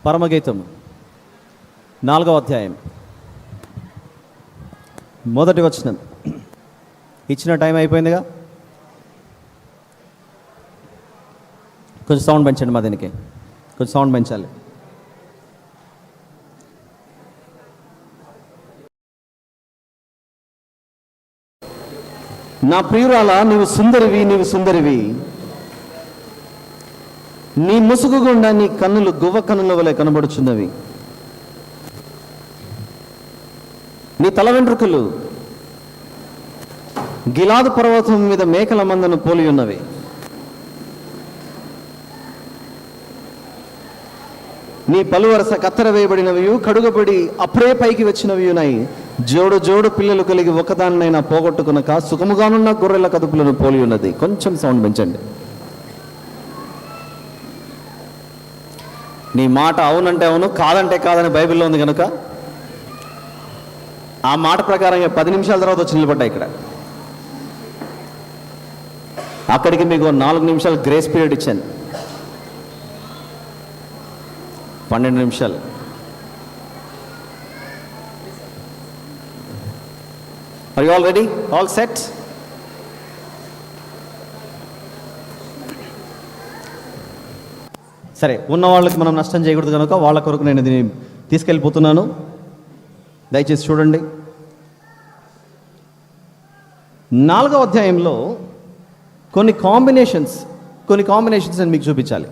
పరమగీతము 4వ అధ్యాయం మొదటి వచనం. ఇచ్చిన టైం అయిపోయిందిగా, కొంచెం సౌండ్ పెంచండి. మా దీనికి కొంచెం సౌండ్ పెంచాలి. నా ప్రియురాలా, నీవు సుందరివి, నీవు సుందరివి. నీ ముసుగు గుండా నీ కన్నులు గువ్వ కన్నుల వలె కనబడుచున్నవి. నీ తల వెంట్రుకలు గిలాదు పర్వతం మీద మేకల మందను పోలి ఉన్నవి. నీ పలువరస కత్తెర వేయబడినవియు, కడుగబడి అప్పుడే పైకి వచ్చినవి ఉన్నాయి. జోడు జోడు పిల్లలు కలిగి ఒకదాన్నైనా పోగొట్టుకునక సుఖముగానున్న గొర్రెల కదుపులను పోలి ఉన్నది. కొంచెం సౌండ్ పెంచండి. నీ మాట అవునంటే అవును, కాదంటే కాదని బైబిల్లో ఉంది కనుక ఆ మాట ప్రకారంగా 10 నిమిషాల తర్వాత వచ్చి నిలబడ్డా ఇక్కడ. అక్కడికి మీకు 4 నిమిషాలు గ్రేస్ పీరియడ్ ఇచ్చాను. 12 నిమిషాలు. Are you all ready? All set? సరే, ఉన్న వాళ్ళకి మనం నష్టం చేయకూడదు కనుక వాళ్ళ కొరకు నేను దీన్ని తీసుకెళ్ళిపోతున్నాను. దయచేసి చూడండి. 4వ అధ్యాయంలో కొన్ని కాంబినేషన్స్ నేను మీకు చూపించాలి.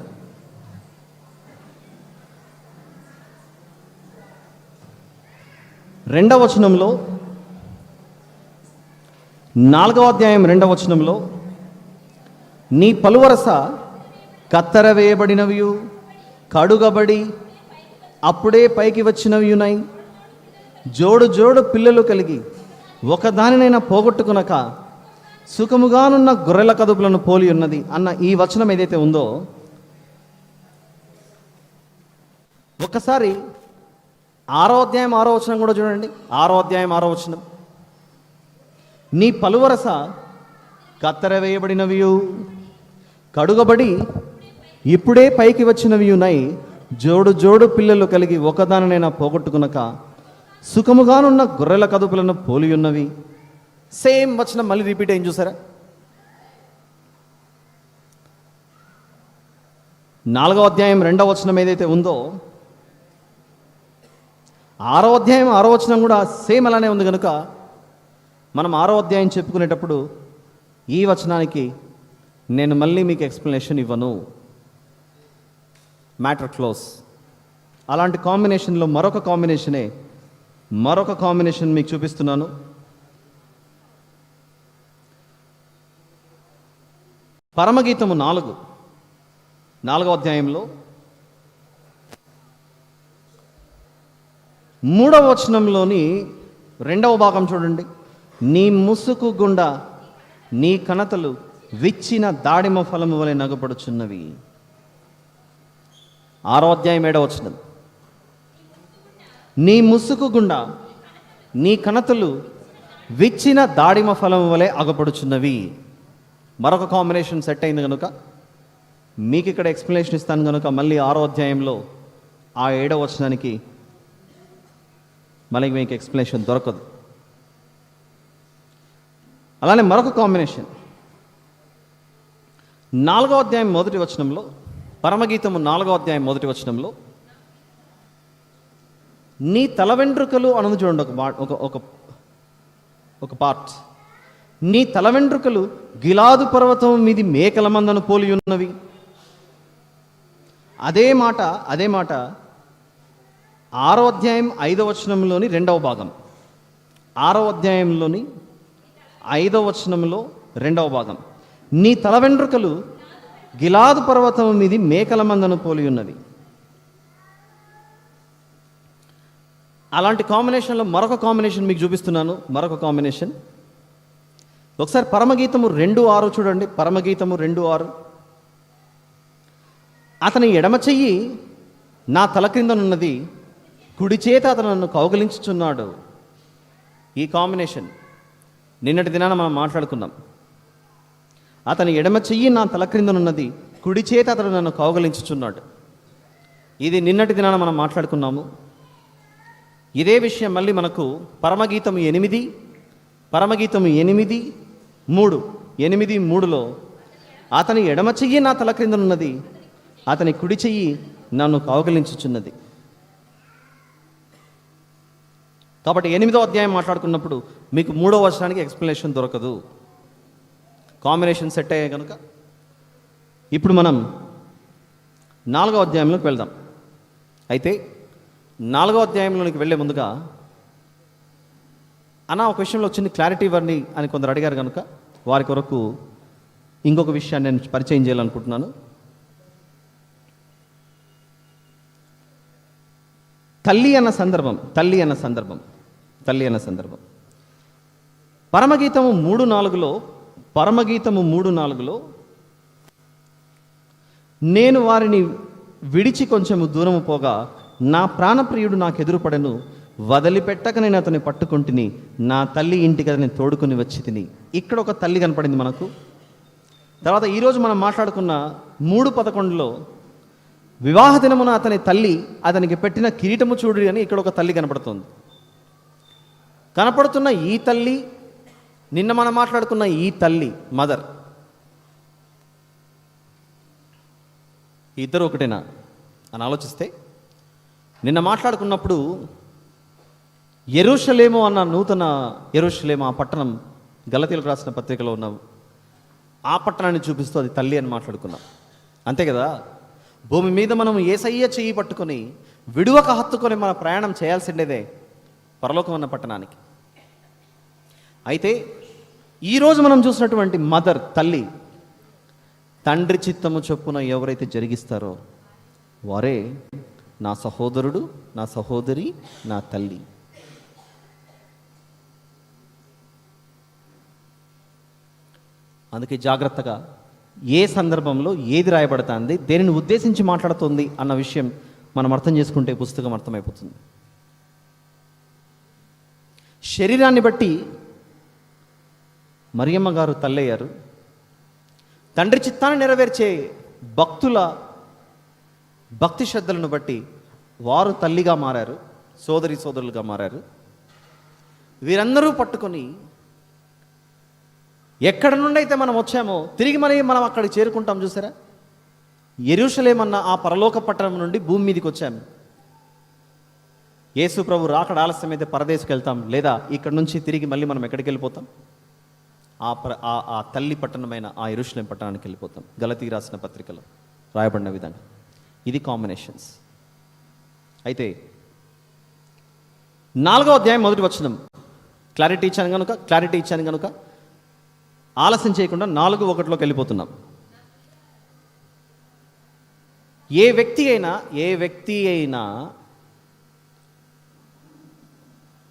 రెండవ వచనంలో, 4వ అధ్యాయం 2వ వచనంలో, నీ పలువరస కత్తెర వేయబడినవియు, కడుగబడి అప్పుడే పైకి వచ్చినవి ఉన్నాయి. జోడు జోడు పిల్లలు కలిగి ఒకదానినైనా పోగొట్టుకునక సుఖముగానున్న గొర్రెల కదుపులను పోలి ఉన్నది అన్న ఈ వచనం ఏదైతే ఉందో, ఒక్కసారి 6వ అధ్యాయం 6వ వచనం కూడా చూడండి. 6వ అధ్యాయం 6వ వచనం, నీ పలువరస కత్తెర వేయబడినవియు, కడుగబడి ఇప్పుడే పైకి వచ్చినవి ఉన్నాయి. జోడు జోడు పిల్లలు కలిగి ఒకదానినైనా పోగొట్టుకునక సుఖముగానున్న గొర్రెల కదుపులను పోలి ఉన్నవి. సేమ్ వచనం మళ్ళీ రిపీట్ అయింది చూసారా? 4వ అధ్యాయం 2వ వచనం ఏదైతే ఉందో, 6వ అధ్యాయం 6వ వచనం కూడా సేమ్ అలానే ఉంది కనుక మనం 6వ అధ్యాయం చెప్పుకునేటప్పుడు ఈ వచనానికి నేను మళ్ళీ మీకు ఎక్స్ప్లెనేషన్ ఇవ్వను. Matter close. అలాంటి కాంబినేషన్లో మరొక కాంబినేషన్ మీకు చూపిస్తున్నాను. పరమగీతము 4వ అధ్యాయంలో 3వ వచనంలోని 2వ భాగం చూడండి. నీ ముసుకు గుండా నీ కణతలు విచ్చిన దాడిమ ఫలము వలె నగపడుచున్నవి. 6వ అధ్యాయం 7వ వచనం, నీ ముసుకు గుండా నీ కణతలు విచ్చిన దాడిమ ఫలము వలె అగపడుచున్నవి. మరొక కాంబినేషన్ సెట్ అయింది కనుక మీకు ఇక్కడ ఎక్స్ప్లెనేషన్ ఇస్తాను కనుక మళ్ళీ 6వ అధ్యాయంలో ఆ 7వ వచనానికి మళ్ళీ మీకు ఎక్స్ప్లెనేషన్ దొరకదు. అలానే మరొక కాంబినేషన్ 4వ అధ్యాయం 1వ వచనంలో, పరమగీతము 4వ అధ్యాయం 1వ వచనంలో, నీ తల వెంట్రుకలు అన్నది చూడండి. ఒక పార్ట్, నీ తల వెంట్రుకలు గిలాదు పర్వతం మీది మేకల మందను పోలి ఉన్నవి. అదే మాట 6వ అధ్యాయం 5వ వచనంలోని 2వ భాగం. 6వ అధ్యాయంలోని 5వ వచనంలో 2వ భాగం, నీ తల వెంట్రుకలు గిలాదు పర్వతం మీది మేకల మందను పోలి ఉన్నవి. అలాంటి కాంబినేషన్లో మరొక కాంబినేషన్ మీకు చూపిస్తున్నాను. మరొక కాంబినేషన్ ఒకసారి పరమగీతము 2:6 చూడండి. పరమగీతము 2:6, అతని ఎడమ చెయ్యి నా తల క్రిందనున్నది, కుడి చేత అతను నన్ను కౌగిలించుచున్నాడు. ఈ కాంబినేషన్ నిన్నటి దినాన మనం మాట్లాడుకున్నాం. అతని ఎడమ చెయ్యి నా తల క్రిందనున్నది, కుడి చేత అతడు నన్ను కౌగలించుచున్నాడు. ఇది నిన్నటి దినాన మనం మాట్లాడుకున్నాము. ఇదే విషయం మళ్ళీ మనకు పరమగీతము 8:3 అతని ఎడమ చెయ్యి నా తల క్రిందనున్నది, అతని కుడి చెయ్యి నన్ను కౌగిలించుచున్నది. కాబట్టి 8వ అధ్యాయం మాట్లాడుకున్నప్పుడు మీకు 3వ వచనానికి ఎక్స్ప్లెనేషన్ దొరకదు, కాంబినేషన్ సెట్ అయ్యాయి కనుక. ఇప్పుడు మనం 4వ అధ్యాయంలోకి వెళ్దాం. అయితే 4వ అధ్యాయంలోనికి వెళ్ళే ముందుగా ఒక విషయంలో వచ్చింది, క్లారిటీ ఇవ్వండి అని కొందరు అడిగారు కనుక వారి కొరకు ఇంకొక విషయాన్ని నేను పరిచయం చేయాలనుకుంటున్నాను. తల్లి అన్న సందర్భం పరమగీతము 3:4లో నేను వారిని విడిచి కొంచెము దూరము పోగా నా ప్రాణప్రియుడు నాకు ఎదురుపడెను, వదిలిపెట్టక నేను అతన్ని పట్టుకుంటుని, నా తల్లి ఇంటికి అతన్ని తోడుకుని వచ్చి తిని. ఇక్కడ ఒక తల్లి కనపడింది మనకు. తర్వాత ఈరోజు మనం మాట్లాడుకున్న 3:11లో వివాహ దినమున అతని తల్లి అతనికి పెట్టిన కిరీటము చూడు అని ఇక్కడ ఒక తల్లి కనపడుతున్న ఈ తల్లి, నిన్న మనం మాట్లాడుకున్న ఈ తల్లి మదర్, ఇద్దరు ఒకటేనా అని ఆలోచిస్తే, నిన్న మాట్లాడుకున్నప్పుడు యెరూషలేము అన్న నూతన యెరూషలేము, ఆ పట్టణం గలతీయులకు రాసిన పత్రికలో ఉన్న ఆ పట్టణాన్ని చూపిస్తూ అది తల్లి అని మాట్లాడుకున్నాం. అంతే కదా. భూమి మీద మనం యేసయ్య చెయ్యి పట్టుకొని విడువక హత్తుకొని మన ప్రయాణం చేయాల్సిండేదే పరలోకం అన్న పట్టణానికి. అయితే ఈరోజు మనం చూసినటువంటి మదర్, తల్లి, తండ్రి చిత్తము చొప్పున ఎవరైతే జరిగిస్తారో వారే నా సహోదరుడు, నా సహోదరి, నా తల్లి. అందుకే జాగ్రత్తగా ఏ సందర్భంలో ఏది రాయబడుతుంది, దేనిని ఉద్దేశించి మాట్లాడుతుంది అన్న విషయం మనం అర్థం చేసుకుంటే పుస్తకం అర్థమైపోతుంది. శరీరాన్ని బట్టి మరియమ్మ గారు తల్లయ్యారు. తండ్రి చిత్తాన్ని నెరవేర్చే భక్తుల భక్తి శ్రద్ధలను బట్టి వారు తల్లిగా మారారు, సోదరులుగా మారారు. వీరందరూ పట్టుకొని ఎక్కడ నుండి అయితే మనం వచ్చామో తిరిగి మనం అక్కడికి చేరుకుంటాం. చూసారా, యెరూషలేము అన్న ఆ పరలోక పట్టణం నుండి భూమి మీదకి వచ్చాము. యేసు ప్రభు రాకడ ఆలస్యం అయితే పరదేశకు వెళ్తాం, లేదా ఇక్కడ నుంచి తిరిగి మళ్ళీ మనం ఎక్కడికి వెళ్ళిపోతాం? ఆ తల్లి పట్టణమైన ఆ యెరూషలేము పట్టణానికి వెళ్ళిపోతాం. గలతీయులకు రాసిన పత్రికలో రాయబడిన విధంగా ఇది కాంబినేషన్స్. అయితే 4వ అధ్యాయం 1వ వచనం క్లారిటీ ఇచ్చాను కనుక ఆలస్యం చేయకుండా 4:1లోకి వెళ్ళిపోతున్నాం. ఏ వ్యక్తి అయినా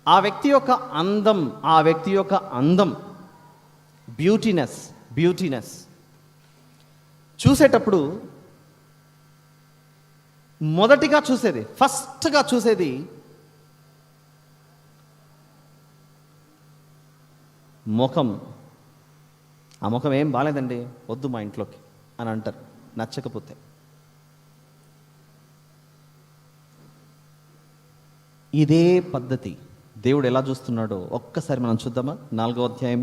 ఆ వ్యక్తి యొక్క అందం బ్యూటీనెస్ చూసేటప్పుడు ఫస్ట్గా చూసేది ముఖం. ఆ ముఖం ఏం బాలేదండి, వద్దు మా ఇంట్లోకి అని అంటారు నచ్చకపోతే. ఇదే పద్ధతి దేవుడు ఎలా చూస్తున్నాడో ఒక్కసారి మనం చూద్దామా? 4వ అధ్యాయం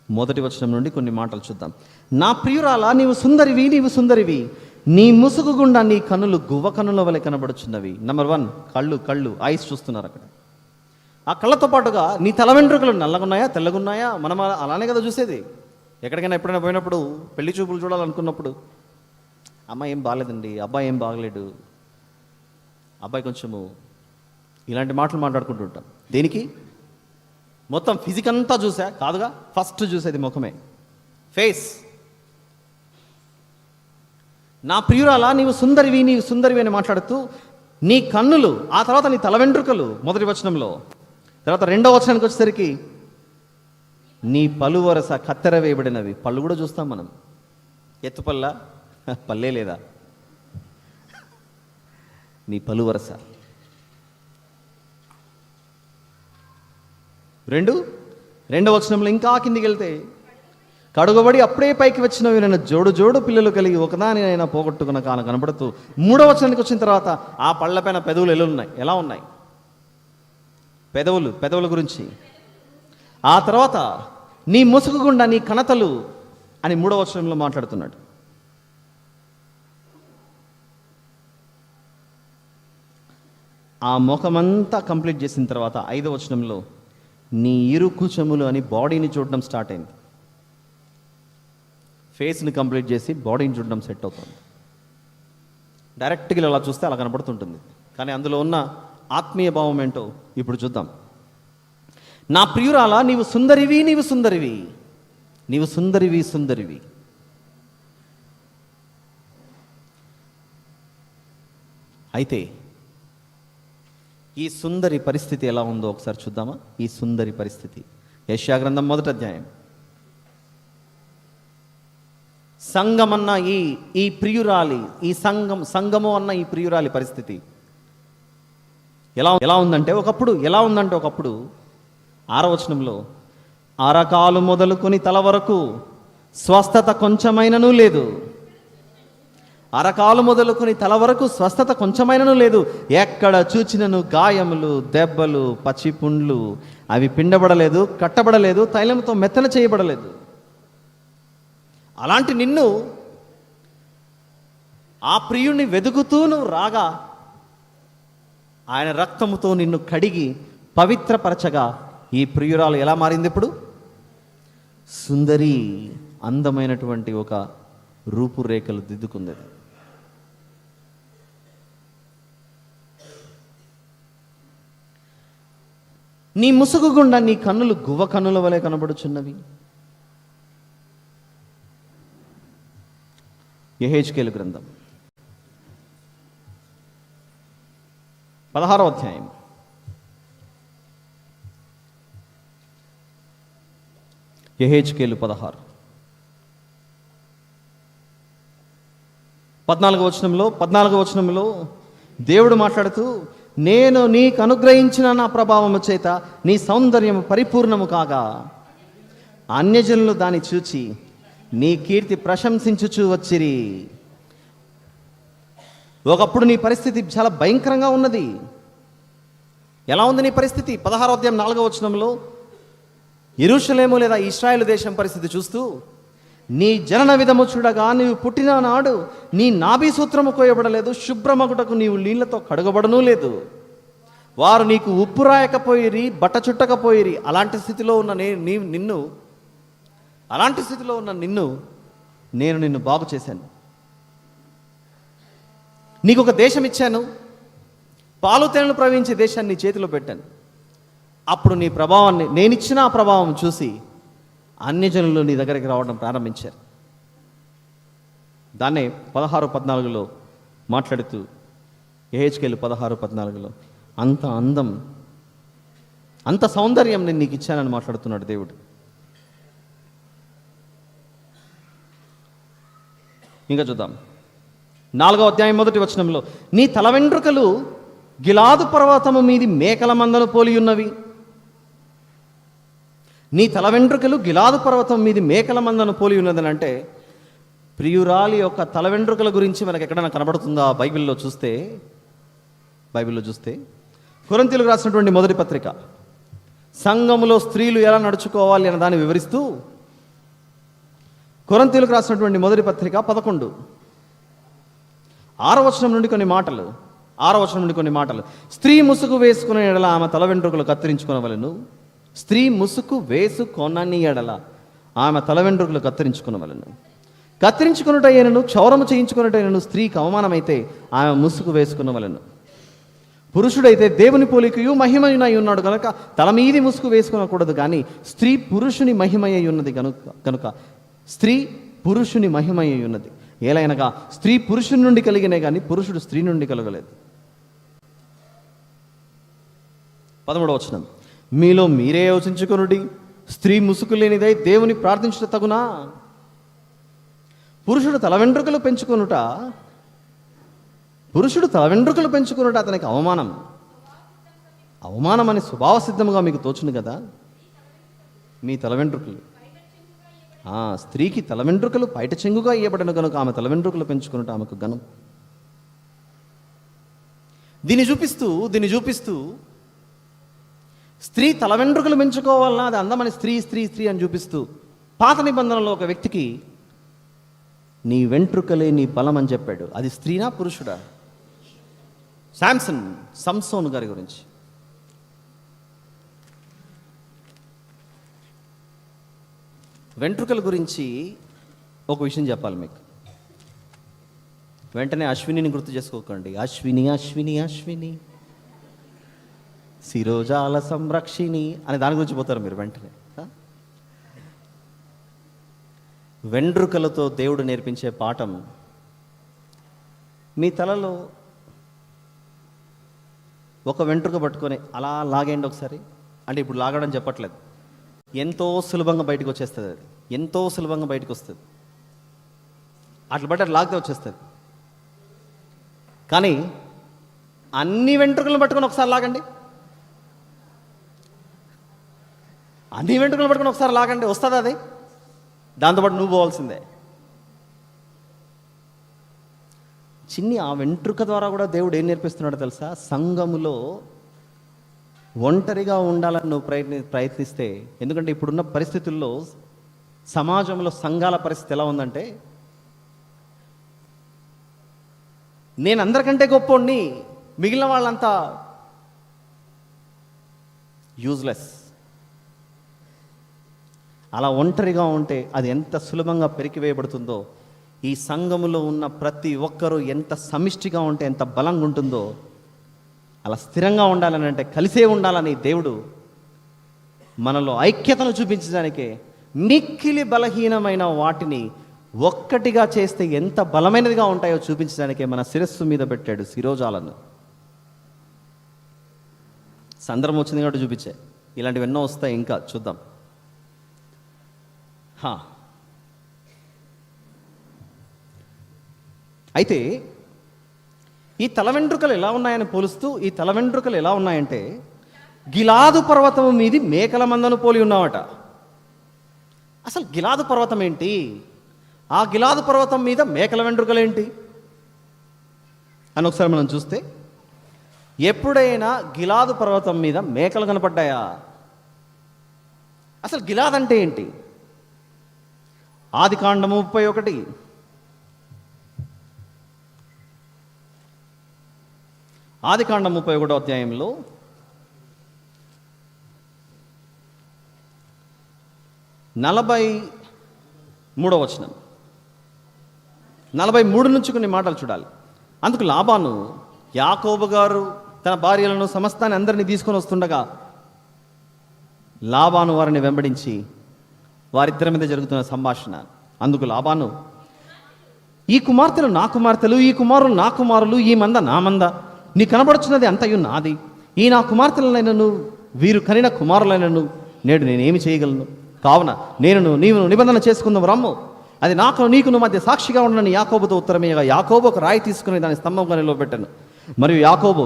1వ వచనం నుండి కొన్ని మాటలు చూద్దాం. నా ప్రియురాలా, నీవు సుందరివి, నీ ముసుగు గుండా నీ కన్నులు గువ్వ కన్నుల వలె కనబడుచున్నవి. నెంబర్ 1 కళ్ళు ఐస్ చూస్తున్నారు అక్కడ. ఆ కళ్ళతో పాటుగా నీ తల వెంట్రుకలు నల్లగున్నాయా తెల్లగున్నాయా? మనం అలానే కదా చూసేది. ఎక్కడికైనా ఎప్పుడైనా పోయినప్పుడు పెళ్లి చూపులు చూడాలనుకున్నప్పుడు అమ్మాయి ఏం బాగలేదండి, అబ్బాయి ఏం బాగలేడు, అబ్బాయి కొంచెము ఇలాంటి మాటలు మాట్లాడుకుంటుంటాం. దేనికి? మొత్తం ఫిజిక్ అంతా చూసా కాదుగా, ఫస్ట్ చూసేది ముఖమే, ఫేస్. నా ప్రియురాలా, నీవు సుందరివి అని మాట్లాడుతూ నీ కన్నులు, ఆ తర్వాత నీ తల వెంట్రుకలు 1వ వచనంలో. తర్వాత 2వ వచనానికి వచ్చేసరికి నీ పలు వరస కత్తెర వేయబడినవి. పళ్ళు కూడా చూస్తాం మనం. ఎత్తుపల్ల పల్లే లేదా, నీ పలు వరస. 2వ వచనంలో ఇంకా కిందికి వెళ్తే కడుగబడి అప్పుడే పైకి వచ్చినవి నేను జోడు జోడు పిల్లలు కలిగి ఒకదానినైనా పోగొట్టుకున్న కాలం కనబడుతూ 3వ వచనానికి వచ్చిన తర్వాత ఆ పళ్ళపైన పెదవులు ఎలా ఉన్నాయి? పెదవుల గురించి. ఆ తర్వాత నీ ముసుగు గుండా నీ కణతలు అని 3వ వచనంలో మాట్లాడుతున్నాడు. ఆ ముఖమంతా కంప్లీట్ చేసిన తర్వాత 5వ వచనంలో నీ ఇరుకు చెములు అని బాడీని చూడడం స్టార్ట్ అయింది. ఫేస్ని కంప్లీట్ చేసి బాడీని చూడడం సెట్ అవుతుంది. డైరెక్ట్గా అలా చూస్తే అలా కనపడుతుంటుంది, కానీ అందులో ఉన్న ఆత్మీయ భావం ఏంటో ఇప్పుడు చూద్దాం. నా ప్రియురాలా, నీవు సుందరివి, నీవు సుందరివి, నీవు సుందరివి, సుందరివి. అయితే ఈ సుందరి పరిస్థితి ఎలా ఉందో ఒకసారి చూద్దామా? ఈ సుందరి పరిస్థితి యెషయా గ్రంథం 1వ అధ్యాయం. సంఘమన్న ఈ ప్రియురాలి, ఈ సంఘము అన్న ఈ ప్రియురాలి పరిస్థితి ఎలా ఉందంటే ఒకప్పుడు 6వ వచనంలో అరకాలు మొదలుకొని తల వరకు స్వస్థత కొంచెమైనను లేదు. అరకాలు మొదలుకొని తల వరకు స్వస్థత కొంచెమైనను లేదు. ఎక్కడ చూచినను గాయములు, దెబ్బలు, పచ్చిపుండ్లు. అవి పిండబడలేదు, కట్టబడలేదు, తైలంతో మెత్తన చేయబడలేదు. అలాంటి నిన్ను ఆ ప్రియుణ్ణి వెతుకుతూ నువ్వు రాగా ఆయన రక్తముతో నిన్ను కడిగి పవిత్రపరచగా ఈ ప్రియురాలు ఎలా మారింది? ఇప్పుడు సుందరి, అందమైనటువంటి ఒక రూపురేఖలు దిద్దుకుంది. నీ ముసుగు గుండా నీ కన్నులు గువ్వ కన్నుల వలె కనబడుచున్నవి. యెహెజ్కేలు గ్రంథం 16వ అధ్యాయం. యెహెజ్కేలు 16 14వ వచనంలో దేవుడు మాట్లాడుతూ, నేను నీకు అనుగ్రహించిన నా ప్రభావము చేత నీ సౌందర్యము పరిపూర్ణము కాగా అన్యజనులు దాన్ని చూచి నీ కీర్తి ప్రశంసించుచూ వచ్చిరి. ఒకప్పుడు నీ పరిస్థితి చాలా భయంకరంగా ఉన్నది. ఎలా ఉంది నీ పరిస్థితి? 16వ అధ్యాయం 4వ వచనంలో యెరూషలేము లేదా ఇశ్రాయేలు దేశం పరిస్థితి చూస్తూ, నీ జనన విధము చూడగా నీవు పుట్టిన నాడు నీ నాభి సూత్రము కోయబడలేదు, శుభ్రమగుటకు నీవు నీళ్లతో కడగబడనూ లేదు. వారు నీకు ఉప్పు రాయకపోయిరి, బట్ట చుట్టకపోయిరి. అలాంటి స్థితిలో ఉన్న నిన్ను నేను నిన్ను బాగు చేశాను. నీకు ఒక దేశం ఇచ్చాను, పాలు తేనెలు ప్రవహించే దేశాన్ని నీ చేతిలో పెట్టాను. అప్పుడు నీ ప్రభావాన్ని, నేనిచ్చిన ఆ ప్రభావం చూసి అన్యజనులు నీ దగ్గరికి రావడం ప్రారంభించారు. దాన్నే 16:14 మాట్లాడుతూ యెహెజ్కేలు 16:14 అంత అందం, అంత సౌందర్యం నేను నీకు ఇచ్చానని మాట్లాడుతున్నాడు దేవుడు. ఇంకా చూద్దాం 4వ అధ్యాయం 1వ వచనంలో, నీ తల వెంట్రుకలు గిలాదు పర్వతము మీది మేకల మందను పోలి ఉన్నవి. నీ తల వెంట్రుకలు గిలాదు పర్వతం మీది మేకల మందను పోలి ఉన్నదని అంటే, ప్రియురాలి యొక్క తల వెంట్రుకల గురించి మనకు ఎక్కడైనా కనబడుతుందా? బైబిల్లో చూస్తే కొరింథీయులకు రాసినటువంటి 1వ పత్రిక సంఘములో స్త్రీలు ఎలా నడుచుకోవాలి అన్న దాన్ని వివరిస్తూ, కొరింథీయులకు రాసినటువంటి 1వ పత్రిక 11 6వ వచనం నుండి కొన్ని మాటలు. స్త్రీ ముసుగు వేసుకునే ఎడల ఆమె తల వెంట్రుకలు కత్తిరించుకునవలెను. స్త్రీ ముసుగు వేసుకొనని ఎడల ఆమె తల వెంట్రుకలు కత్తిరించుకునవలెను. కత్తిరించుకున్నటైనను క్షౌరము చేయించుకున్నటైనను స్త్రీకి అవమానమైతే ఆమె ముసుగు వేసుకునవలెను. పురుషుడైతే దేవుని పోలికయు మహిమయునై ఉన్నాడు కనుక తల మీది ముసుగు వేసుకునకూడదు. కానీ స్త్రీ పురుషుని మహిమయ్యి ఉన్నది కనుక స్త్రీ పురుషుని మహిమయ్యి ఉన్నది. ఏలైనగా స్త్రీ పురుషుని నుండి కలిగినే కానీ పురుషుడు స్త్రీ నుండి కలగలేదు. 13వ వచనం, మీలో మీరే యోచించుకొనుడి. స్త్రీ ముసుగు లేనిదై దేవుని ప్రార్థించుట తగునా? పురుషుడు తల వెంట్రుకలు పెంచుకొనుట అతనికి అవమానమని స్వభావ సిద్ధముగా మీకు తోచును కదా. మీ తల వెంట్రుకలు స్త్రీకి తల వెంట్రుకలు బయట చెంగుగా ఇయ్యబడిన కనుక ఆమె తల వెంట్రుకలు పెంచుకున్నట్టు ఆమెకు ఘనం. దీన్ని చూపిస్తూ స్త్రీ తల వెంట్రుకలు పెంచుకోవాలన్నా అది అందమని స్త్రీ స్త్రీ స్త్రీ అని చూపిస్తూ పాత నిబంధనలో ఒక వ్యక్తికి నీ వెంట్రుకలే నీ బలం అని చెప్పాడు. అది స్త్రీనా పురుషుడా? సంసోను గారి గురించి. వెంట్రుకల గురించి ఒక విషయం చెప్పాలి మీకు. వెంటనే అశ్వినిని గుర్తు చేసుకోకండి. అశ్విని అశ్విని అశ్విని శిరోజాల సంరక్షిణి అని దాని గురించి పోతారు మీరు వెంటనే. వెంట్రుకలతో దేవుడు నేర్పించే పాఠం, మీ తలలో ఒక వెంట్రుక పట్టుకొని అలా లాగేయండి ఒకసారి. అంటే ఇప్పుడు లాగడం చెప్పట్లేదు, ఎంతో సులభంగా బయటకు వచ్చేస్తుంది. అది ఎంతో సులభంగా బయటకు వస్తుంది. అట్లా బట్టి అట్లా లాగితే వచ్చేస్తుంది. కానీ అన్ని వెంట్రుకలను పట్టుకొని ఒకసారి లాగండి, అన్ని వెంట్రుకలు పట్టుకొని ఒకసారి లాగండి, వస్తుంది అది. దాంతోపాటు నువ్వు పోవాల్సిందే. చిన్ని ఆ వెంట్రుక ద్వారా కూడా దేవుడు ఏం నేర్పిస్తున్నాడో తెలుసా? సంఘములో ఒంటరిగా ఉండాలని నువ్వు ప్రయత్నిస్తే, ఎందుకంటే ఇప్పుడున్న పరిస్థితుల్లో సమాజంలో సంఘాల పరిస్థితి ఎలా ఉందంటే, నేను అందరికంటే గొప్పోడిని, మిగిలిన వాళ్ళంతా యూజ్లెస్. అలా ఒంటరిగా ఉంటే అది ఎంత సులభంగా పెరికివేయబడుతుందో, ఈ సంఘములో ఉన్న ప్రతి ఒక్కరూ ఎంత సమిష్టిగా ఉంటే ఎంత బలంగా ఉంటుందో, అలా స్థిరంగా ఉండాలని అంటే కలిసే ఉండాలని దేవుడు మనలో ఐక్యతను చూపించడానికే మిక్కిలి బలహీనమైన వాటిని ఒక్కటిగా చేస్తే ఎంత బలమైనదిగా ఉంటాయో చూపించడానికే మన శిరస్సు మీద పెట్టాడు శిరోజాలను. సందర్భం వచ్చింది కాబట్టి చూపించే. ఇలాంటివి ఎన్నో వస్తాయి, ఇంకా చూద్దాం. అయితే ఈ తల వెంట్రుకలు ఎలా ఉన్నాయని పోలుస్తూ, ఈ తల వెంట్రుకలు ఎలా ఉన్నాయంటే గిలాదు పర్వతము మీది మేకల మందను పోలి ఉన్నావట. అసలు గిలాదు పర్వతం ఏంటి? ఆ గిలాదు పర్వతం మీద మేకల వెంట్రుకలు ఏంటి అని ఒకసారి మనం చూస్తే, ఎప్పుడైనా గిలాదు పర్వతం మీద మేకలు కనపడ్డాయా? అసలు గిలాద్ అంటే ఏంటి? ఆదికాండము 31, ఆదికాండం 31 అధ్యాయంలో 43వ వచనం, 43 నుంచి కొన్ని మాటలు చూడాలి. అందుకు లాబాను, యాకోబు గారు తన భార్యలను సమస్తాన్ని అందరినీ తీసుకొని వస్తుండగా లాబాను వారిని వెంబడించి వారిద్దరి మీద జరుగుతున్న సంభాషణ. అందుకు లాబాను, ఈ కుమార్తెలు నా కుమార్తెలు, ఈ కుమారులు నా కుమారులు, ఈ మంద నా మంద, నీ కనబడుచున్నది అంతయు నాది. ఈ నా కుమార్తెలనైనను వీరు కనిన కుమారులైనను నేడు నేనేమి చేయగలను? కావున నీవు నిబంధన చేసుకుందాం రమ్ము, అది నాకు నీకును మధ్య సాక్షిగా ఉండని యాకోబుతో ఉత్తరమేయగా, యాకోబు ఒక రాయి తీసుకుని దాని స్తంభంగా నిలవబెట్టాను. మరియు యాకోబు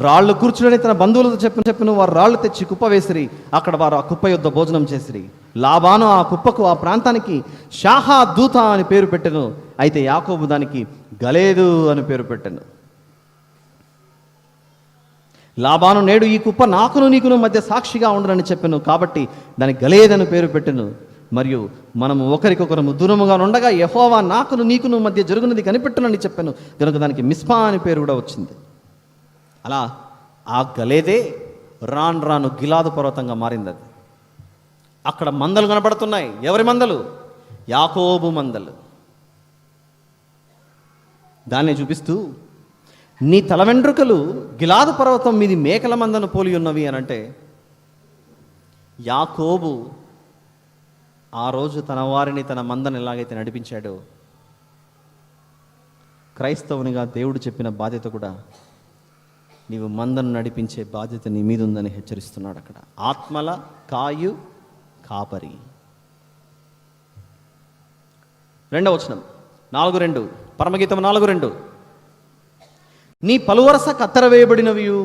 రాళ్ళు కూర్చుని తన బంధువులతో చెప్పిన వారు రాళ్ళు తెచ్చి కుప్ప వేసిరి. అక్కడ వారు ఆ కుప్ప యొద్ద భోజనం చేసిరి. లాబాను ఆ కుప్పకు, ఆ ప్రాంతానికి షాహా దూత అని పేరు పెట్టెను. అయితే యాకోబు దానికి గలేదు అని పేరు పెట్టెను. లాబాను, నేడు ఈ కుప్ప నాకును నీకును మధ్య సాక్షిగా ఉండనని చెప్పెను, కాబట్టి దానికి గలేదని పేరు పెట్టెను. మరియు మనము ఒకరికొకరు దూరముగా ఉండగా యెహోవా నాకును నీకును మధ్య జరుగునది కనిపెట్టునని చెప్పాను కనుక దానికి మిస్పా అని పేరు కూడా వచ్చింది. అలా ఆ గలేదే రాను రాను గిలాదు పర్వతంగా మారింది. అది అక్కడ మందలు కనపడుతున్నాయి. ఎవరి మందలు? యాకోబు మందలు. దాన్ని చూపిస్తూ, నీ తల వెంట్రుకలు గిలాదు పర్వతం మీది మేకల మందను పోలి ఉన్నవి అని అంటే, యాకోబు ఆ రోజు తన వారిని, తన మందను ఎలాగైతే నడిపించాడో, క్రైస్తవునిగా దేవుడు చెప్పిన బాధ్యత కూడా నీవు మందను నడిపించే బాధ్యత నీ మీద ఉందని హెచ్చరిస్తున్నాడు. అక్కడ ఆత్మల కాపరి. 2వ వచనం 4:2, పరమగీతం 4:2, నీ పలువరస కత్తెర వేయబడినవియు,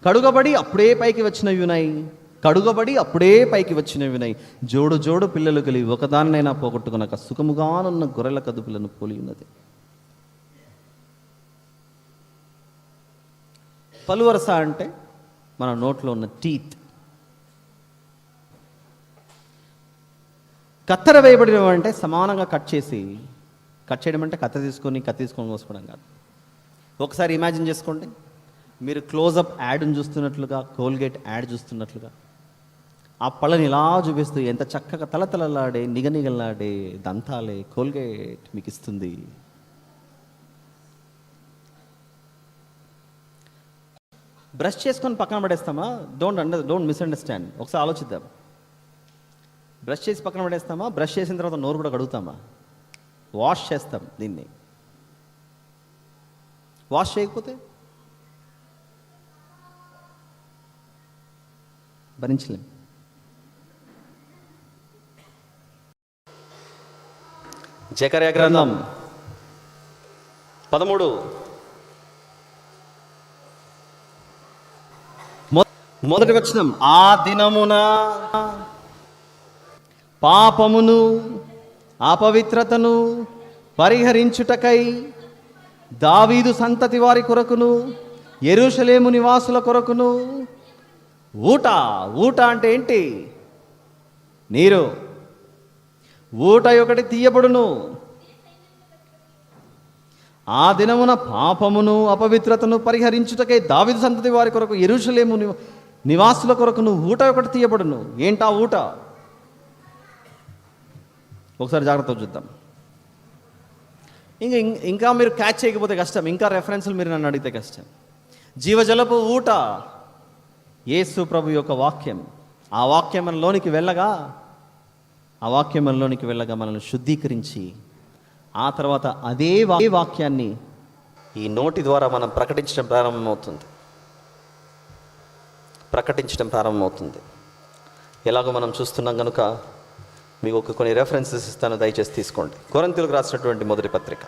కడుగబడి అప్పుడే పైకి వచ్చినవి ఉన్నాయి. కడుగబడి అప్పుడే పైకి వచ్చినవినై జోడు జోడు పిల్లలు కలిగి ఒకదాన్నైనా పోగొట్టుకున్నాక సుఖముగానున్న గొర్రెల కదుపులను పోలి ఉన్నది. పలువరస అంటే మన నోట్లో ఉన్న టీత్. కత్తెర వేయబడిన అంటే సమానంగా కట్ చేయడం అంటే కత్తి తీసుకొని కోసుకోవడం కాదు. ఒకసారి ఇమాజిన్ చేసుకోండి, మీరు క్లోజప్ యాడ్ని చూస్తున్నట్లుగా, కోల్గేట్ యాడ్ చూస్తున్నట్లుగా ఆ పళ్ళని ఇలా చూపిస్తూ ఎంత చక్కగా తలతలలాడే నిగనిగలాడే దంతాలే కోల్గేట్ మీకు ఇస్తుంది. బ్రష్ చేసుకొని పక్కన పడేస్తామా? Don't misunderstand. ఒకసారి ఆలోచిద్దాం. బ్రష్ చేసి పక్కన పడేస్తామా? బ్రష్ చేసిన తర్వాత నోరు కూడా కడుగుతామా? వాష్ చేస్తాం. దీన్ని వాష్ చేయకపోతే భరించలేం. జకర్యా గ్రంథం 13 మొదటి వచనం, ఆ దినమున పాపమును అపవిత్రతను పరిహరించుటకై దావీదు సంతతి వారి కొరకును యెరూషలేము నివాసుల కొరకును ఊట అంటే ఏంటి? నీరు. ఊట ఒకటి తీయబడును. ఆ దినమున పాపమును అపవిత్రతను పరిహరించుటకై దావీదు సంతతి వారి కొరకు యెరూషలేము నివాసుల కొరకును ఊట ఒకటి తీయబడును. ఏంటా ఊట? ఒకసారి జాగ్రత్తగా చూద్దాం. ఇంకా మీరు క్యాచ్ చేయకపోతే కష్టం. ఇంకా రెఫరెన్స్లు మీరు నన్ను అడిగితే కష్టం. జీవజలపు ఊట యేసు ప్రభు యొక్క వాక్యం. ఆ వాక్యంలోనికి వెళ్ళగా మనల్ని శుద్ధీకరించి ఆ తర్వాత అదే వాక్యాన్ని ఈ నోటి ద్వారా మనం ప్రకటించడం ప్రారంభమవుతుంది. ఎలాగో మనం చూస్తున్నాం కనుక మీకు కొన్ని రెఫరెన్సెస్ ఇస్తాను, దయచేసి తీసుకోండి. కొరింథీయులకు రాసినటువంటి మొదటి పత్రిక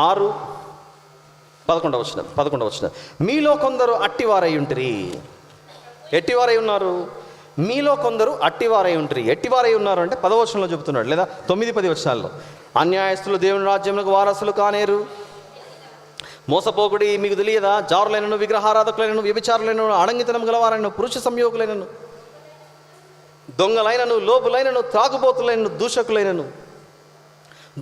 6:11 మీలో కొందరు అట్టివారై ఉంటిరి. ఎట్టివారై ఉన్నారు? మీలో కొందరు అట్టివారై ఉంటిరి. ఎట్టివారై ఉన్నారు అంటే 10వ వచనంలో చెబుతున్నాడు, లేదా 9-10 వచనాల్లో. అన్యాయస్తులు దేవుని రాజ్యంలో వారసులు కానేరు. మోసపోకుడి, మీకు తెలియదా? జారులైనను, విగ్రహారాధకులైనను, వ్యభిచారులైనను, అడంగితనం గలవారైనను, పురుష సంయోగులైనను, దొంగలైనను, లోపులైనను, త్రాగుబోతులైనను, దూషకులైనను,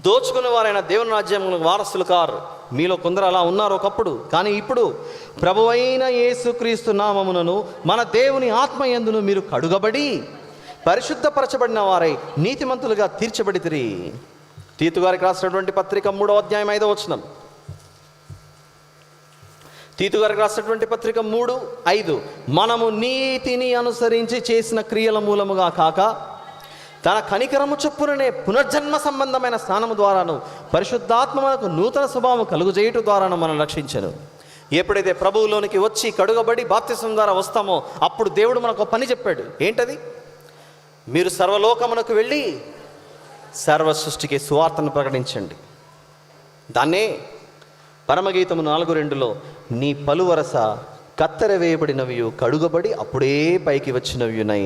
దోచుకున్న వారైన దేవుని రాజ్యంలో వారసులు కారు. మీలో కొందరు అలా ఉన్నారు ఒకప్పుడు. కానీ ఇప్పుడు ప్రభువైన యేసుక్రీస్తు నామమునను మన దేవుని ఆత్మయందును మీరు కడుగబడి పరిశుద్ధపరచబడిన వారై నీతిమంతులుగా తీర్చబడితిరి. తీతు గారికి రాసినటువంటి పత్రిక 3వ అధ్యాయం 5వ వచనం. తీతు గారికి రాసినటువంటి పత్రిక 3:5, మనము నీతిని అనుసరించి చేసిన క్రియల మూలముగా కాక తన కనికరము చొప్పుననే పునర్జన్మ సంబంధమైన స్నానము ద్వారాను పరిశుద్ధాత్మకు నూతన స్వభావం కలుగుజేయటం ద్వారాను మనం రక్షించను. ఎప్పుడైతే ప్రభువులోనికి వచ్చి కడుగబడి బాప్తిసం ద్వారా వస్తామో అప్పుడు దేవుడు మనకు పని చెప్పాడు. ఏంటది? మీరు సర్వలోకమునకు వెళ్ళి సర్వ సృష్టికి సువార్తను ప్రకటించండి. దాన్నే పరమగీతము 4:2లో నీ పలువరస కత్తెర వేయబడినవియు కడుగబడి అప్పుడే పైకి వచ్చినవియునై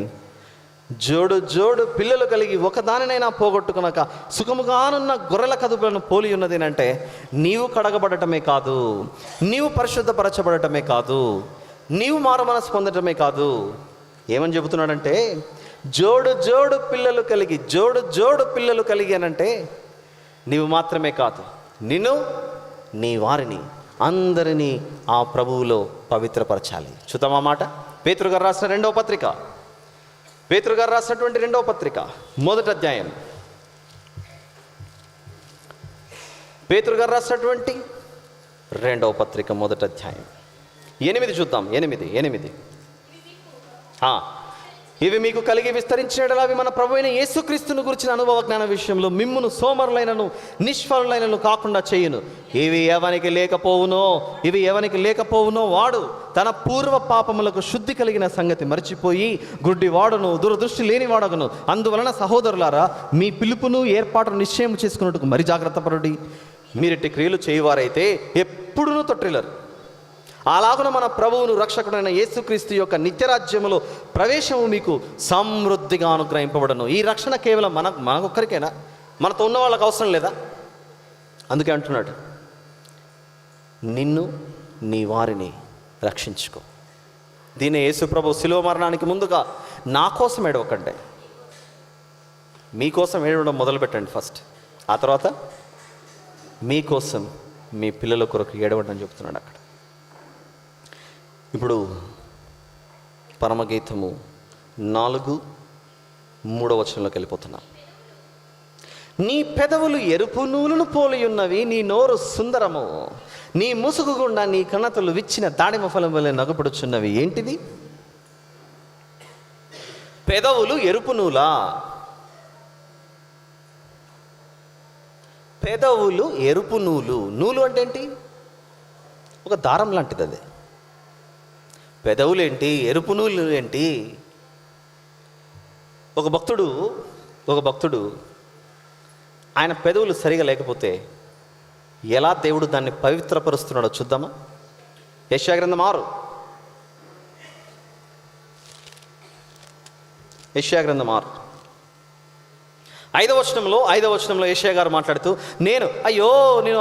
జోడు జోడు పిల్లలు కలిగి ఒకదానినైనా పోగొట్టుకున్నాక సుఖముగానున్న గొర్రెల కదుపులను పోలి ఉన్నదేనంటే నీవు కడగబడటమే కాదు, నీవు పరిశుద్ధపరచబడటమే కాదు, నీవు మారు మనసు పొందటమే కాదు. ఏమని చెబుతున్నాడంటే జోడు జోడు పిల్లలు కలిగి అనంటే నీవు మాత్రమే కాదు, నిన్ను నీ వారిని అందరినీ ఆ ప్రభువులో పవిత్రపరచాలి. చూద్దామా మాట? పేతురు గారు రాసిన రెండవ పత్రిక, పేతురు గారు రాసినటువంటి 2వ పత్రిక 1వ అధ్యాయం. పేతురు గారు రాసినటువంటి 2వ పత్రిక 1వ అధ్యాయం 8 చూద్దాం. 8 ఇవి మీకు కలిగి విస్తరించినట్లా అవి మన ప్రభువైన యేసుక్రీస్తును గురించిన అనుభవ జ్ఞాన విషయంలో మిమ్మును సోమరులైనను నిష్ఫలులైనను కాకుండా చేయును. ఇవి ఎవనికి లేకపోవునో వాడు తన పూర్వ పాపములకు శుద్ధి కలిగిన సంగతి మర్చిపోయి గుడ్డి వాడును, దురదృష్టి లేని వాడగను. అందువలన సహోదరులారా, మీ పిలుపును ఏర్పాటును నిశ్చయం చేసుకున్నట్టుకు మరి జాగ్రత్త పరుడి. మీరిట్టి క్రియలు చేయువారైతే ఎప్పుడునూ తొట్టిల్లరు. అలాగున మన ప్రభువును రక్షకుడైన యేసుక్రీస్తు యొక్క నిత్యరాజ్యములో ప్రవేశము మీకు సమృద్ధిగా అనుగ్రహింపబడను. ఈ రక్షణ కేవలం మనకొక్కరికేనా? మనతో ఉన్న వాళ్ళకి అవసరం లేదా? అందుకే అంటున్నాడు, నిన్ను నీ వారిని రక్షించుకో. దీన్ని యేసు ప్రభు శిలువ మరణానికి ముందుగా నా కోసం ఏడవకండి, మీకోసం ఏడవడం మొదలుపెట్టండి ఫస్ట్. ఆ తర్వాత మీకోసం మీ పిల్లల కొరకు ఏడవండి అని చెప్తున్నాడు అక్కడ. ఇప్పుడు పరమగీతము 4:3 వెళ్ళిపోతున్నాం. నీ పెదవులు ఎరుపు నూలును పోలి ఉన్నవి, నీ నోరు సుందరము, నీ ముసుగు గుండా నీ కన్నతలు విచ్చిన దాడిమ ఫలం వలె నగుపడుచున్నవి. ఏంటిది? పెదవులు ఎరుపు నూలా? పెదవులు ఎరుపు నూలు. నూలు అంటే ఏంటి? ఒక దారం లాంటిది అది. పెదవులు ఏంటి? ఎరుపు నూలు ఏంటి? ఒక భక్తుడు ఆయన పెదవులు సరిగా లేకపోతే ఎలా దేవుడు దాన్ని పవిత్రపరుస్తున్నాడో చూద్దామా? యెషయా గ్రంథం 6 5వ వచనంలో యెషయా గారు మాట్లాడుతూ, నేను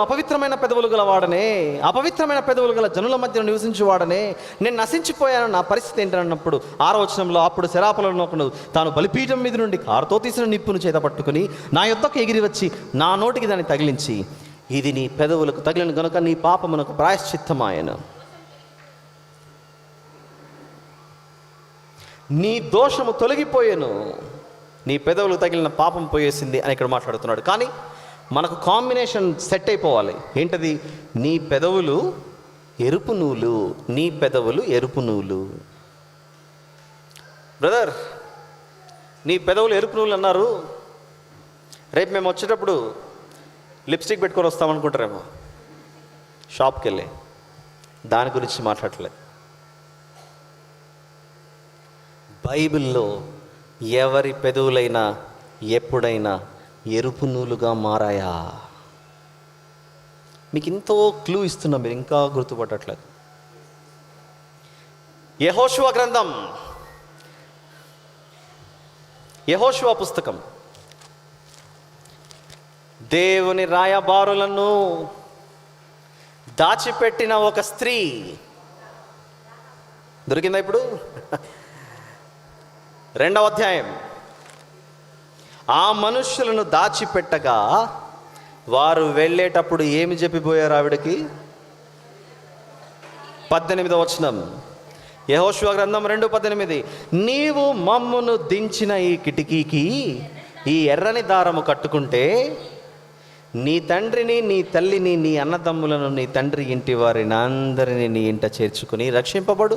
అపవిత్రమైన పెదవులు గల వాడనే, అపవిత్రమైన పెదవులు గల జనుల మధ్య నివసించేవాడనే, నేను నశించిపోయాను, నా పరిస్థితి ఏంటన్నప్పుడు 6వ వచనంలో, అప్పుడు శరాపులను ఒకడు తాను బలిపీఠం మీద నుండి కారుతో తీసిన నిప్పును చేత పట్టుకుని నా యొద్దకు ఎగిరి వచ్చి నా నోటికి దాన్ని తగిలించి, ఇది నీ పెదవులకు తగిలిన గనుక నీ పాపమునకు ప్రాయశ్చిత్తమాయను, నీ దోషము తొలగిపోయాను, నీ పెదవులు తగిలిన పాపం పోయేసింది అని ఇక్కడ మాట్లాడుతున్నాడు. కానీ మనకు కాంబినేషన్ సెట్ అయిపోవాలి. ఏంటది? నీ పెదవులు ఎరుపు నూలు, నీ పెదవులు ఎరుపు నూలు. బ్రదర్, నీ పెదవులు ఎరుపు నూలు అన్నారు. రేపు మేము వచ్చేటప్పుడు లిప్స్టిక్ పెట్టుకొని వస్తామనుకుంటారేమో షాప్కి వెళ్ళి. దాని గురించి మాట్లాడలేదు. బైబిల్లో ఎవరి పెదవులైనా ఎప్పుడైనా ఎరుపు నూలుగా మారాయా? మీకు ఎంతో క్లూ ఇస్తున్నా, మీరు ఇంకా గుర్తుపట్టట్లేదు. యెహోషువ పుస్తకం, దేవుని రాయబారులను దాచిపెట్టిన ఒక స్త్రీ దొరికిందా ఇప్పుడు? 2వ అధ్యాయం. ఆ మనుష్యులను దాచిపెట్టగా వారు వెళ్ళేటప్పుడు ఏమి చెప్పిపోయారు ఆవిడకి? 18వ వచనం, యెహోషువ గ్రంథం 2:18, నీవు మమ్మును దించిన ఈ కిటికీకి ఈ ఎర్రని దారము కట్టుకుంటే నీ తండ్రిని, నీ తల్లిని, నీ అన్నదమ్ములను, నీ తండ్రి ఇంటి వారిని అందరినీ నీ ఇంట చేర్చుకుని రక్షింపబడు.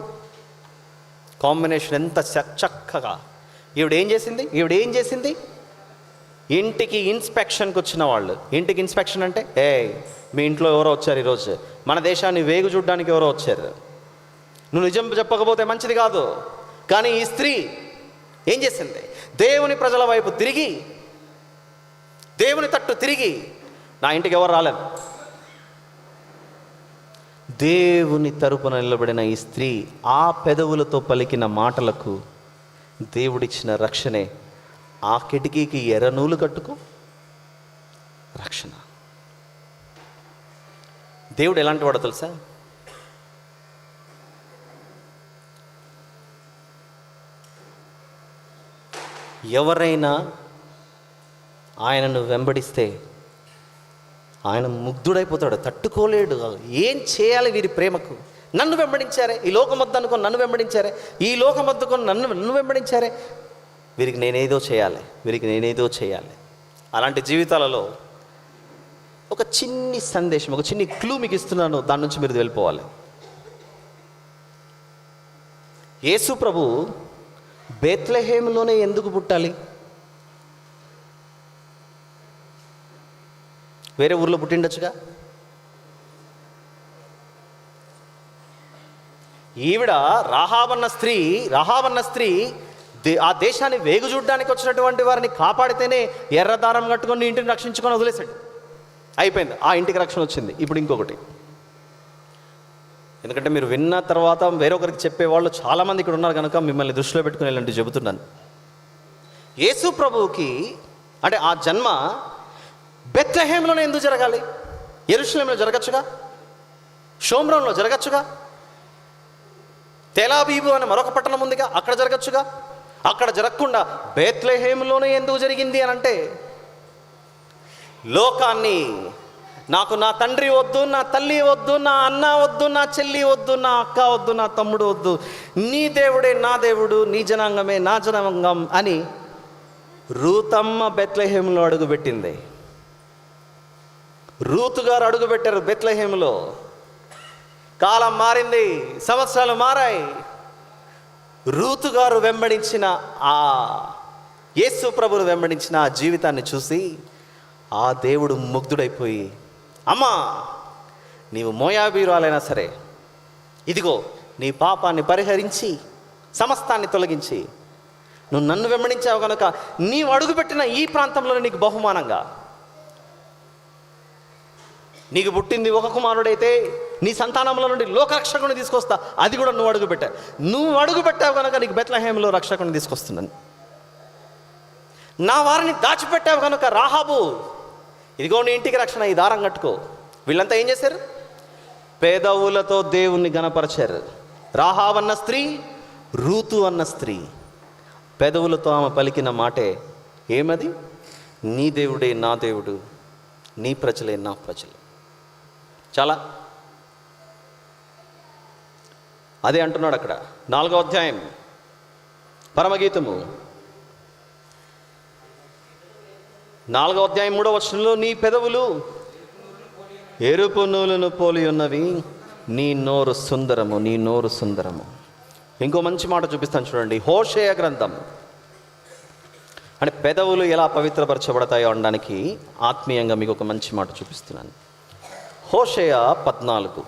కాంబినేషన్ ఎంత చక్కగా! ఈవిడేం చేసింది? ఇంటికి ఇన్స్పెక్షన్కి వచ్చిన వాళ్ళు. ఇంటికి ఇన్స్పెక్షన్ అంటే, మీ ఇంట్లో ఎవరో వచ్చారు ఈరోజు, మన దేశాన్ని వేగు చూడడానికి ఎవరో వచ్చారు, నువ్వు నిజం చెప్పకపోతే మంచిది కాదు. కానీ ఈ స్త్రీ ఏం చేసింది? దేవుని ప్రజల వైపు తిరిగి, దేవుని తట్టు తిరిగి, నా ఇంటికి ఎవరు రాలేదు. దేవుని తరపున నిలబడిన ఈ స్త్రీ ఆ పెదవులతో పలికిన మాటలకు దేవుడిచ్చిన రక్షణే ఆ కిటికీకి ఎర్రనూలు కట్టుకో రక్షణ. దేవుడు ఎలాంటి వాడో తెలుసా? ఎవరైనా ఆయనను వెంబడిస్తే ఆయన ముగ్ధుడైపోతాడు, తట్టుకోలేడు. ఏం చేయాలి వీరి ప్రేమకు? నన్ను వెంబడించారే, ఈ లోకమొద్దు అనుకొని నన్ను వెంబడించారే, ఈ లోకమొద్దుకొని నన్ను వెంబడించారే, వీరికి నేనేదో చేయాలి. అలాంటి జీవితాలలో ఒక చిన్ని సందేశం, ఒక చిన్ని క్లూ మీకు ఇస్తున్నాను, దాని నుంచి మీరు వెళ్ళిపోవాలి. యేసు ప్రభు బేత్లెహేములోనే ఎందుకు పుట్టాలి? వేరే ఊర్లో పుట్టిండొచ్చుగా. ఈవిడ రాహాబన్న స్త్రీ ఆ దేశాన్ని వేగు చూడడానికి వచ్చినటువంటి వారిని కాపాడితేనే ఎర్రదారం కట్టుకొని ఇంటిని రక్షించుకొని వదిలేశాడు. అయిపోయింది, ఆ ఇంటికి రక్షణ వచ్చింది. ఇప్పుడు ఇంకొకటి, ఎందుకంటే మీరు విన్న తర్వాత వేరొకరికి చెప్పేవాళ్ళు చాలామంది ఇక్కడ ఉన్నారు కనుక మిమ్మల్ని దృష్టిలో పెట్టుకుని వెళ్ళండి చెబుతున్నాను. యేసు ప్రభువుకి అంటే ఆ జన్మ బెత్లెహేంలోనే ఎందుకు జరగాలి? యెరూషలేంలో జరగచ్చుగా, షోమ్రోన్లో జరగచ్చుగా, తెలాబీబు అనే మరొక పట్టణం ఉందిగా, అక్కడ జరగచ్చుగా. అక్కడ జరగకుండా బెత్లెహేంలోనే ఎందుకు జరిగింది అని అంటే, లోకాన్ని నాకు నా తండ్రి వద్దు, నా తల్లి వద్దు, నా అన్న వద్దు, నా చెల్లి వద్దు, నా అక్క వద్దు, నా తమ్ముడు వద్దు, నీ దేవుడే నా దేవుడు, నీ జనాంగమే నా జనాంగం అని రూతమ్మ బెత్లెహేంలో అడుగుపెట్టింది. రూతు గారు అడుగుపెట్టారు బెత్లెహేంలో. కాలం మారింది, సంవత్సరాలు మారాయి. రూతు గారు వెంబడించిన ఆ యేసు ప్రభువును వెంబడించిన ఆ జీవితాన్ని చూసి ఆ దేవుడు ముగ్ధుడైపోయి, అమ్మా నీవు మోయాబీరాలైనా సరే, ఇదిగో నీ పాపాన్ని పరిహరించి సమస్తాన్ని తొలగించి నువ్వు నన్ను వెంబడించావు కనుక నీవు అడుగుపెట్టిన ఈ ప్రాంతంలోనే నీకు బహుమానంగా, నీకు పుట్టింది ఒక కుమారుడైతే నీ సంతానంలో నుండి లోకరక్షకుని తీసుకొస్తా, అది కూడా నువ్వు అడుగుపెట్టావు. నువ్వు అడుగుపెట్టావు కనుక నీకు బెత్లెహేంలో రక్షకుని తీసుకొస్తున్నాను. నా వారిని దాచిపెట్టావు కనుక రాహాబు, ఇదిగో నీ ఇంటికి రక్షణ, ఈ దారం కట్టుకో. వీళ్ళంతా ఏం చేశారు? పేదవులతో దేవుణ్ణి గణపరిచారు. రాహాబు అన్న స్త్రీ, రూతు అన్న స్త్రీ పెదవులతో ఆమె పలికిన మాటే ఏమది? నీ దేవుడే నా దేవుడు, నీ ప్రజలే నా ప్రజలు. చాలా అదే అంటున్నాడు అక్కడ 4వ అధ్యాయం పరమగీతము 4వ అధ్యాయం 3వ వచనంలో, నీ పెదవులు ఎరుపు నూలును పోలి ఉన్నవి, నీ నోరు సుందరము, నీ నోరు సుందరము. ఇంకో మంచి మాట చూపిస్తాను చూడండి. హోషేయ గ్రంథం అంటే పెదవులు ఎలా పవిత్రపరచబడతాయో అనడానికి ఆత్మీయంగా మీకు ఒక మంచి మాట చూపిస్తున్నాను. హోషేయ 14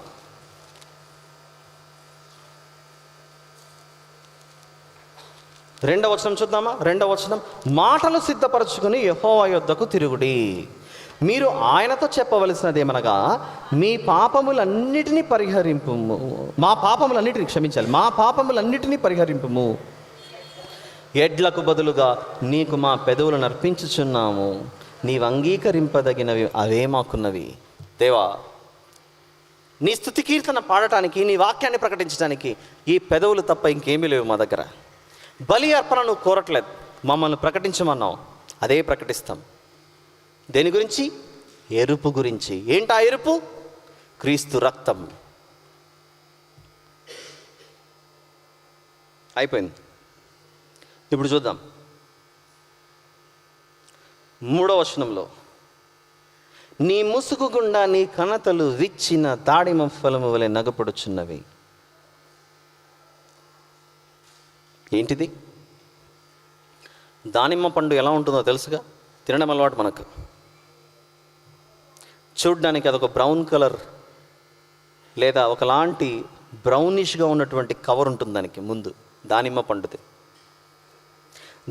2వ వచనం చూద్దామా? 2వ వచనం, మాటలు సిద్ధపరచుకుని యెహోవా యొద్దకు తిరుగుడి, మీరు ఆయనతో చెప్పవలసినదేమనగా మీ పాపములన్నిటినీ పరిహరింపుము, మా పాపములన్నిటిని క్షమించాలి, మా పాపములన్నిటినీ పరిహరింపుము. ఎడ్లకు బదులుగా నీకు మా పెదవులను అర్పించుచున్నాము, నీవు అంగీకరింపదగినవి అవే మాకున్నవి. దేవా, నీ స్తుతి కీర్తన పాడటానికి, నీ వాక్యాన్ని ప్రకటించడానికి ఈ పెదవులు తప్ప ఇంకేమీ లేవు మా దగ్గర. బలి అర్పణ నువ్వు కోరట్లేదు, మమ్మల్ని ప్రకటించమన్నావు, అదే ప్రకటిస్తాం. దేని గురించి? ఎరుపు గురించి. ఏంటా ఎరుపు? క్రీస్తు రక్తం. అయిపోయింది. ఇప్పుడు చూద్దాం 3వ వచనంలో, నీ ముసుగు గుండా నీ కణతలు విచ్చిన దాడిమ ఫలము వలె నగపడుచున్నవి. ఏంటిది? దానిమ్మ పండు ఎలా ఉంటుందో తెలుసుగా, తినడం అలవాటు మనకు. చూడ్డానికి అదొక బ్రౌన్ కలర్ లేదా ఒకలాంటి బ్రౌనిష్గా ఉన్నటువంటి కవర్ ఉంటుంది దానికి ముందు, దానిమ్మ పండుది.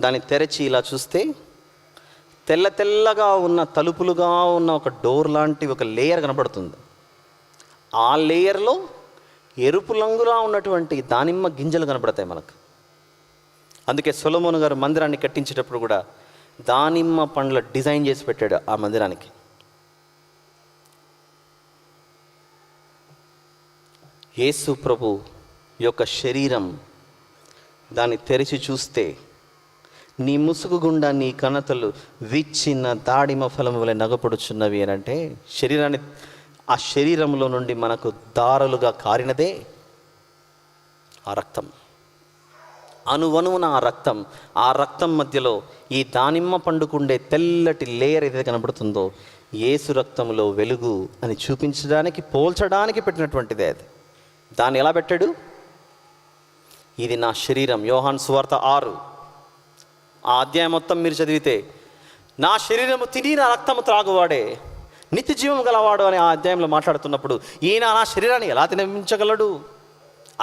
దాన్ని తెరచి ఇలా చూస్తే తెల్ల తెల్లగా ఉన్న తలుపులుగా ఉన్న ఒక డోర్ లాంటి ఒక లేయర్ కనపడుతుంది. ఆ లేయర్లో ఎరుపు రంగులా ఉన్నటువంటి దానిమ్మ గింజలు కనపడతాయి మనకు. అందుకే సొలొమోను గారు మందిరాన్ని కట్టించేటప్పుడు కూడా దానిమ్మ పండ్ల డిజైన్ చేసి పెట్టాడు ఆ మందిరానికి. యేసు ప్రభు యొక్క శరీరం, దాన్ని తెరిచి చూస్తే నీ ముసుగు గుండా నీ కణతలు విచ్చిన దాడిమ ఫలము వలె నగపడుచున్నవి అని అంటే శరీరాన్ని, ఆ శరీరంలో నుండి మనకు దారులుగా కారినదే ఆ రక్తం. అణువణువున ఆ రక్తం మధ్యలో ఈ దానిమ్మ పండుకుండే తెల్లటి లేయర్ ఏదైతే కనబడుతుందో యేసు రక్తంలో వెలుగు అని చూపించడానికి, పోల్చడానికి పెట్టినటువంటిదే అది. దాన్ని ఎలా పెట్టాడు? ఇది నా శరీరం. యోహాను సువార్త 6 ఆ అధ్యాయం మొత్తం మీరు చదివితే, నా శరీరము తిని నా రక్తము త్రాగువాడే నిత్య జీవం గలవాడు అని ఆ అధ్యాయంలో మాట్లాడుతున్నప్పుడు, ఈయన నా శరీరాన్ని ఎలా తినిపించగలడు?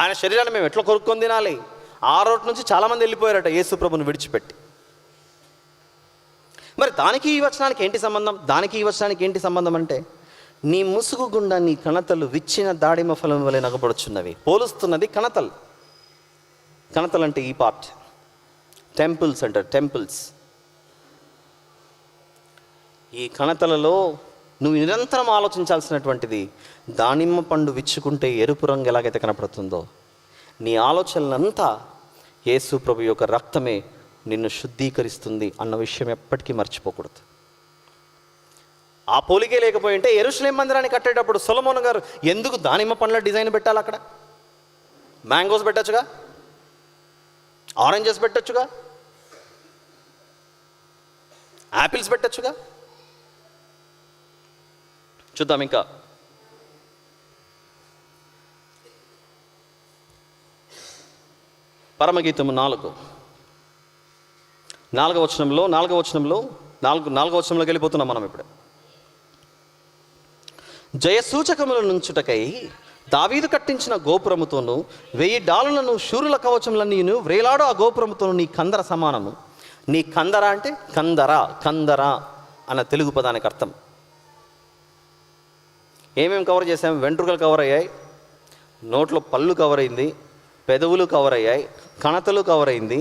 ఆయన శరీరాన్ని మేము ఎట్లా కొరుక్కొని తినాలి? ఆ రోడ్డు నుంచి చాలామంది వెళ్ళిపోయారట యేసు ప్రభుని విడిచిపెట్టి. మరి దానికి ఈ వచనానికి ఏంటి సంబంధం? దానికి ఈ వచనానికి ఏంటి సంబంధం అంటే, నీ ముసుగు గుండా నీ కణతలు విచ్చిన దాడిమ ఫలం వలె నగబడుచున్నవి. పోలుస్తున్నది కణతలు. కణతలు అంటే ఈ పార్ట్. టెంపుల్స్ అంటారు, టెంపుల్స్. ఈ కణతలలో నువ్వు నిరంతరం ఆలోచించాల్సినటువంటిది, దానిమ్మ పండు విచ్చుకుంటే ఎరుపు రంగు ఎలాగైతే కనపడుతుందో, నీ ఆలోచనలంతా యేసు ప్రభు యొక్క రక్తమే నిన్ను శుద్ధీకరిస్తుంది అన్న విషయం ఎప్పటికీ మర్చిపోకూడదు. ఆ పోలికే లేకపోయింటే యెరూషలేము మందిరాన్ని కట్టేటప్పుడు సొలొమోను గారు ఎందుకు దానిమ్మ పండ్ల డిజైన్ పెట్టాలి? అక్కడ మ్యాంగోస్ పెట్టచ్చుగా, ఆరెంజెస్ పెట్టచ్చుగా, యాపిల్స్ పెట్టచ్చుగా. చూద్దాం ఇంకా. పరమగీతము 4వ వచనంలోకి వెళ్ళిపోతున్నాం మనం ఇప్పుడు. జయసూచకముల నుంచుటకై దావీదు కట్టించిన గోపురముతోను 1000 డాలులను శూరుల కవచములన్నీను వ్రేలాడు ఆ గోపురముతోను నీ కందర సమానము. నీ కందర అంటే కందర అన్న తెలుగు పదానికి అర్థం. ఏమేమి కవర్ చేసాం? వెంట్రుకలు కవర్ అయ్యాయి, నోట్లో పళ్ళు కవర్ అయింది, పెదవులు కవర్ అయ్యాయి, కణతలు కవర్ అయింది,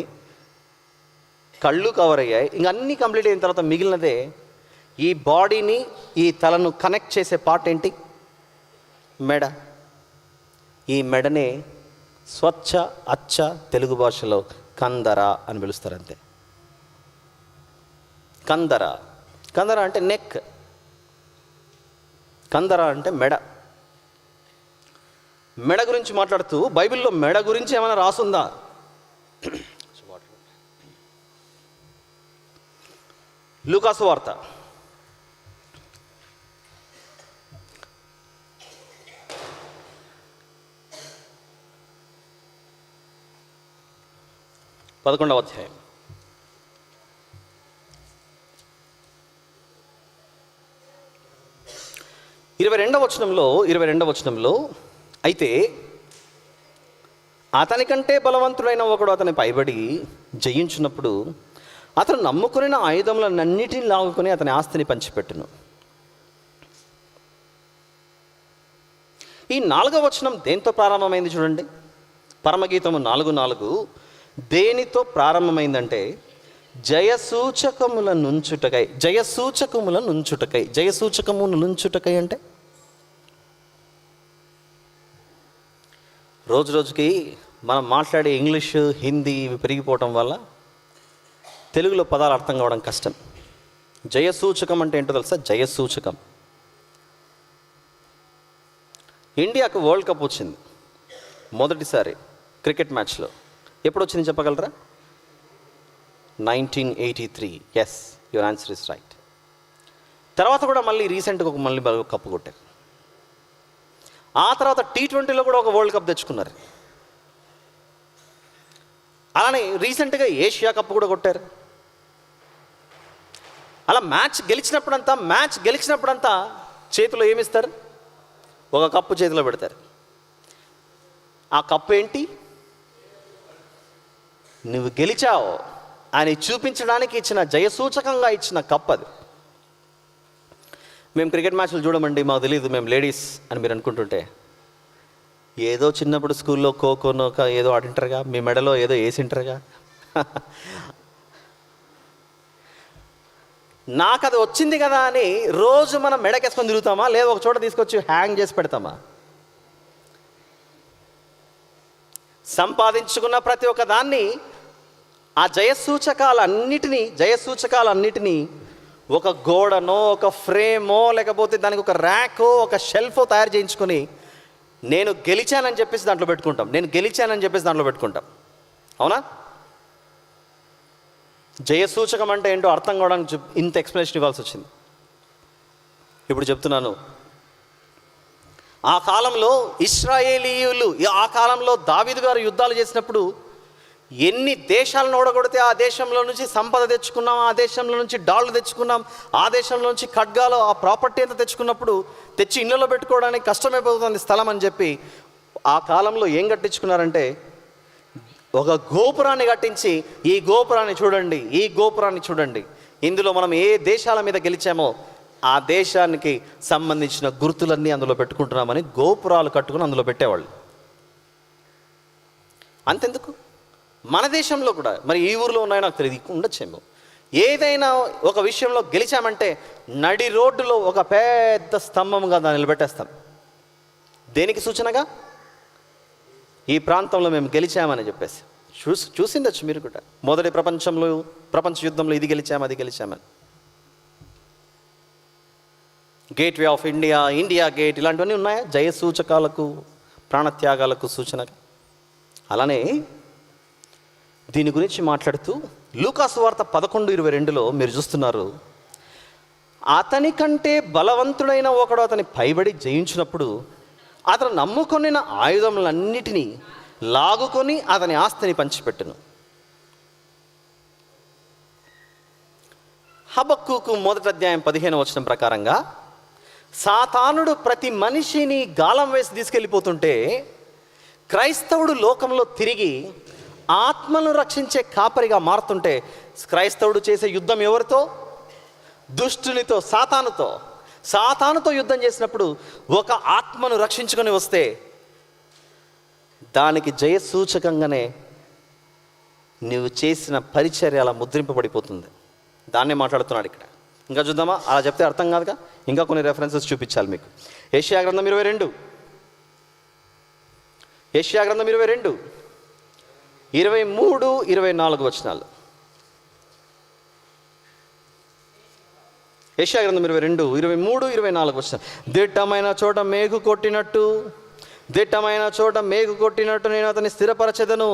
కళ్ళు కవర్ అయ్యాయి. ఇంక అన్నీ కంప్లీట్ అయిన తర్వాత మిగిలినదే ఈ బాడీని, ఈ తలను కనెక్ట్ చేసే పార్ట్ ఏంటి? మెడ. ఈ మెడనే స్వచ్ఛ అచ్చ తెలుగు భాషలో కందర అని పిలుస్తారు. అంతే. కందర అంటే నెక్, కందర అంటే మెడ. మెడ గురించి మాట్లాడుతూ బైబిల్లో మెడ గురించి ఏమైనా రాసుందా? లూకాసు వార్త 11వ అధ్యాయం 22వ వచనంలో అయితే అతనికంటే బలవంతుడైన ఒకడు అతని పైబడి జయించినప్పుడు అతను నమ్ముకున్న ఆయుధములన్నిటిని లాగుకొని అతని ఆస్తిని పంచిపెట్టును. ఈ 4వ వచనం దేంతో ప్రారంభమైంది చూడండి. పరమగీతము 4:4 దేనితో ప్రారంభమైందంటే జయసూచకముల నుంచుటకై. జయసూచకమును నుంచుటకై అంటే రోజు రోజుకి మనం మాట్లాడే ఇంగ్లీషు, హిందీ ఇవి పెరిగిపోవటం వల్ల తెలుగులో పదాలు అర్థం కావడం కష్టం. జయసూచకం అంటే ఏంటో తెలుసా? జయసూచకం. ఇండియాకు వరల్డ్ కప్ వచ్చింది మొదటిసారి క్రికెట్ మ్యాచ్లో. ఎప్పుడు వచ్చింది చెప్పగలరా? 1983. Yes, your answer is right. తర్వాత కూడా మళ్ళీ రీసెంట్గా మళ్ళీ కప్పు కొట్టారు. ఆ తర్వాత T20లో కూడా ఒక వరల్డ్ కప్ తెచ్చుకున్నారు. అలానే రీసెంట్గా ఏషియా కప్ కూడా కొట్టారు. అలా మ్యాచ్ గెలిచినప్పుడంతా చేతిలో ఏమిస్తారు? ఒక కప్పు చేతిలో పెడతారు. ఆ కప్పు ఏంటి? నువ్వు గెలిచావు అని చూపించడానికి ఇచ్చిన, జయసూచకంగా ఇచ్చిన కప్ అది. మేము క్రికెట్ మ్యాచ్లు చూడమండి, మాకు తెలియదు, మేము లేడీస్ అని మీరు అనుకుంటుంటే, ఏదో చిన్నప్పుడు స్కూల్లో ఖోఖోనో ఏదో ఆడింటారుగా, మీ మెడలో ఏదో వేసింటారుగా. నాకు అది వచ్చింది కదా అని రోజు మనం మెడకేసుకొని తిరుగుతామా? లేదా ఒక చోట తీసుకొచ్చి హ్యాంగ్ చేసి పెడతామా? సంపాదించుకున్న ప్రతి ఒక్క దాన్ని, ఆ జయసూచకాలన్నిటినీ ఒక గోడనో, ఒక ఫ్రేమో, లేకపోతే దానికి ఒక ర్యాకో, ఒక షెల్ఫో తయారు చేయించుకొని నేను గెలిచానని చెప్పేసి దాంట్లో పెట్టుకుంటాం. అవునా? జయసూచకం అంటే ఏంటో అర్థం కావడానికి ఇంత ఎక్స్ప్లెనేషన్ ఇవ్వాల్సి వచ్చింది. ఇప్పుడు చెప్తున్నాను. ఆ కాలంలో ఇశ్రాయేలీయులు, ఆ కాలంలో దావీదు గారు యుద్ధాలు చేసినప్పుడు ఎన్ని దేశాలను ఓడగొడితే ఆ దేశంలో నుంచి సంపద తెచ్చుకున్నాం, ఆ దేశంలో నుంచి డాళ్ళు తెచ్చుకున్నాం, ఆ దేశంలో నుంచి ఖడ్గాలు, ఆ ప్రాపర్టీ అంతా తెచ్చుకున్నప్పుడు తెచ్చి ఇళ్ళలో పెట్టుకోవడానికి కష్టమైపోతుంది స్థలం అని చెప్పి ఆ కాలంలో ఏం కట్టించుకున్నారంటే ఒక గోపురాన్ని కట్టించి, ఈ గోపురాన్ని చూడండి, ఇందులో మనం ఏ దేశాల మీద గెలిచామో ఆ దేశానికి సంబంధించిన గుర్తులన్నీ అందులో పెట్టుకుంటున్నామని గోపురాలు కట్టుకుని అందులో పెట్టేవాళ్ళు. అంతెందుకు, మన దేశంలో కూడా, మరి ఈ ఊరిలో ఉన్నాయో నాకు తెలియదు, ఉండొచ్చేమో, ఏదైనా ఒక విషయంలో గెలిచామంటే నడి రోడ్డులో ఒక పెద్ద స్తంభంగా దాన్ని నిలబెట్టేస్తాం. దేనికి సూచనగా? ఈ ప్రాంతంలో మేము గెలిచామని చెప్పేసి. చూసిండొచ్చు మీరు కూడా, మొదటి ప్రపంచ యుద్ధంలో ఇది గెలిచాము అది గెలిచామని. Gateway of India, India gate, ఇలాంటివన్నీ ఉన్నాయా జయ సూచకాలకు, ప్రాణత్యాగాలకు సూచనగా. అలానే దీని గురించి మాట్లాడుతూ లూకాసు వార్త 11:22లో మీరు చూస్తున్నారు, అతని కంటే బలవంతుడైన ఒకడు అతని పైబడి జయించినప్పుడు అతను నమ్ముకొనిన ఆయుధములన్నిటినీ లాగుకొని అతని ఆస్తిని పంచిపెట్టును. హబక్కూకు 1:15 ప్రకారంగా సాతానుడు ప్రతి మనిషిని గాలం వేసి తీసుకెళ్ళిపోతుంటే క్రైస్తవుడు లోకంలో తిరిగి ఆత్మను రక్షించే కాపరిగా మారుతుంటే, క్రైస్తవుడు చేసే యుద్ధం ఎవరితో? దుష్టునితో, సాతానుతో యుద్ధం చేసినప్పుడు ఒక ఆత్మను రక్షించుకొని వస్తే దానికి జయ సూచకంగానే నువ్వు చేసిన పరిచర్య అలా ముద్రింపబడిపోతుంది. దాన్నే మాట్లాడుతున్నాడు ఇక్కడ. ఇంకా చూద్దామా? అలా చెప్తే అర్థం కాదుగా, ఇంకా కొన్ని రెఫరెన్సెస్ చూపించాలి మీకు. యెషయా గ్రంథం 22, యెషయా గ్రంథం 22, 23, 24 వచనాలు. యెషయా గ్రంథం 22, 23, 24 వచనాలు. దిట్టమైన చోట మేఘు కొట్టినట్టు నేను అతన్ని స్థిరపరచెదను.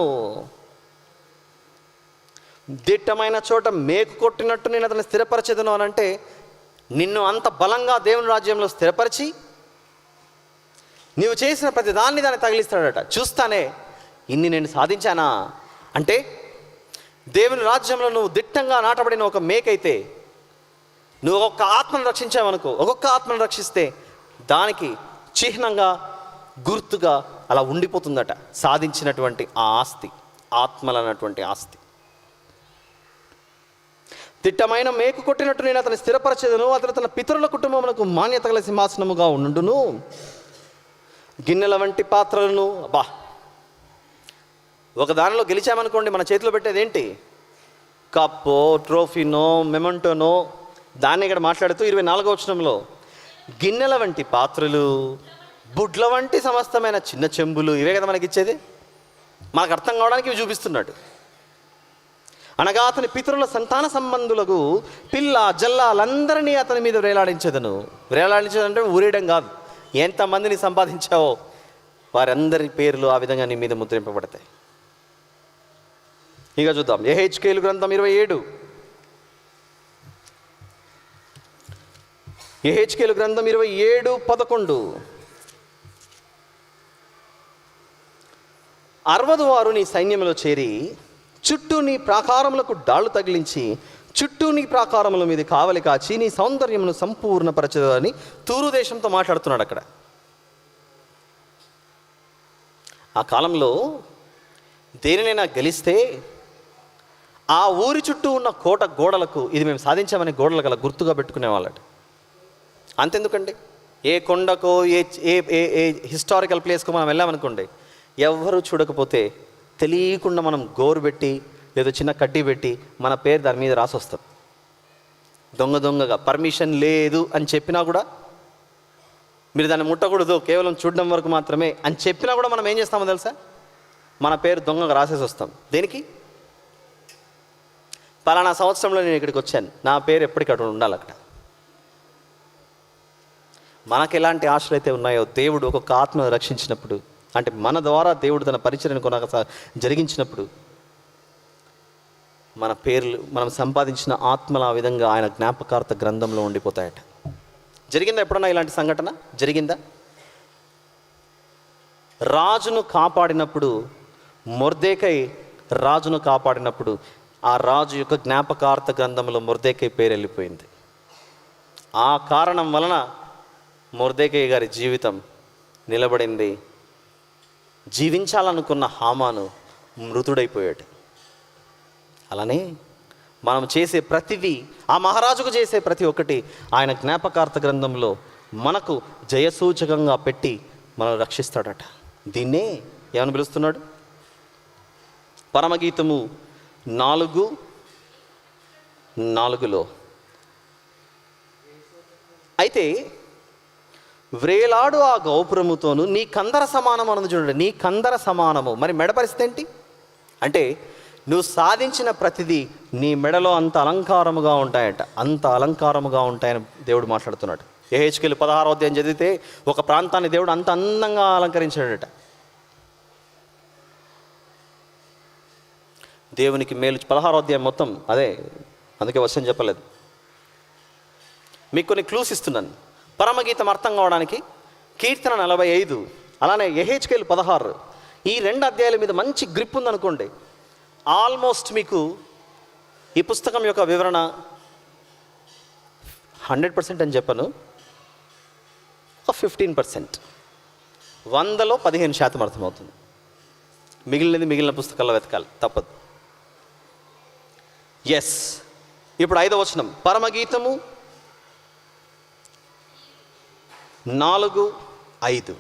దిట్టమైన చోట మేకు కొట్టినట్టు నేను అతన్ని స్థిరపరచెదను అని అంటే, నిన్ను అంత బలంగా దేవుని రాజ్యంలో స్థిరపరిచి నీవు చేసిన ప్రతి దాన్ని తగిలిస్తాడట. చూస్తానే ఇన్ని నేను సాధించానా అంటే, దేవుని రాజ్యంలో నువ్వు దిట్టంగా నాటబడిన ఒక మేకైతే నువ్వు ఒక్కొక్క ఆత్మను రక్షించావనుకో, ఒక్కొక్క ఆత్మను రక్షిస్తే దానికి చిహ్నంగా, గుర్తుగా అలా ఉండిపోతుందట సాధించినటువంటి ఆ ఆస్తి, ఆత్మలన్నటువంటి ఆస్తి. దిట్టమైన మేకు కొట్టినట్టు నేను అతన్ని స్థిరపరచెదను, అతను తన పితరుల కుటుంబమునకు మాన్యత గల సింహాసనముగా ఉండును. గిన్నెల వంటి పాత్రలను, ఒక దానిలో గెలిచామనుకోండి, మన చేతిలో పెట్టేది ఏంటి? కప్పో, ట్రోఫీనో, మెమంటోనో. దాన్ని ఇక్కడ మాట్లాడుతూ 24వ వచనంలో గిన్నెల వంటి పాత్రలు, బుడ్ల వంటి సమస్తమైన చిన్న చెంబులు, ఇవే కదా మనకి ఇచ్చేది. మనకు అర్థం కావడానికి ఇవి చూపిస్తున్నాడు. అనగా అతని పితరుల సంతాన సంబంధులకు పిల్ల జల్లాలందరినీ అతని మీద వేలాడించదను. వేలాడించదంటే ఊరేయడం కాదు, ఎంతమందిని సంపాదించావో వారందరి పేర్లు ఆ విధంగా నీ మీద ముద్రింపబడతాయి. ఇక చూద్దాం. యెహెజ్కేలు గ్రంథం 27, యెహెజ్కేలు గ్రంథం 27:11. 60 వారు నీ సైన్యంలో చేరి చుట్టూ నీ ప్రాకారములకు డాళ్ళు తగిలించి చుట్టూ నీ ప్రాకారముల మీద కావలి కాచి నీ సౌందర్యమును సంపూర్ణపరచదని తూరు దేశంతో మాట్లాడుతున్నాడు అక్కడ. ఆ కాలంలో దేనినైనా గెలిస్తే ఆ ఊరి చుట్టూ ఉన్న కోట గోడలకు ఇది మేము సాధించామని గోడలకు అలా గుర్తుగా పెట్టుకునేవాళ్ళట. అంతెందుకండి, ఏ కొండకో ఏ హిస్టారికల్ ప్లేస్కో మనం వెళ్ళామనుకోండి, ఎవరు చూడకపోతే తెలియకుండా మనం గోరు పెట్టి లేదా చిన్న కడ్డీ పెట్టి మన పేరు దాని మీద రాసి వస్తాం. దొంగగా పర్మిషన్ లేదు అని చెప్పినా కూడా, మీరు దాన్ని ముట్టకూడదు, కేవలం చూడడం వరకు మాత్రమే అని చెప్పినా కూడా మనం ఏం చేస్తామో తెలుసా? మన పేరు దొంగగా రాసేసి వస్తాం. దేనికి? పలానా సంవత్సరంలో నేను ఇక్కడికి వచ్చాను, నా పేరు ఎప్పటికక్కడ ఉండాలి అక్కడ. మనకు ఎలాంటి ఆశలు అయితే ఉన్నాయో, దేవుడు ఒక్కొక్క ఆత్మను రక్షించినప్పుడు, అంటే మన ద్వారా దేవుడు తన పరిచర్యను కొనసాగ జరిగించినప్పుడు మన పేర్లు, మనం సంపాదించిన ఆత్మలు ఆ విధంగా ఆయన జ్ఞాపకార్థ గ్రంథంలో ఉండిపోతాయట. జరిగిందా ఎప్పుడన్నా ఇలాంటి సంఘటన? జరిగిందా? రాజును కాపాడినప్పుడు, మొర్దెకై రాజును కాపాడినప్పుడు ఆ రాజు యొక్క జ్ఞాపకార్థ గ్రంథంలో మొర్దెకై పేరు వెళ్ళిపోయింది. ఆ కారణం వలన మొర్దెకై గారి జీవితం నిలబడింది. జీవించాలనుకున్న హామాను మృతుడైపోయాడు. అలానే మనం చేసే ప్రతిదీ, ఆ మహారాజుకు చేసే ప్రతి ఒక్కటి ఆయన జ్ఞాపకార్థ గ్రంథంలో మనకు జయసూచకంగా పెట్టి మనం రక్షిస్తాడట. దీన్నే ఏమని పిలుస్తున్నాడు? పరమగీతము 4:4 అయితే వ్రేలాడు ఆ గోపురముతోను నీ కందర సమానం అన్నది చూడండి. నీ కందర సమానము. మరి మెడ పరిస్థితి ఏంటి అంటే, నువ్వు సాధించిన ప్రతిదీ నీ మెడలో అంత అలంకారముగా ఉంటాయట, అంత అలంకారముగా ఉంటాయని దేవుడు మాట్లాడుతున్నాడు. యెహెజ్కేలు 16వ అధ్యాయం చదివితే ఒక ప్రాంతాన్ని దేవుడు అంత అందంగా అలంకరించాడట. దేవునికి మేలు 16వ అధ్యాయం మొత్తం అదే, అందుకే వర్షం చెప్పలేదు. మీకు కొన్ని క్లూస్ ఇస్తున్నాను పరమగీతం అర్థం కావడానికి. కీర్తన 45, అలానే యెహెజ్కేలు 16, ఈ 2 అధ్యాయాల మీద మంచి గ్రిప్ ఉందనుకోండి, ఆల్మోస్ట్ మీకు ఈ పుస్తకం యొక్క వివరణ 100% అని చెప్పను, ఒక 15%, 100లో 15% అర్థమవుతుంది. మిగిలిన పుస్తకాల్లో వెతకాలి, తప్పదు. ఎస్, ఇప్పుడు 5వ వచనం, పరమగీతము 4:5.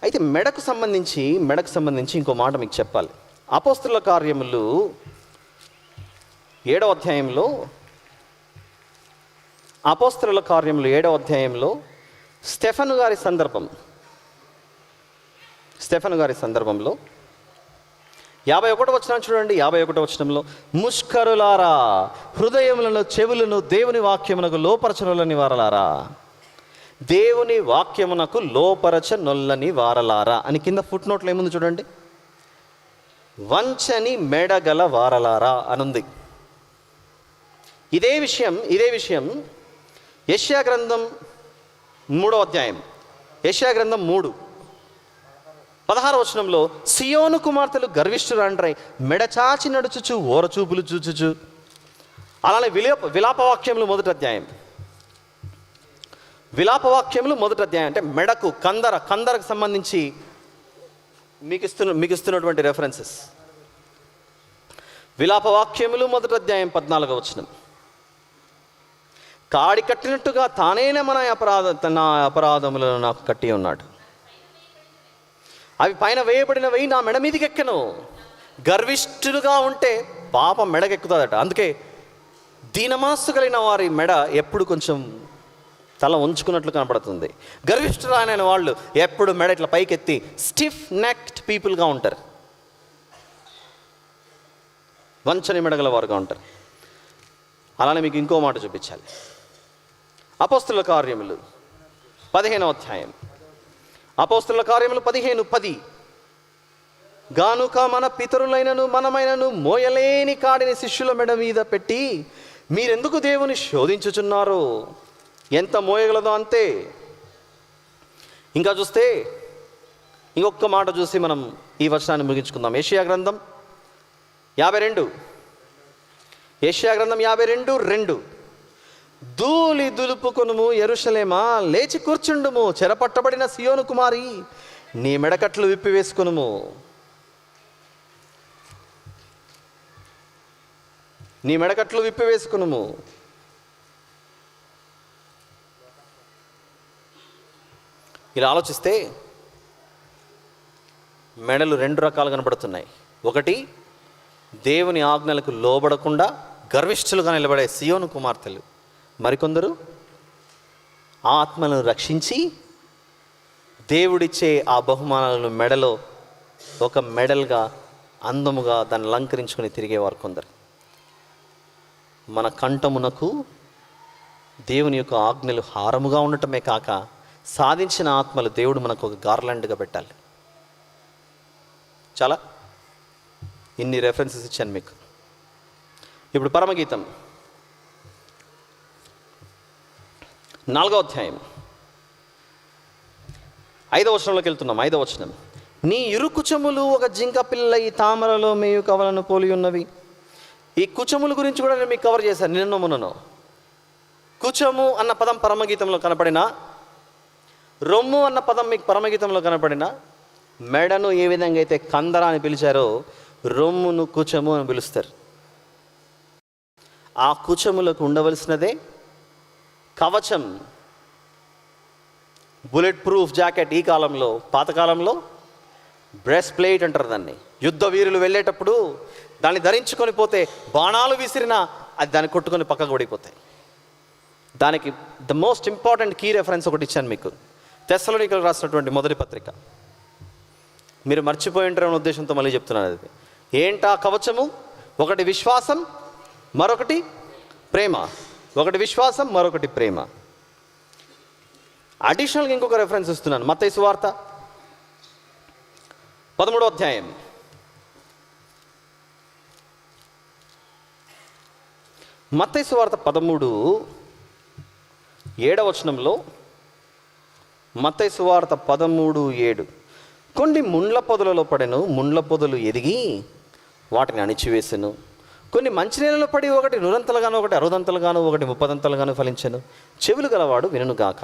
అయితే మెడకు సంబంధించి ఇంకో మాట మీకు చెప్పాలి. అపోస్తలుల కార్యములు 7వ అధ్యాయంలో స్టెఫను గారి సందర్భంలో 51వ వచనం చూడండి. 51వ వచనంలో, ముష్కరులారా, హృదయములను చెవులను దేవుని వాక్యమునకు లోపరచనొల్లని వారలారా, దేవుని వాక్యమునకు లోపరచనొల్లని వారలారా అని కింద ఫుట్ నోట్లో ఏముంది చూడండి, వంచని మెడగల వారలారా అనుంది. ఇదే విషయం యెషయా గ్రంథం 3వ అధ్యాయం, యెషయా గ్రంథం 3:16 వచనంలో, సియోను కుమార్తెలు గర్విష్ఠురాండ్రై మెడచాచి నడుచుచు ఓరచూపులు చూచుచు. అలానే విలాపవాక్యములు 1వ అధ్యాయం అంటే మెడకు కందరకు సంబంధించి మీకు ఇస్తున్నటువంటి రెఫరెన్సెస్. విలాపవాక్యములు 1వ అధ్యాయం 14వ వచనం, కాడి కట్టినట్టుగా తానేనే నా అపరాధములను నాకు కట్టి ఉన్నాడు, అవి పైన వేయబడినవి నా మెడ మీదకి ఎక్కను. గర్విష్ఠులుగా ఉంటే పాపం మెడకెక్కుతుందట. అందుకే దీనమనస్సు కలిగిన వారి మెడ ఎప్పుడు కొంచెం తల ఉంచుకున్నట్లు కనపడుతుంది. గర్విష్ఠులైన వాళ్ళు ఎప్పుడు మెడ ఇట్లా పైకెత్తి స్టిఫ్ నెక్డ్ పీపుల్గా ఉంటారు, వంచని మెడగల వారుగా ఉంటారు. అలానే మీకు ఇంకో మాట చూపించాలి. అపోస్తలుల కార్యములు 15వ అధ్యాయం, అపోస్తలుల కార్యములు 15:10, గానుక మన పితరులైనను మనమైనను మోయలేని కాడిని శిష్యుల మెడ మీద పెట్టి మీరెందుకు దేవుని శోధించుచున్నారు, ఎంత మోయగలదో అంతే. ఇంకా చూస్తే ఇంకొక మాట చూసి మనం ఈ వచనాన్ని ముగించుకుందాం. యెషయా గ్రంథం 52:2, ధూళి దులుపుకొనుము యెరూషలేమా, లేచి కూర్చుండుము, చెరపట్టబడిన సియోను కుమారి, నీ మెడకట్లు విప్పివేసుకొనుము. ఇలా ఆలోచిస్తే మెడలు 2 రకాలు కనబడుతున్నాయి. ఒకటి, దేవుని ఆజ్ఞలకు లోబడకుండా గర్విష్ఠులుగా నిలబడే సియోను కుమార్తెలు. మరికొందరు ఆత్మలను రక్షించి దేవుడిచ్చే ఆ బహుమానాలను మెడలో ఒక మెడల్గా అందముగా దాన్ని అలంకరించుకొని తిరిగేవారు కొందరు. మన కంఠమునకు దేవుని యొక్క ఆజ్ఞలు హారముగా ఉండటమే కాక సాధించిన ఆత్మలు దేవుడు మనకు ఒక గార్లాండ్గా పెట్టాలి. చాలా ఇన్ని రెఫరెన్సెస్ ఇచ్చాను మీకు. ఇప్పుడు పరమగీతం 4వ అధ్యాయం 5వ వచనంలోకి వెళ్తున్నాం. 5వ వచనం, నీ ఇరుకుచములు ఒక జింక పిల్ల ఈ తామరలో మేయు కవలను పోలి ఉన్నవి. ఈ కుచముల గురించి కూడా నేను మీకు కవర్ చేశాను నిన్నో మొన్ననో. కుచము అన్న పదం పరమగీతంలో కనపడిన, రొమ్ము అన్న పదం మీకు పరమగీతంలో కనపడిన, మెడను ఏ విధంగా అయితే కందర అని పిలిచారో రొమ్మును కుచము అని పిలుస్తారు. ఆ కుచములకు ఉండవలసినదే కవచం, బుల్లెట్ ప్రూఫ్ జాకెట్. ఈ కాలంలో, పాతకాలంలో బ్రెస్ట్ ప్లేట్ అంటారు దాన్ని. యుద్ధ వీరులు వెళ్ళేటప్పుడు దాన్ని ధరించుకొని పోతే బాణాలు విసిరినా అది దాన్ని కొట్టుకొని పక్కకు పడిపోతాయి. దానికి the most important key reference ఒకటి ఇచ్చాను మీకు, తెస్సలోనికీయులకు రాసినటువంటి మొదటి పత్రిక. మీరు మర్చిపోయి ఉంటారనే ఉద్దేశంతో మళ్ళీ చెప్తున్నాను. అది ఏంటా కవచము? ఒకటి విశ్వాసం, మరొకటి ప్రేమ. ఒకటి విశ్వాసం, మరొకటి ప్రేమ. అడిషనల్గా ఇంకొక రెఫరెన్స్ ఇస్తున్నాను. మత్తయి సువార్త 13వ అధ్యాయం 7వ వచనంలో, మత్తయి సువార్త 13:7, కొన్ని ముండ్ల పొదలలో పడెను, ముండ్ల పొదలు ఎదిగి వాటిని అణిచివేసెను. కొన్ని మంచినీళ్ళలో పడి ఒకటి 100 ఒకటి 60 ఒకటి 30 ఫలించెను. చెవులు గలవాడు వినుగాక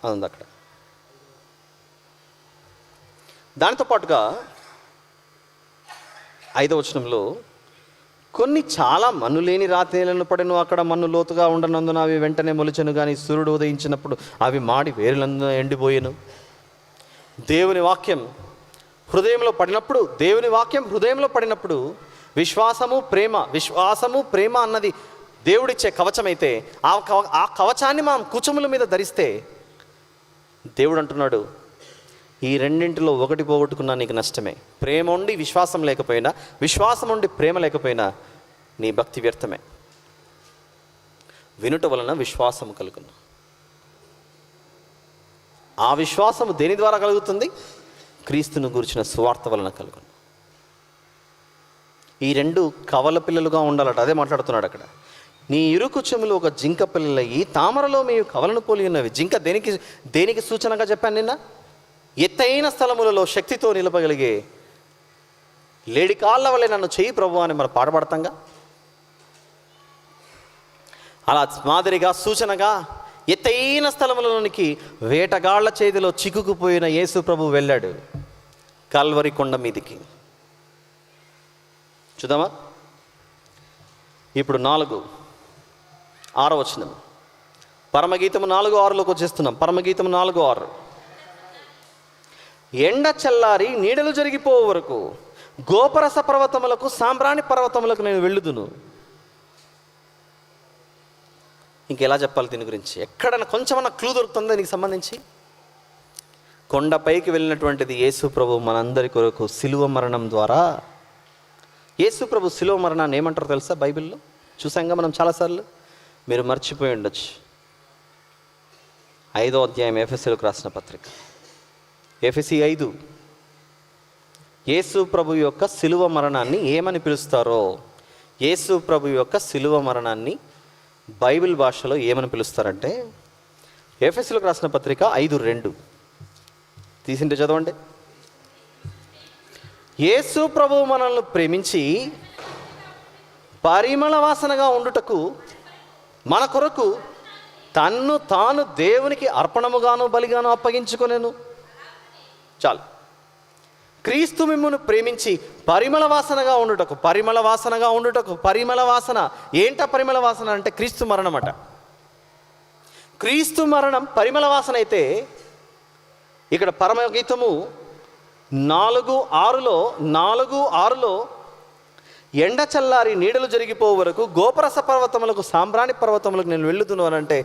అంది అక్కడ. దానితో పాటుగా 5వ వచనంలో, కొన్ని చాలా మన్ను లేని రాతి నేలను పడెను, అక్కడ మన్ను లోతుగా ఉండనందున అవి వెంటనే మొలిచెను, కానీ సూర్యుడు ఉదయించినప్పుడు అవి మాడి వేరులందు ఎండిపోయెను. దేవుని వాక్యం హృదయంలో పడినప్పుడు విశ్వాసము ప్రేమ అన్నది దేవుడిచ్చే కవచమైతే ఆ కవచాన్ని మనం కుచముల మీద ధరిస్తే దేవుడు అంటున్నాడు, ఈ రెండింటిలో ఒకటి పోగొట్టుకున్నా నీకు నష్టమే. ప్రేమ ఉండి విశ్వాసం లేకపోయినా, విశ్వాసం ఉండి ప్రేమ లేకపోయినా నీ భక్తి వ్యర్థమే. వినుట వలన విశ్వాసము కలుగును. ఆ విశ్వాసము దేని ద్వారా కలుగుతుంది? క్రీస్తును గురించిన సువార్త వలన కలుగును. ఈ రెండు కవల పిల్లలుగా ఉండాలట. అదే మాట్లాడుతున్నాడు అక్కడ. నీ ఇరుకు చెములు ఒక జింక పిల్లలయ్యి తామరలో మీ కవలను పోలి ఉన్నవి. జింక దేనికి సూచనగా చెప్పాను నిన్న? ఎత్తైన స్థలములలో శక్తితో నిలపగలిగే లేడి కాళ్ళ వల్లే నన్ను చెయ్యి ప్రభు అని మనం పాడబడతాంగా. అలా మాదిరిగా సూచనగా ఎత్తైన స్థలములలోనికి వేటగాళ్ల చేతిలో చిక్కుకుపోయిన యేసు ప్రభు వెళ్ళాడు కల్వరి కొండ మీదికి. చూద్దామా? ఇప్పుడు 4-6 వచనం. పరమగీతము 4:6లోకి వచ్చేస్తున్నాం. పరమగీతము 4:6. ఎండ చల్లారి నీడలు జరిగిపో వరకు గోపరస పర్వతములకు సాంబ్రాణి పర్వతములకు నేను వెళ్ళుదును. ఇంకెలా చెప్పాలి దీని గురించి? ఎక్కడైనా కొంచెమన్నా క్లూ దొరుకుతుందా దీనికి సంబంధించి? కొండపైకి వెళ్ళినటువంటిది యేసు ప్రభు మనందరి కొరకు సిలువ మరణం ద్వారా. యేసు ప్రభు సిలువ మరణాన్ని ఏమంటారో తెలుసా? బైబిల్లో చూసాంగా మనం చాలాసార్లు. మీరు మర్చిపోయి ఉండొచ్చు. 5వ అధ్యాయం ఎఫెసీయులకు రాసిన పత్రిక, ఎఫెసీ 5. యేసు ప్రభు యొక్క సిలువ మరణాన్ని ఏమని పిలుస్తారో, యేసు ప్రభు యొక్క సిలువ మరణాన్ని బైబిల్ భాషలో ఏమని పిలుస్తారంటే, ఎఫెసీయులకు రాసిన పత్రిక 5:2 తీసింటే చదవండి. యేసు ప్రభువు మనల్ని ప్రేమించి పరిమళ వాసనగా ఉండుటకు మన కొరకు తన్ను తాను దేవునికి అర్పణముగాను బలిగాను అప్పగించుకొనెను. చాలు. క్రీస్తు మిమ్మును ప్రేమించి పరిమళ వాసనగా ఉండుటకు. పరిమళ వాసన ఏంట? పరిమళ వాసన అంటే క్రీస్తు మరణం అట. క్రీస్తు మరణం పరిమళ వాసన అయితే, ఇక్కడ పరమగీతము 4:6లో ఎండ చల్లారి నీడలు జరిగిపో వరకు గోపరస పర్వతములకు సాంబ్రాణి పర్వతములకు నేను వెళ్ళుదును అని అంటే,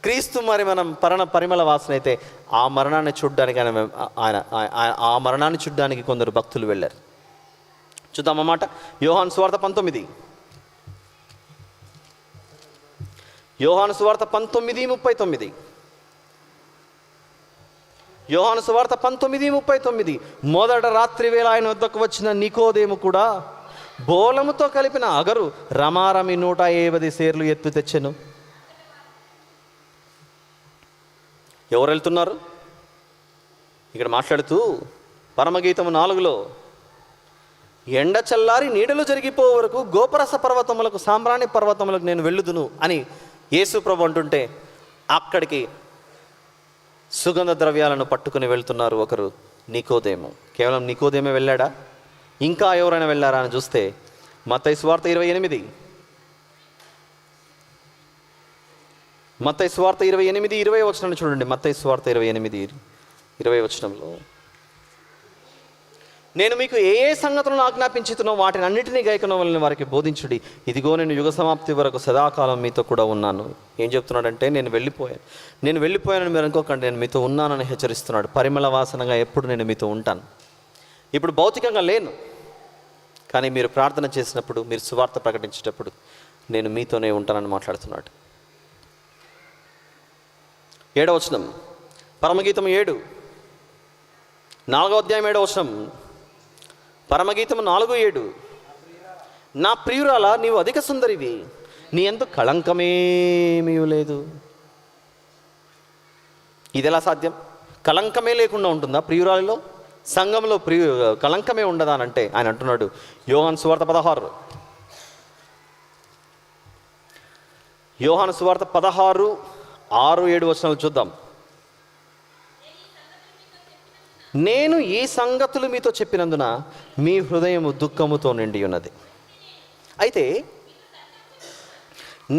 క్రీస్తు మరి మనం పరిమళ వాసన అయితే ఆ మరణాన్ని చూడ్డానికి కొందరు భక్తులు వెళ్ళారు. చూద్దామన్నమాట. యోహాను సువార్త 19. యోహాను సువార్త 19:39. యోహాను సువార్త 19:39. మొదట రాత్రి వేళ ఆయన వద్దకు వచ్చిన నికోదేము కూడా బోలముతో కలిపిన అగరు రమారమి 150 సేర్లు ఎత్తు తెచ్చెను. ఎవరు వెళ్తున్నారు ఇక్కడ మాట్లాడుతూ? పరమగీతము 4లో ఎండ చల్లారి నీడలు జరిగిపో వరకు గోపరస పర్వతములకు సాంబ్రాణి పర్వతములకు నేను వెళ్ళుదును అని యేసు ప్రభు అంటుంటే, అక్కడికి సుగంధ ద్రవ్యాలను పట్టుకుని వెళ్తున్నారు ఒకరు, నికోదేము. కేవలం నికోదేమే వెళ్ళాడా? ఇంకా ఎవరైనా వెళ్ళారా అని చూస్తే మత్తయి సువార్త 28, మత్తయి సువార్త 28, 20 వచనం చూడండి. మత్తయి సువార్త 28, 20 వచనంలో, నేను మీకు ఏ ఏ సంగతులను ఆజ్ఞాపించుతున్నో వాటిని అన్నిటినీ గైకొనవలెనని వారికి బోధించుడి. ఇదిగో నేను యుగ సమాప్తి వరకు సదాకాలం మీతో కూడా ఉన్నాను. ఏం చెప్తున్నాడంటే, నేను వెళ్ళిపోయానని మీరు అనుకోకండి, నేను మీతో ఉన్నానని హెచ్చరిస్తున్నాడు. పరిమళ వాసనగా ఎప్పుడు నేను మీతో ఉంటాను. ఇప్పుడు భౌతికంగా లేను, కానీ మీరు ప్రార్థన చేసినప్పుడు, మీరు సువార్త ప్రకటించేటప్పుడు నేను మీతోనే ఉంటానని మాట్లాడుతున్నాడు. 7వ వచనం, పరమగీతం 7, 4వ అధ్యాయం 7వ వచనం, పరమగీతం 4:7, నా ప్రియురాలా నీవు అధిక సుందరివి, నీ యందు కళంకమేమీ లేదు. ఇది ఎలా సాధ్యం? కళంకమే లేకుండా ఉంటుందా ప్రియురాలిలో? సంఘంలో కళంకమే ఉండదా అని అంటే ఆయన అంటున్నాడు, యోహాను సువార్త 16, యోహాను సువార్త 16, 6, 7 వచనాలు చూద్దాం. నేను ఈ సంగతులు మీతో చెప్పినందున మీ హృదయము దుఃఖముతో నిండి ఉన్నది. అయితే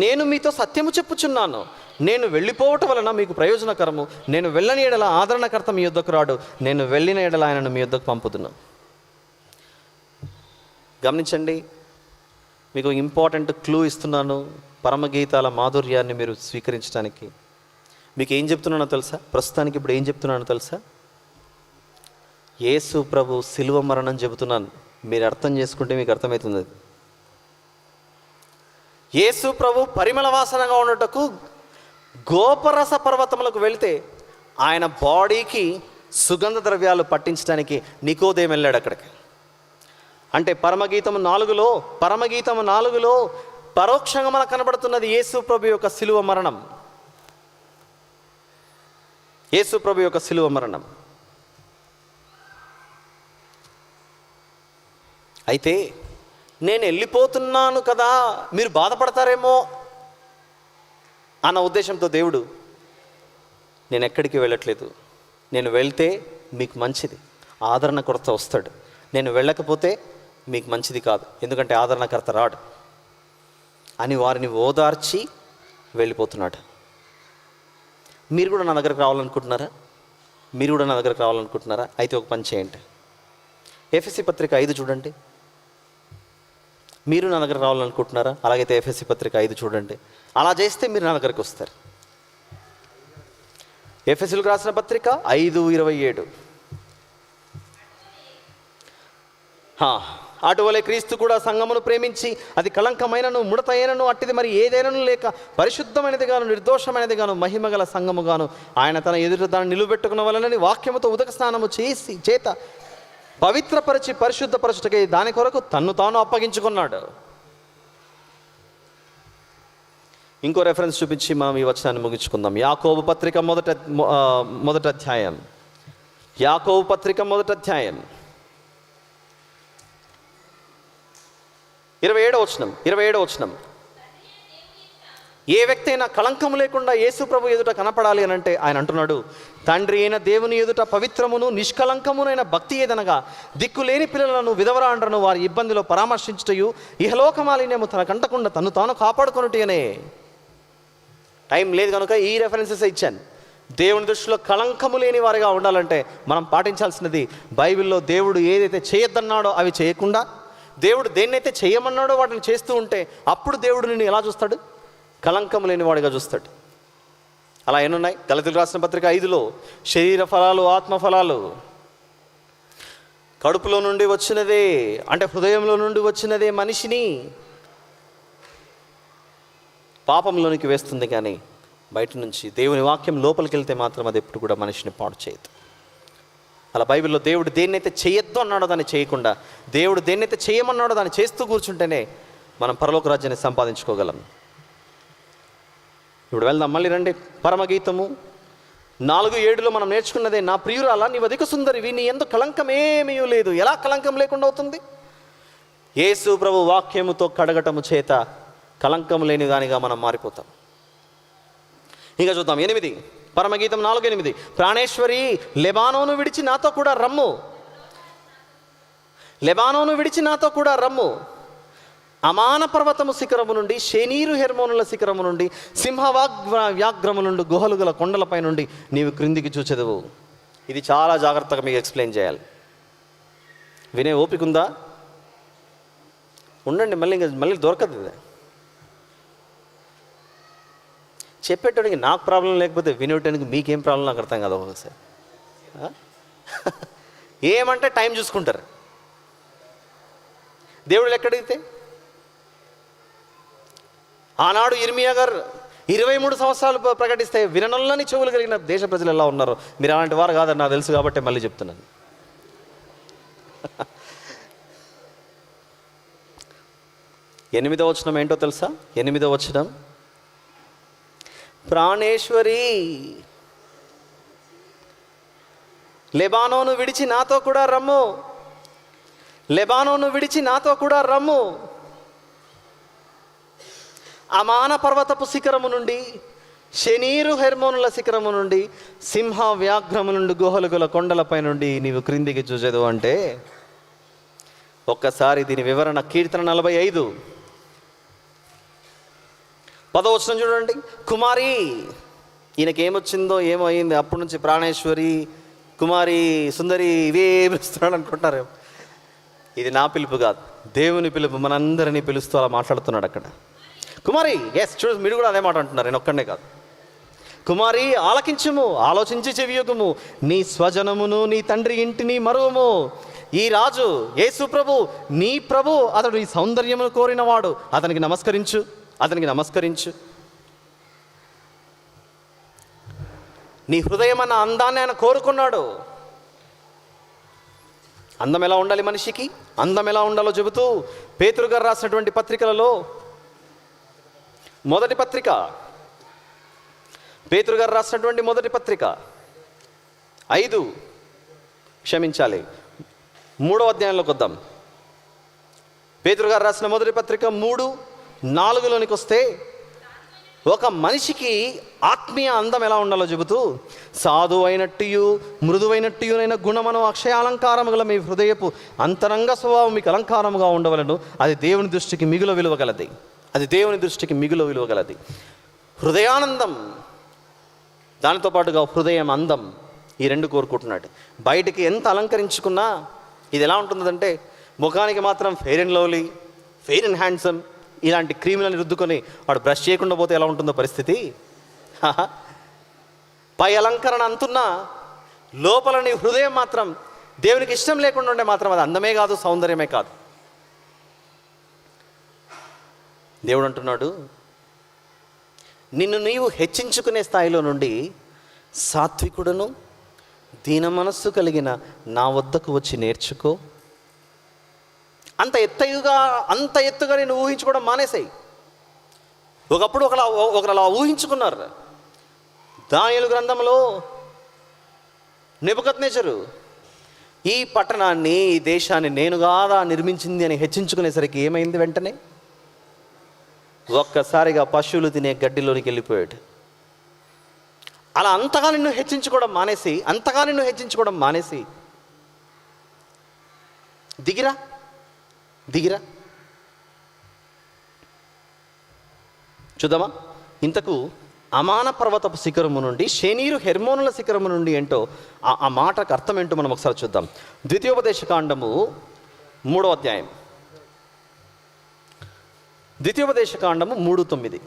నేను మీతో సత్యము చెప్పుచున్నాను, నేను వెళ్ళిపోవటం వలన మీకు ప్రయోజనకరము. నేను వెళ్ళని ఎడల ఆదరణకర్త మీ యొద్దకు రాడు, నేను వెళ్ళిన ఎడల ఆయనను మీ యొద్దకు పంపుతున్నాను. గమనించండి, మీకు ఇంపార్టెంట్ క్లూ ఇస్తున్నాను. పరమగీతాల మాధుర్యాన్ని మీరు స్వీకరించడానికి మీకు ఏం చెప్తున్నానో తెలుసా? ప్రస్తుతానికి ఇప్పుడు ఏం చెప్తున్నానో తెలుసా? యేసు ప్రభు శిలువ మరణం చెబుతున్నాను. మీరు అర్థం చేసుకుంటే మీకు అర్థమవుతుంది. యేసు ప్రభు పరిమళ వాసనగా ఉండటకు గోపరస పర్వతములకు వెళితే ఆయన బాడీకి సుగంధ ద్రవ్యాలు పట్టించడానికి నికోదేము వెళ్ళాడు అక్కడికి. అంటే పరమగీతము 4లో పరోక్షంగా మనకు కనబడుతున్నది యేసు ప్రభు యొక్క శిలువ మరణం. యేసు ప్రభు యొక్క శిలువ మరణం. అయితే నేను వెళ్ళిపోతున్నాను కదా, మీరు బాధపడతారేమో అన్న ఉద్దేశంతో దేవుడు, నేను ఎక్కడికి వెళ్ళట్లేదు, నేను వెళ్తే మీకు మంచిది, ఆదరణకర్త వస్తాడు, నేను వెళ్ళకపోతే మీకు మంచిది కాదు, ఎందుకంటే ఆదరణకర్త రాడు అని వారిని ఓదార్చి వెళ్ళిపోతున్నాడు. మీరు కూడా నా దగ్గరకు రావాలనుకుంటున్నారా? అయితే ఒక పని చేయండి, ఎఫెసీ పత్రిక 5 చూడండి. మీరు నా దగ్గర రావాలనుకుంటున్నారా? అలాగైతే ఎఫెసీ పత్రిక 5 చూడండి. అలా చేస్తే మీరు నా దగ్గరికి వస్తారు. ఎఫెసీలకు రాసిన పత్రిక 5:27, అటువలే క్రీస్తు కూడా సంఘమును ప్రేమించి అది కళంకమైనను ముడతైనను అట్టిది మరి ఏదైనాను లేక పరిశుద్ధమైనది గాను నిర్దోషమైనది గాను మహిమగల సంఘము గాను ఆయన తన ఎదుట దాన్ని నిలువబెట్టుకున్న వలనని వాక్యముతో ఉదక స్నానము చేత పవిత్రపరిచి పరిశుద్ధపరచుటకై దాని కొరకు తన్ను తాను అప్పగించుకున్నాడు. ఇంకో రెఫరెన్స్ చూపించి మనం ఈ వచనాన్ని ముగించుకుందాం. యాకోబు పత్రిక మొదటి అధ్యాయం 27వ వచనం, ఏ వ్యక్తి అయినా కళంకము లేకుండా యేసు ప్రభు ఎదుట కనపడాలి అని అంటే ఆయన అంటున్నాడు, తండ్రి అయిన దేవుని ఎదుట పవిత్రమును నిష్కలంకమునైన భక్తి ఏదనగా దిక్కులేని పిల్లలను విధవరాండ్రను వారి ఇబ్బందిలో పరామర్శించుటయు ఇహలోక మాలిన్యము తన కంటకుండా తను తాను కాపాడుకొనుటనే. టైం లేదు కనుక ఈ రెఫరెన్సెస్ ఇచ్చాను. దేవుని దృష్టిలో కళంకము లేని వారిగా ఉండాలంటే మనం పాటించాల్సినది, బైబిల్లో దేవుడు ఏదైతే చేయొద్దన్నాడో అవి చేయకుండా, దేవుడు దేన్నైతే చేయమన్నాడో వాటిని చేస్తూ ఉంటే అప్పుడు దేవుడు నిన్ను ఎలా చూస్తాడు? కళంకం లేని వాడిగా చూస్తాడు. అలా ఎన్నున్నాయి? గలతీయులకు రాసిన పత్రిక 5లో శరీర ఫలాలు, ఆత్మ ఫలాలు కడుపులో నుండి వచ్చినదే, అంటే హృదయంలో నుండి వచ్చినదే మనిషిని పాపంలోనికి వేస్తుంది, కానీ బయట నుంచి దేవుని వాక్యం లోపలికి వెళ్తే మాత్రం అది ఎప్పుడు కూడా మనిషిని పాడు చేయదు. అలా బైబిల్లో దేవుడు దేన్నైతే చేయొద్దు అన్నాడో దాన్ని చేయకుండా, దేవుడు దేన్నైతే చేయమన్నాడో దాన్ని చేస్తూ కూర్చుంటేనే మనం పరలోక రాజ్యాన్ని సంపాదించుకోగలం. ఇప్పుడు వెళ్దాం, మళ్ళీ రండి. పరమగీతము 4:7లో మనం నేర్చుకున్నదే, నా ప్రియురాలా నీవు అధిక సుందరివి, నీ యందు కళంకమేమీ లేదు. ఎలా కళంకం లేకుండా అవుతుంది? యేసు ప్రభు వాక్యముతో కడగటము చేత కళంకం లేని దానిగా మనం మారిపోతాం. ఇంకా చూద్దాం 8, పరమగీతం 4:8, ప్రాణేశ్వరి లెబానోను విడిచి నాతో కూడా రమ్ము. లెబానోను విడిచి నాతో కూడా రమ్ము. అమాన పర్వతము శిఖరము నుండి, షేనీరు హెర్మోనుల శిఖరము నుండి, వ్యాఘ్రము నుండి, గుహలు గల కొండలపై నుండి నీవు క్రిందికి చూచెదవు. ఇది చాలా జాగ్రత్తగా మీకు ఎక్స్ప్లెయిన్ చేయాలి. వినే ఓపిక ఉందా? ఉండండి, మళ్ళీ దొరకదు. ఇది చెప్పేటానికి నాకు ప్రాబ్లం లేకపోతే వినేటానికి మీకేం ప్రాబ్లం నాకు అర్థం కాదు ఒకసారి. ఏమంటే టైం చూసుకుంటారు. దేవుడు ఎక్కడిగితే ఆనాడు ఇర్మియా గారు 23 సంవత్సరాలు ప్రకటిస్తే విననల్లని చెవులు కలిగిన దేశ ప్రజలు ఎలా ఉన్నారు. మీరు అలాంటి వారు కాదని నాకు తెలుసు కాబట్టి మళ్ళీ చెప్తున్నాను. 8వ వచనం ఏంటో తెలుసా? 8వ వచనం, ప్రాణేశ్వరి లెబానోను విడిచి నాతో కూడా రమ్ము. లెబానోను విడిచి నాతో కూడా రమ్ము. అమాన పర్వతపు శిఖరము నుండి, షెనీరు హెర్మోనుల శిఖరము నుండి, సింహ వ్యాఘ్రము నుండి, గుహలు గల కొండలపై నుండి నీవు క్రిందికి చూసేదు అంటే, ఒక్కసారి దీని వివరణ కీర్తన 45 10వ వచనం చూడండి. కుమారి, ఈయనకేమొచ్చిందో ఏమో అయింది, అప్పటి నుంచి ప్రాణేశ్వరి, కుమారి, సుందరి ఇవే పిలుస్తున్నాడు అనుకుంటారు. ఇది నా పిలుపు కాదు, దేవుని పిలుపు. మనందరినీ పిలుస్తూ అలా మాట్లాడుతున్నాడు అక్కడ. కుమారి, చూడు, మీరు కూడా అదే మాట అంటున్నారు, నేను ఒక్కడే కాదు. కుమారి ఆలకించుము, ఆలోచించి చెవియొగ్గుము, నీ స్వజనమును నీ తండ్రి ఇంటిని మరువము. ఈ రాజు యేసు ప్రభు, నీ ప్రభు, అతడు నీ సౌందర్యమును కోరినవాడు. అతనికి నమస్కరించు, అతనికి నమస్కరించు. నీ హృదయం అన్న అందాన్ని ఆయన కోరుకున్నాడు. అందం ఎలా ఉండాలి మనిషికి, అందం ఎలా ఉండాలో చెబుతూ పేతురు గారు రాసినటువంటి పత్రికలలో మొదటి పత్రిక, పేతురు గారు రాసినటువంటి మొదటి పత్రిక 3వ అధ్యాయంలోకి వద్దాం. పేతురు గారు రాసిన మొదటి పత్రిక 3:4లోనికి వస్తే, ఒక మనిషికి ఆత్మీయ అందం ఎలా ఉండాలో చెబుతూ, సాధు అయినట్టు మృదువైనట్టునైన గుణమను అక్షయ అలంకారము గల మీ హృదయపు అంతరంగ స్వభావం మీకు అలంకారముగా ఉండవలను. అది దేవుని దృష్టికి మిగుల విలువగలది. అది దేవుని దృష్టికి మిగుల విలువగలది. హృదయానందం, దానితో పాటుగా హృదయం అందం, ఈ రెండు కోరుకుంటున్నాడు. బయటికి ఎంత అలంకరించుకున్నా ఇది ఎలా ఉంటుందంటే, ముఖానికి మాత్రం fair and lovely, fair and handsome ఇలాంటి క్రీములను రుద్దుకొని వాడు బ్రష్ చేయకుండా పోతే ఎలా ఉంటుందో పరిస్థితి. పై అలంకరణ అంతున్నా లోపల నీ హృదయం మాత్రం దేవునికి ఇష్టం లేకుండా ఉండే మాత్రం అది అందమే కాదు, సౌందర్యమే కాదు. దేవుడు అంటున్నాడు, నిన్ను నీవు హెచ్చించుకునే స్థాయిలో నుండి సాత్వికుడును దీన మనస్సు కలిగిన నా వద్దకు వచ్చి నేర్చుకో. అంత ఎత్తుగా నేను ఊహించుకోవడం మానేసాయి. ఒకప్పుడు ఒకరు అలా ఊహించుకున్నారు. దానియేలు గ్రంథంలో నెబుకద్నెజరు ఈ పట్టణాన్ని, ఈ దేశాన్ని నేను కాదా నిర్మించింది అని హెచ్చించుకునేసరికి ఏమైంది? వెంటనే ఒక్కసారిగా పశువులు తినే గడ్డిలోనికి వెళ్ళిపోయాడు. అలా అంతగా నిన్ను హెచ్చించుకోవడం మానేసి దిగిరా. చూద్దామా? ఇంతకు అమాన పర్వతపు శిఖరము నుండి, షేనీరు హెర్మోనుల శిఖరము నుండి ఏంటో ఆ మాటకు అర్థం ఏంటో మనం ఒకసారి చూద్దాం. ద్వితీయోపదేశకాండము 3వ అధ్యాయం, ద్వితీయోపదేశకాండము 3:9.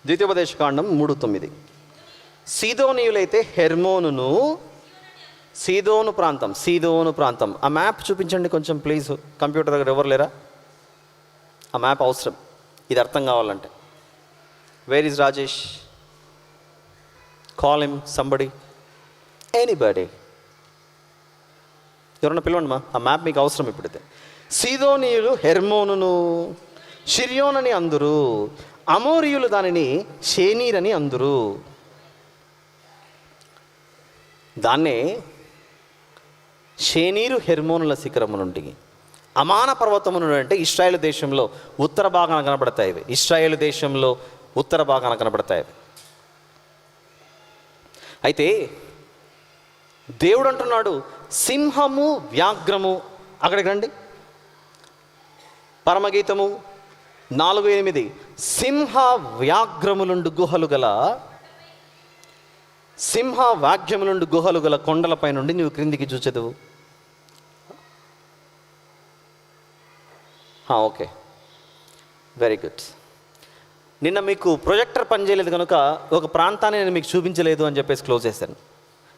ద్వితీయోపదేశకాండం 3:9. సీదోనీయులైతే హెర్మోనును, సీదోను ప్రాంతం. ఆ మ్యాప్ చూపించండి కొంచెం ప్లీజ్. కంప్యూటర్ దగ్గర ఎవరు లేరా? ఆ మ్యాప్ అవసరం, ఇది అర్థం కావాలంటే. Where is Rajesh? Call him, somebody, anybody, ఎవరన్నా పిలవండి మా. ఆ మ్యాప్ మీకు అవసరం ఇప్పుడైతే. సీదోనీయులు హెర్మోనును షిర్యోన్ అని అందురు, అమోరీయులు దానిని షేనీర్ అని అందురు. దాన్నే షేనీరు హెర్మోనుల శిఖరము నుండి, అమాన పర్వతము నుండి అంటే ఇశ్రాయేలు దేశంలో ఉత్తర భాగాన కనబడతాయి. అయితే దేవుడు అంటున్నాడు సింహము వ్యాఘ్రము, అక్కడికి రండి, పరమగీతము 4:8, సింహ వ్యాఘ్రములుండు గుహలు గల, సింహ వ్యాఘ్రములుండు గుహలు గల కొండలపై నుండి నువ్వు క్రిందికి చూచెదవు. Okay, very good. నిన్న మీకు ప్రొజెక్టర్ పనిచేయలేదు కనుక ఒక ప్రాంతాన్ని నేను మీకు చూపించలేదు అని చెప్పేసి క్లోజ్ చేశాను.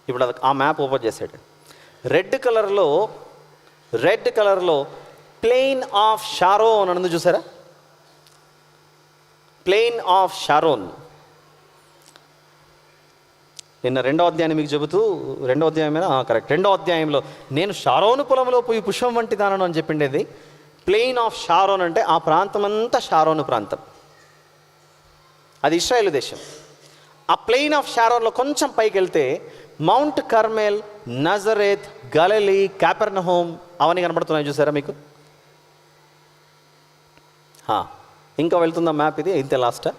ఇప్పుడు అది ఆ మ్యాప్ ఓపెన్ చేశాడు. రెడ్ కలర్లో ప్లెయిన్ ఆఫ్ షారోన్ అని చూసారా? Plain of Sharon. నిన్న 2వ అధ్యాయాన్ని మీకు చెబుతూ, 2వ అధ్యాయమేనా? కరెక్ట్. 2వ అధ్యాయంలో నేను షారోను పొలంలో పోయి పుష్పం వంటి దానను అని చెప్పిండేది. ప్లెయిన్ ఆఫ్ షారోన్ అంటే ఆ ప్రాంతం అంతా షారోను ప్రాంతం, అది ఇశ్రాయేలు దేశం. ఆ ప్లెయిన్ ఆఫ్ షారోన్లో కొంచెం పైకి వెళ్తే మౌంట్ కర్మెల్, నజరేత్, గలిలీ, కాపెర్నహూమ్ అవన్నీ కనబడుతున్నాయి చూసారా మీకు? ఇంకా వెళ్తుందా మ్యాప్ ఇది? ఇంతే లాస్టా?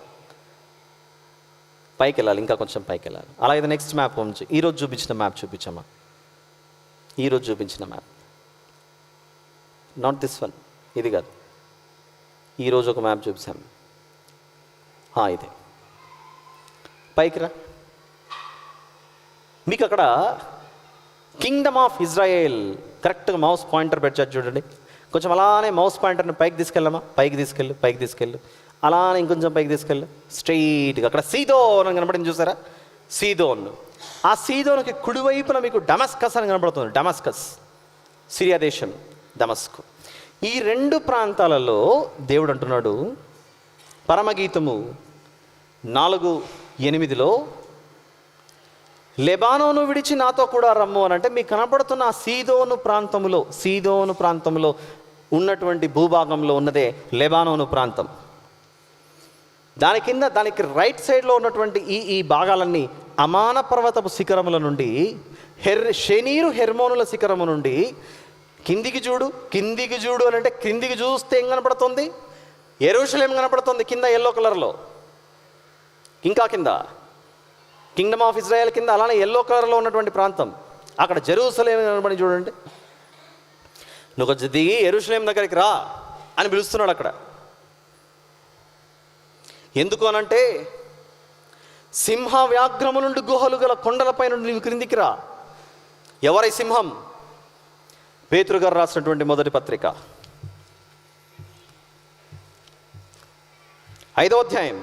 పైకి వెళ్ళాలి, ఇంకా కొంచెం పైకి వెళ్ళాలి. అలాగే నెక్స్ట్ మ్యాప్ ఉంచి ఈరోజు చూపించిన మ్యాప్ చూపించమ్మా. ఈరోజు చూపించిన మ్యాప్, నాట్ దిస్ వన్, ఇది కాదు. ఈరోజు ఒక మ్యాప్ చూపించాము, ఇదే. పైకి రా. మీకు అక్కడ కింగ్డమ్ ఆఫ్ ఇజ్రాయెల్ కరెక్ట్గా మౌస్ పాయింటర్ పెట్టారు చూడండి. కొంచెం అలానే మౌస్ పాయింటర్ని పైకి తీసుకెళ్ళమా, పైకి తీసుకెళ్ళు, అలానే ఇంకొంచెం పైకి తీసుకెళ్ళు, స్ట్రైట్గా. అక్కడ సీదోన్ అని కనబడింది చూసారా? సీదోన్. ఆ సీదోన్కి కుడివైపున మీకు డమస్కస్ అని కనబడుతుంది. డమస్కస్ సిరియా దేశం, దమస్కు. ఈ 2 ప్రాంతాలలో దేవుడు అంటున్నాడు, పరమగీతము 4:8, లెబానోను విడిచి నాతో కూడా రమ్ము అని అంటే మీకు కనపడుతున్న ఆ సీదోను ప్రాంతంలో ఉన్నటువంటి భూభాగంలో ఉన్నదే లెబానోను ప్రాంతం. దాని కింద, దానికి రైట్ సైడ్లో ఉన్నటువంటి ఈ భాగాలన్నీ అమాన పర్వతపు శిఖరముల నుండి, షెనీరు హెర్మోనుల శిఖరము నుండి కిందికి చూడు అని అంటే కిందికి చూస్తే ఏం కనపడుతుంది? యెరూషలేం కనపడుతుంది కింద ఎల్లో కలర్లో. ఇంకా కింద కింగ్డమ్ ఆఫ్ ఇజ్రాయెల్ కింద అలానే ఎల్లో కలర్లో ఉన్నటువంటి ప్రాంతం, అక్కడ జెరూసలేం కనబడి చూడండి. నువ్వు కొంచెం దిగి యెరూషలేం దగ్గరికి రా అని పిలుస్తున్నాడు అక్కడ. ఎందుకు అనంటే సింహ వ్యాఘ్రము నుండి గుహలు గల కొండలపై నుండి నువ్వు క్రిందికి రా. ఎవరై సింహం? పేతురు గారు రాసినటువంటి మొదటి పత్రిక 5వ అధ్యాయం,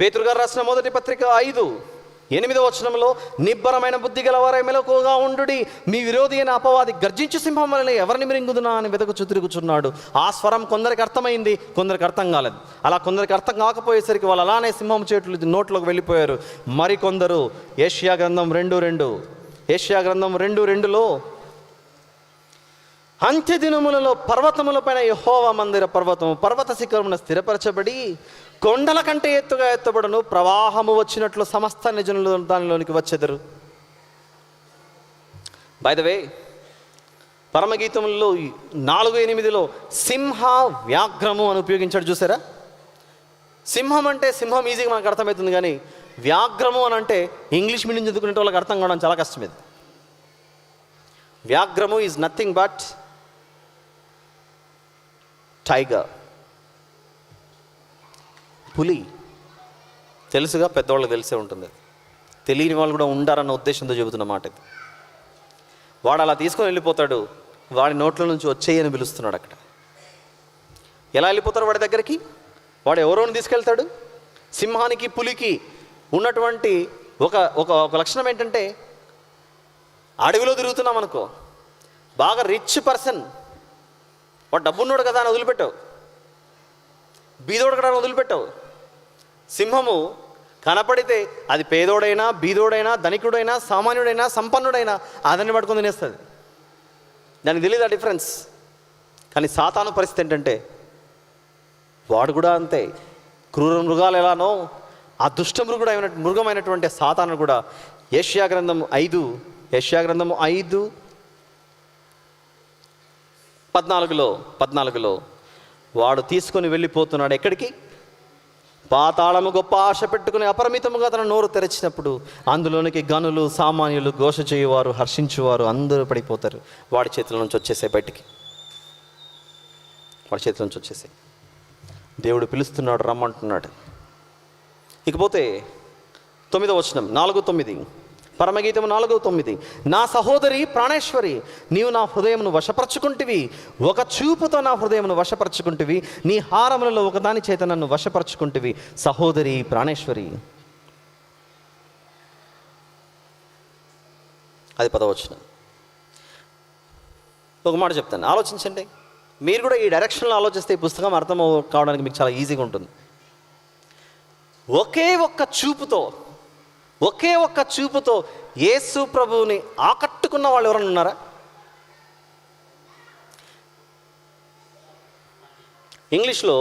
పేతురు గారు రాసిన మొదటి పత్రిక 5:8 వచనంలో, నిబ్బరమైన బుద్ధి గలవారై మెలకువగా ఉండుడి, మీ విరోధి అయిన అపవాది గర్జించు సింహం వలన ఎవరిని మిరింగుదునా అని వెదకుచు తిరుగుచున్నాడు. ఆ స్వరం కొందరికి అర్థమైంది, కొందరికి అర్థం కాలేదు. అలా కొందరికి అర్థం కాకపోయేసరికి వాళ్ళు అలానే సింహం చేతులు నోట్లోకి వెళ్ళిపోయారు. మరికొందరు యెషయా గ్రంథం 2:2లో అంత్యదినములలో పర్వతములపైన యెహోవా మందిర పర్వత శిఖరమున స్థిరపరచబడి కొండల కంటే ఎత్తుగా ఎత్తబడును, ప్రవాహము వచ్చినట్లు సమస్త నిజనులు దానిలోనికి వచ్చెదరు. బై ద వే, పరమగీతంలో 4:8లో సింహ వ్యాఘ్రము అని ఉపయోగించాడు చూసారా? సింహం అంటే సింహం ఈజీగా మనకు అర్థమవుతుంది, కానీ వ్యాఘ్రము అని అంటే ఇంగ్లీష్ మీడియం చదువుకునే వాళ్ళకి అర్థం కావడం చాలా కష్టమేది. వ్యాఘ్రము ఈజ్ నథింగ్ బట్ టైగర్, పులి. తెలుసుగా, పెద్దవాళ్ళకి తెలిసే ఉంటుంది. తెలియని వాళ్ళు కూడా ఉండారన్న ఉద్దేశంతో చెబుతున్న మాట ఇది. వాడు అలా తీసుకొని వెళ్ళిపోతాడు, వాడి నోట్ల నుంచి వచ్చేయి అని పిలుస్తున్నాడు అక్కడ. ఎలా వెళ్ళిపోతాడు వాడి దగ్గరికి? వాడు ఎవరోని తీసుకెళ్తాడు? సింహానికి పులికి ఉన్నటువంటి ఒక లక్షణం ఏంటంటే, అడవిలో తిరుగుతున్నాం అనుకో, బాగా రిచ్ పర్సన్, వాడు డబ్బున్నాడు కదా అని వదిలిపెట్టావు, బీదోడు కదా అని వదిలిపెట్టావు. సింహము కనపడితే అది పేదోడైనా, బీదోడైనా, ధనికుడైనా, సామాన్యుడైనా, సంపన్నుడైనా అదన్ని పట్టుకొని తినేస్తుంది. దానికి తెలియదు ఆ డిఫరెన్స్. కానీ సాతాను పరిస్థితి ఏంటంటే వాడు కూడా అంతే. క్రూర మృగాలు ఎలానో ఆ దుష్ట మృగమైనటువంటి సాతాను కూడా యెషయా గ్రంథం 5:14లో వాడు తీసుకొని వెళ్ళిపోతున్నాడు. ఎక్కడికి? పాతాళము గొప్ప ఆశ పెట్టుకుని అపరిమితముగా తన నోరు తెరిచినప్పుడు అందులోనికి గనులు, సామాన్యులు, ఘోష చేయువారు, హర్షించువారు అందరూ పడిపోతారు. వాడి చేతుల నుంచి వచ్చేసే బయటికి, వాడి చేతుల నుంచి వచ్చేసే. దేవుడు పిలుస్తున్నాడు, రమ్మంటున్నాడు. ఇకపోతే 9వ వచనం, 4:9, పరమగీతము 4:9. నా సహోదరి ప్రాణేశ్వరి, నీవు నా హృదయమును వశపరచుకుంటివి, ఒక చూపుతో నా హృదయమును వశపరచుకుంటివి, నీ హారములలో ఒకదాని చేత నన్ను వశపరచుకుంటివి. సహోదరి ప్రాణేశ్వరి. అది 10వ వచనం. ఒక మాట చెప్తాను, ఆలోచించండి. మీరు కూడా ఈ డైరెక్షన్లో ఆలోచిస్తే ఈ పుస్తకం అర్థం కావడానికి మీకు చాలా ఈజీగా ఉంటుంది. ఒకే ఒక్క చూపుతో యేసు ప్రభువుని ఆకట్టుకున్న వాళ్ళు ఎవరైనా ఉన్నారా? ఇంగ్లీష్లో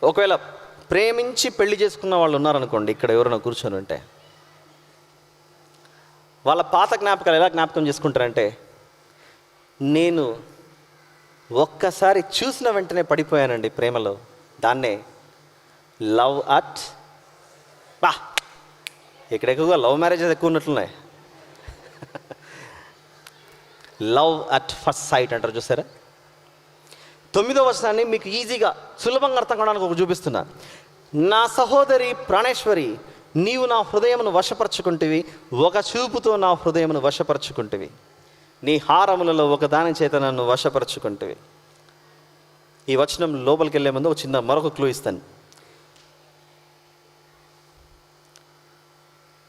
ఒకవేళ ప్రేమించి పెళ్లి చేసుకున్న వాళ్ళు ఉన్నారనుకోండి, ఇక్కడ ఎవరైనా కూర్చొని ఉంటే, వాళ్ళ పాత జ్ఞాపకాలు ఎలా జ్ఞాపకం చేసుకుంటారంటే, నేను ఒక్కసారి చూసిన వెంటనే పడిపోయానండి ప్రేమలో. దాన్నే లవ్ అట్ ఇక్కడ ఎక్కువగా లవ్ మ్యారేజెస్ ఎక్కువ ఉన్నట్లున్నాయి. లవ్ అట్ ఫస్ట్ సైట్ అంటారు, చూసారా? 9వ వచనాన్ని మీకు ఈజీగా సులభంగా అర్థం కావడానికి ఒక చూపిస్తున్నా. నా సహోదరి ప్రాణేశ్వరి, నీవు నా హృదయమును వశపరచుకుంటివి, ఒక చూపుతో నా హృదయమును వశపరచుకుంటివి, నీ హారములలో ఒకదాని చేత నన్ను వశపరచుకుంటివి. ఈ వచనం లోపలికి వెళ్ళే ముందు ఒక చిన్న మరొక క్లూ ఇస్తాను.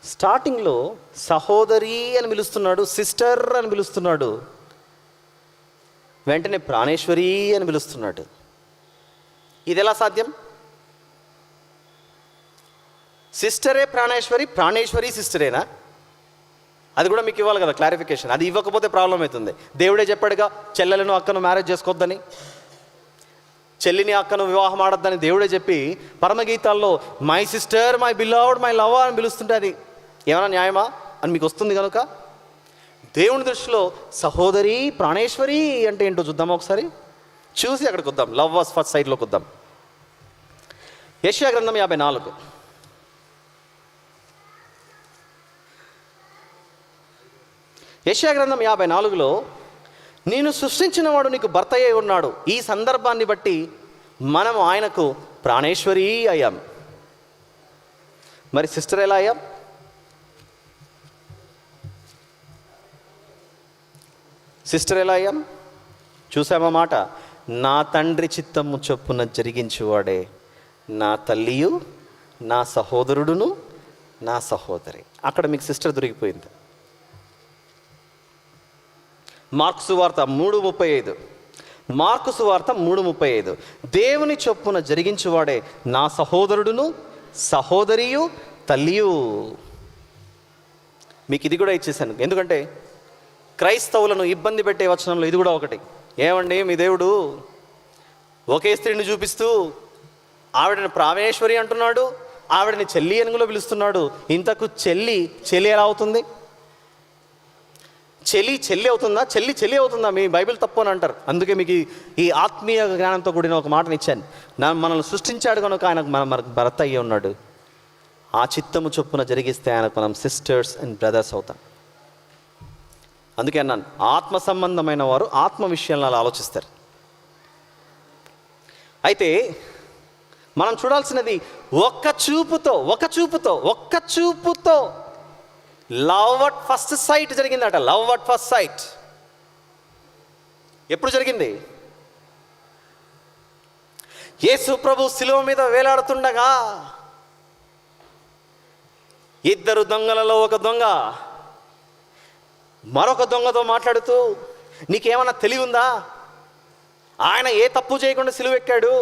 స్టార్టింగ్లో సహోదరి అని పిలుస్తున్నాడు, సిస్టర్ అని పిలుస్తున్నాడు, వెంటనే ప్రాణేశ్వరి అని పిలుస్తున్నాడు. ఇది ఎలా సాధ్యం? సిస్టరే ప్రాణేశ్వరి, ప్రాణేశ్వరి సిస్టరేనా? అది కూడా మీకు ఇవ్వాలి కదా క్లారిఫికేషన్. అది ఇవ్వకపోతే ప్రాబ్లం అవుతుంది. దేవుడే చెప్పాడుగా చెల్లెలను అక్కను మ్యారేజ్ చేసుకోవద్దని, చెల్లిని అక్కను వివాహం ఆడొద్దని దేవుడే చెప్పి పరమగీతాల్లో my sister, my beloved, my lover అని పిలుస్తుంటే అది ఏమైనా న్యాయమా అని మీకు వస్తుంది కనుక దేవుని దృష్టిలో సహోదరి ప్రాణేశ్వరి అంటే ఏంటో చూద్దాం. ఒకసారి చూసి అక్కడికి వద్దాం, లవ్ వాస్ ఫస్ట్ సైట్లోకి వద్దాం. యెషయా గ్రంథం 54. యెషయా గ్రంథం 54లో నేను సృష్టించిన వాడు నీకు భర్త అయి ఉన్నాడు. ఈ సందర్భాన్ని బట్టి మనం ఆయనకు ప్రాణేశ్వరి అయ్యాం. మరి సిస్టర్ ఎలా అయ్యాం? సిస్టర్ ఎలా అయ్యాం చూసామా మాట. నా తండ్రి చిత్తము చొప్పున జరిగించువాడే నా తల్లియు, నా సహోదరుడును, నా సహోదరి. అక్కడ మీకు సిస్టర్ దొరికిపోయింది. మార్కు సువార్త 3:35. మార్కు సువార్త 3:35. దేవుని చొప్పున జరిగించువాడే నా సహోదరుడును, సహోదరియు, తల్లియు. మీకు ఇది కూడా ఇచ్చేసాను, ఎందుకంటే క్రైస్తవులను ఇబ్బంది పెట్టే వచనంలో ఇది కూడా ఒకటి. ఏమండి మీ దేవుడు ఒకే స్త్రీని చూపిస్తూ ఆవిడని ప్రాణేశ్వరి అంటున్నాడు, ఆవిడని చెల్లి అని కూడా పిలుస్తున్నాడు. ఇంతకు చెల్లి ఎలా అవుతుంది? చెల్లి అవుతుందా? చెల్లి అవుతుందా? మీ బైబిల్ తప్పు అని అంటారు. అందుకే మీకు ఈ ఆత్మీయ జ్ఞానంతో కూడిన ఒక మాటని ఇచ్చాను. మనల్ని సృష్టించాడు కనుక ఆయనకు మనకు భర్త అయ్యి ఉన్నాడు. ఆ చిత్తము చొప్పున జరిగిస్తే ఆయనకు మనం సిస్టర్స్ అండ్ బ్రదర్స్ అవుతాం. అందుకే అన్నాను, ఆత్మ సంబంధమైన వారు ఆత్మ విషయాలను అలా ఆలోచిస్తారు. అయితే మనం చూడాల్సినది ఒక్క చూపుతో లవ్ అట్ ఫస్ట్ సైట్ జరిగిందట. లవ్ అట్ ఫస్ట్ సైట్ ఎప్పుడు జరిగింది? యేసు ప్రభు శిలువ మీద వేలాడుతుండగా ఇద్దరు దొంగలలో ఒక దొంగ మరొక దొంగతో మాట్లాడుతూ, నీకేమన్నా తెలివి ఉందా? ఆయన ఏ తప్పు చేయకుండా సిలువ ఎక్కాడు.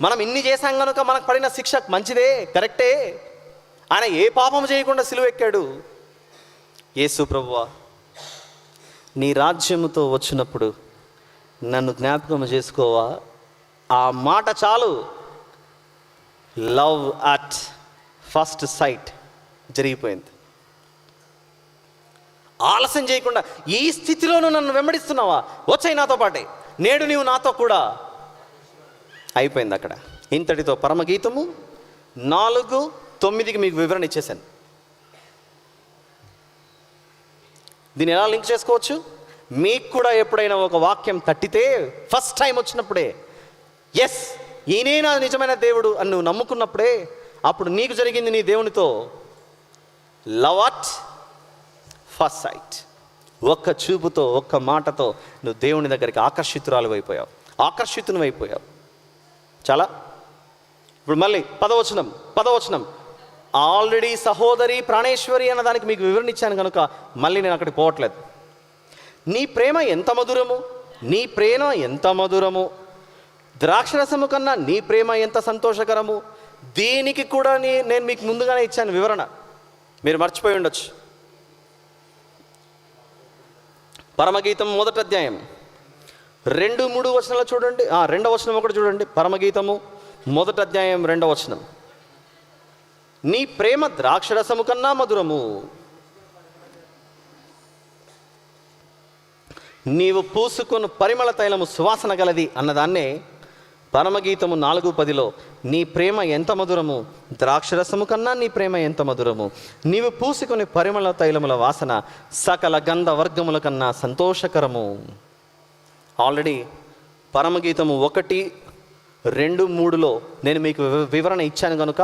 మనం ఇన్ని చేశాం కనుక మనకు పడిన శిక్ష మంచిదే, కరెక్టే. ఆయన ఏ పాపం చేయకుండా సిలువ ఎక్కాడు. యేసు ప్రభువా, నీ రాజ్యముతో వచ్చినప్పుడు నన్ను జ్ఞాపకం చేసుకోవా? ఆ మాట చాలు. లవ్ అట్ ఫస్ట్ సైట్ జరిగిపోయింది. ఆలస్యం చేయకుండా, ఈ స్థితిలోనూ నన్ను వెంబడిస్తున్నావా? వచ్చాయి నాతో పాటే, నేడు నీవు నాతో కూడా. అయిపోయింది అక్కడ. ఇంతటితో పరమగీతము 4:9 మీకు వివరణ ఇచ్చేసాను. దీన్ని ఎలా లింక్ చేసుకోవచ్చు? మీకు కూడా ఎప్పుడైనా ఒక వాక్యం తట్టితే, ఫస్ట్ టైం వచ్చినప్పుడే, ఎస్ ఈయనే నా నిజమైన దేవుడు అని నువ్వు నమ్ముకున్నప్పుడే, అప్పుడు నీకు జరిగింది నీ దేవునితో లవ్ అట్ ఫస్ట్ సైట్. ఒక్క చూపుతో, ఒక్క మాటతో నువ్వు దేవుని దగ్గరికి ఆకర్షితుని అయిపోయావు. చాలా. ఇప్పుడు మళ్ళీ పదవచనం ఆల్రెడీ సహోదరి ప్రాణేశ్వరి అన్న దానికి మీకు వివరణ ఇచ్చాను కనుక మళ్ళీ నేను అక్కడికి పోవట్లేదు. నీ ప్రేమ ఎంత మధురము, ద్రాక్షరసము కన్నా నీ ప్రేమ ఎంత సంతోషకరము. దీనికి కూడా నేను మీకు ముందుగానే ఇచ్చాను వివరణ, మీరు మర్చిపోయి ఉండొచ్చు. పరమగీతం 1వ అధ్యాయం 2-3 వచనాలు చూడండి. 2వ వచనం ఒకటి చూడండి. పరమగీతము 1వ అధ్యాయం 2వ వచనం. నీ ప్రేమ ద్రాక్షరసము కన్నా మధురము, నీవు పూసుకొను పరిమళ తైలము సువాసన గలది అన్నదాన్నే పరమగీతము 4:10లో నీ ప్రేమ ఎంత మధురము, ద్రాక్షరసము కన్నా నీ ప్రేమ ఎంత మధురము, నీవు పూసుకొని పరిమళ తైలముల వాసన సకల గంధ వర్గముల కన్నా సంతోషకరము. ఆల్రెడీ పరమగీతము 1:2-3లో నేను మీకు వివరణ ఇచ్చాను కనుక